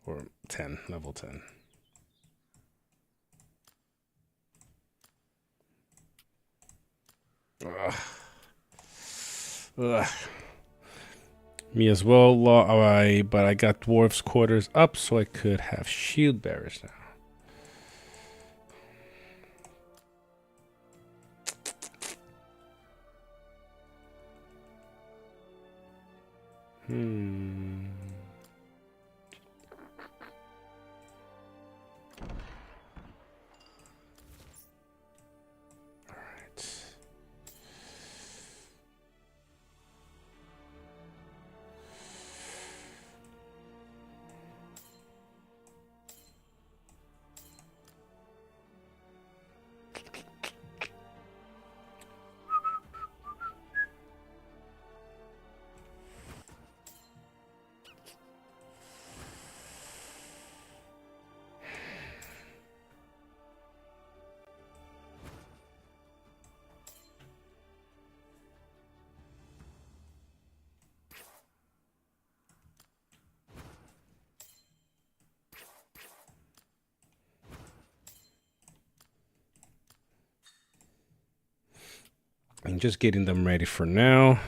Or 10, level 10. Ugh. Ugh. Me as well, but I got Dwarf's quarters up so I could have shield bearers now. I'm just getting them ready for now.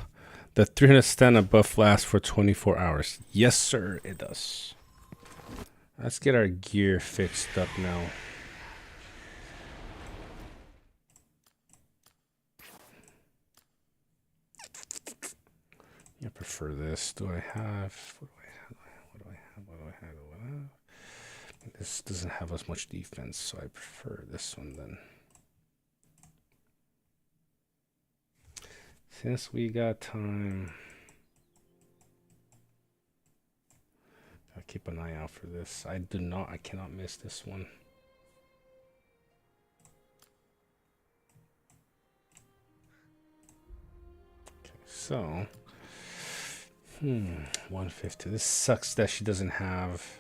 The 300 stand-up buff lasts for 24 hours. Yes, sir, it does. Let's get our gear fixed up now. I prefer this. Do I have... What do I have? This doesn't have as much defense, so I prefer this one then. Since we got time... I'll keep an eye out for this. I cannot miss this one. Okay, so... 150. This sucks that she doesn't have...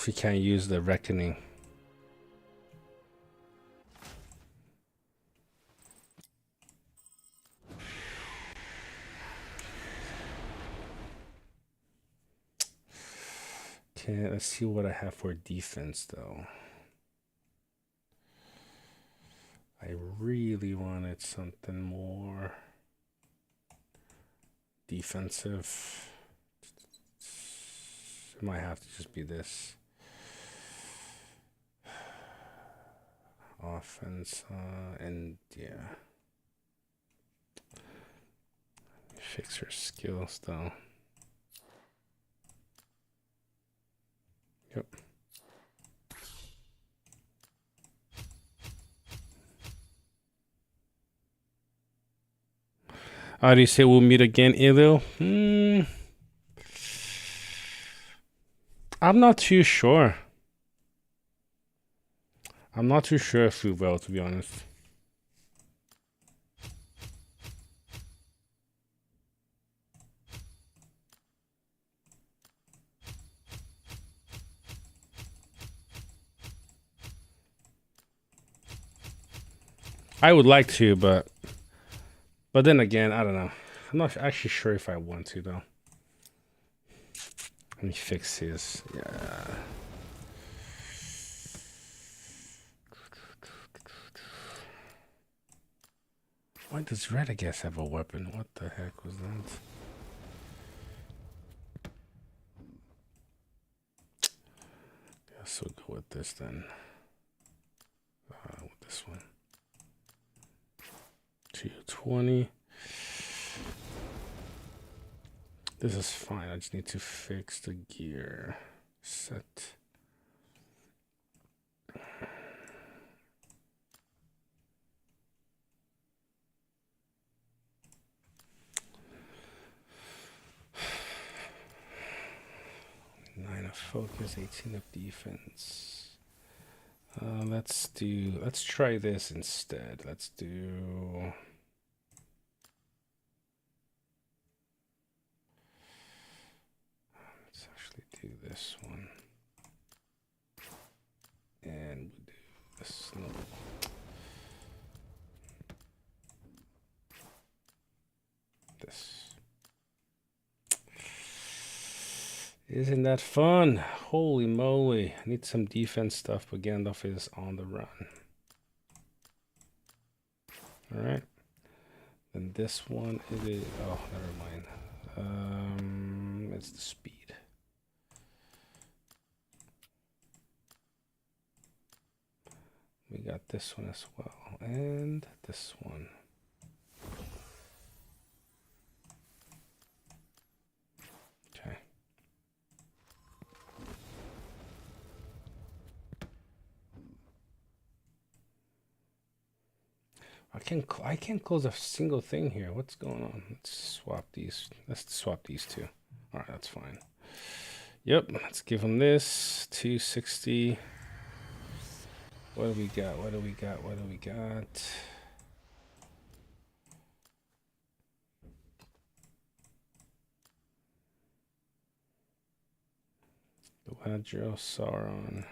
She can't use the reckoning. Okay, let's see what I have for defense though. I really wanted something more defensive. It might have to just be this. Offense, and yeah. Fix her skills though. Yep. Do you say we'll meet again, Elio? I'm not too sure. I'm not too sure if we will, to be honest. I would like to, but then again, I don't know. I'm not actually sure if I want to though. Let me fix his. Yeah. Why does Red, I guess, have a weapon? What the heck was that? Guess we'll go with this then. With this one. 220. This is fine. I just need to fix the gear set. Focus, 18 of defense. Let's try this instead. Let's actually do this one. And we'll do this little. This. Isn't that fun? Holy moly. I need some defense stuff, but Gandalf is on the run. Alright. Then this one, it is... Oh, never mind. It's the speed. We got this one as well. And this one. Okay. I can't close a single thing here. What's going on? Let's swap these. Let's swap these two. All right, that's fine. Yep, let's give them this 260. What do we got? What do we got? What do we got? Galadriel, Sauron.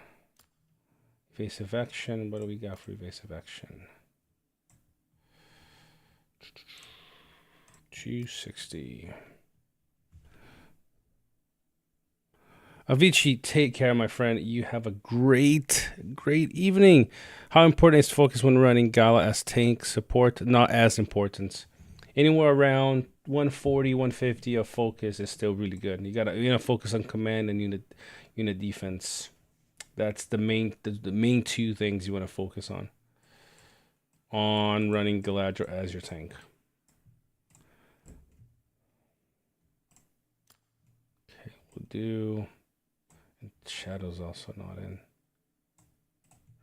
Evasive action. What do we got for evasive action? 260. Avicii, take care, my friend. You have a great evening. How important is focus when running Gala as tank support? Not as important. Anywhere around 140, 150 of focus is still really good. You gotta focus on command and unit defense. That's the main two things you want to focus on running Galadriel as your tank. Okay, we'll do. Shadow's also not in,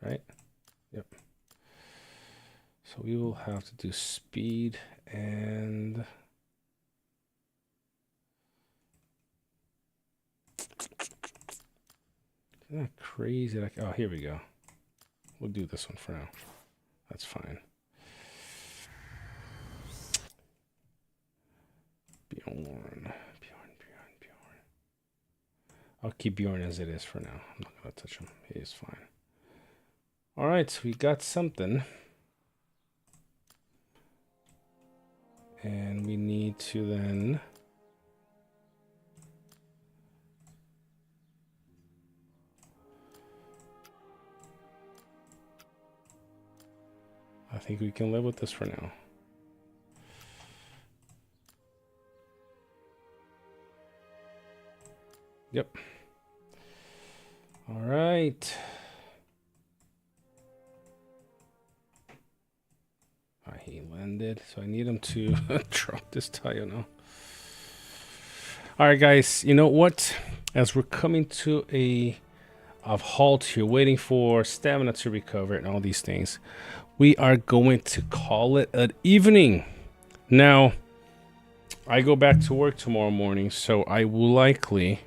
right? Yep. So we will have to do speed and isn't that crazy? Like, oh, here we go. We'll do this one for now. That's fine. Bjorn. I'll keep Bjorn as it is for now. I'm not gonna touch him. He is fine. All right, we got something. And we need to then I think we can live with this for now. Yep. All right. He landed, so I need him to drop this tile now. All right, guys. You know what? As we're coming to a halt here, waiting for stamina to recover and all these things, we are going to call it an evening. Now, I go back to work tomorrow morning, so I will likely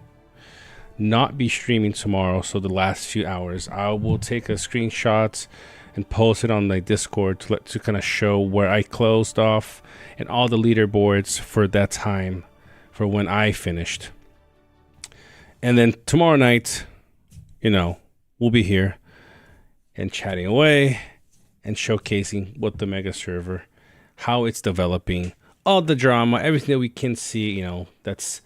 not be streaming tomorrow. So the last few hours, I will take a screenshot and post it on the Discord to kind of show where I closed off and all the leaderboards for that time for when I finished. And then tomorrow night, we'll be here and chatting away and showcasing what the mega server, how it's developing, all the drama, everything that we can see, that's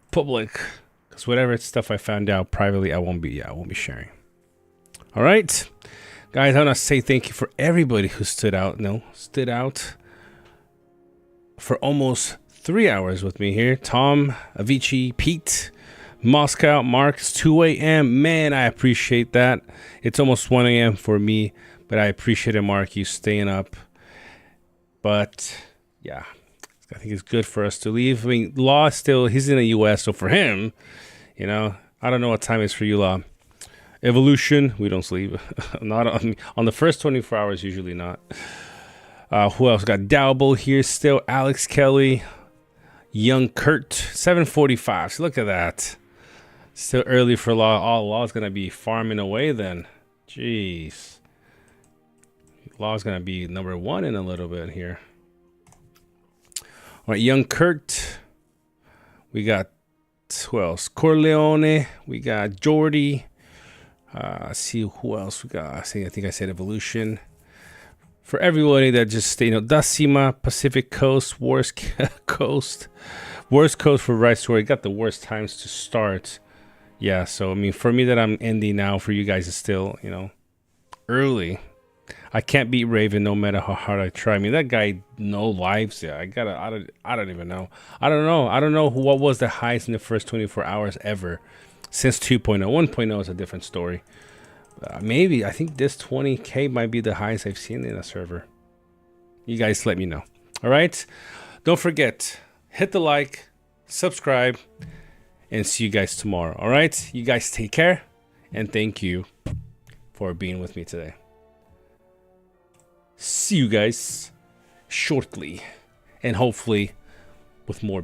public. Because whatever stuff I found out privately, I won't be sharing. All right, guys, I want to say thank you for everybody who stood out for almost 3 hours with me here. Tom, Avicii, Pete, Moscow, Mark. It's 2 a.m. Man, I appreciate that. It's almost 1 a.m. for me, but I appreciate it, Mark, you staying up. But yeah, I think it's good for us to leave. I mean, Law still, he's in the U.S., so for him, I don't know what time it is for you, Law. Evolution, we don't sleep. Not on the first 24 hours, usually not. Who else? Got Dowble here still. Alex Kelly. Young Kurt. 7:45. So look at that. Still early for Law. Oh, Law's going to be farming away then. Jeez. Law's going to be number 1 in a little bit here. All right, Young Kurt. We got, who else? Corleone. We got Jordy. See who else we got. I think I said Evolution. For everybody that just Dasima, Pacific Coast, worst coast for Right Story. Got the worst times to start. Yeah, so I mean, for me that I'm ending now, for you guys it's still early. I can't beat Raven no matter how hard I try. I mean, that guy no lives. Yeah, I don't even know. I don't know what was the highest in the first 24 hours ever. Since 2.0. 1.0 is a different story. Maybe, I think this 20K might be the highest I've seen in a server. You guys let me know. All right? Don't forget, hit the like, subscribe, and see you guys tomorrow. All right? You guys take care, and thank you for being with me today. See you guys shortly, and hopefully with more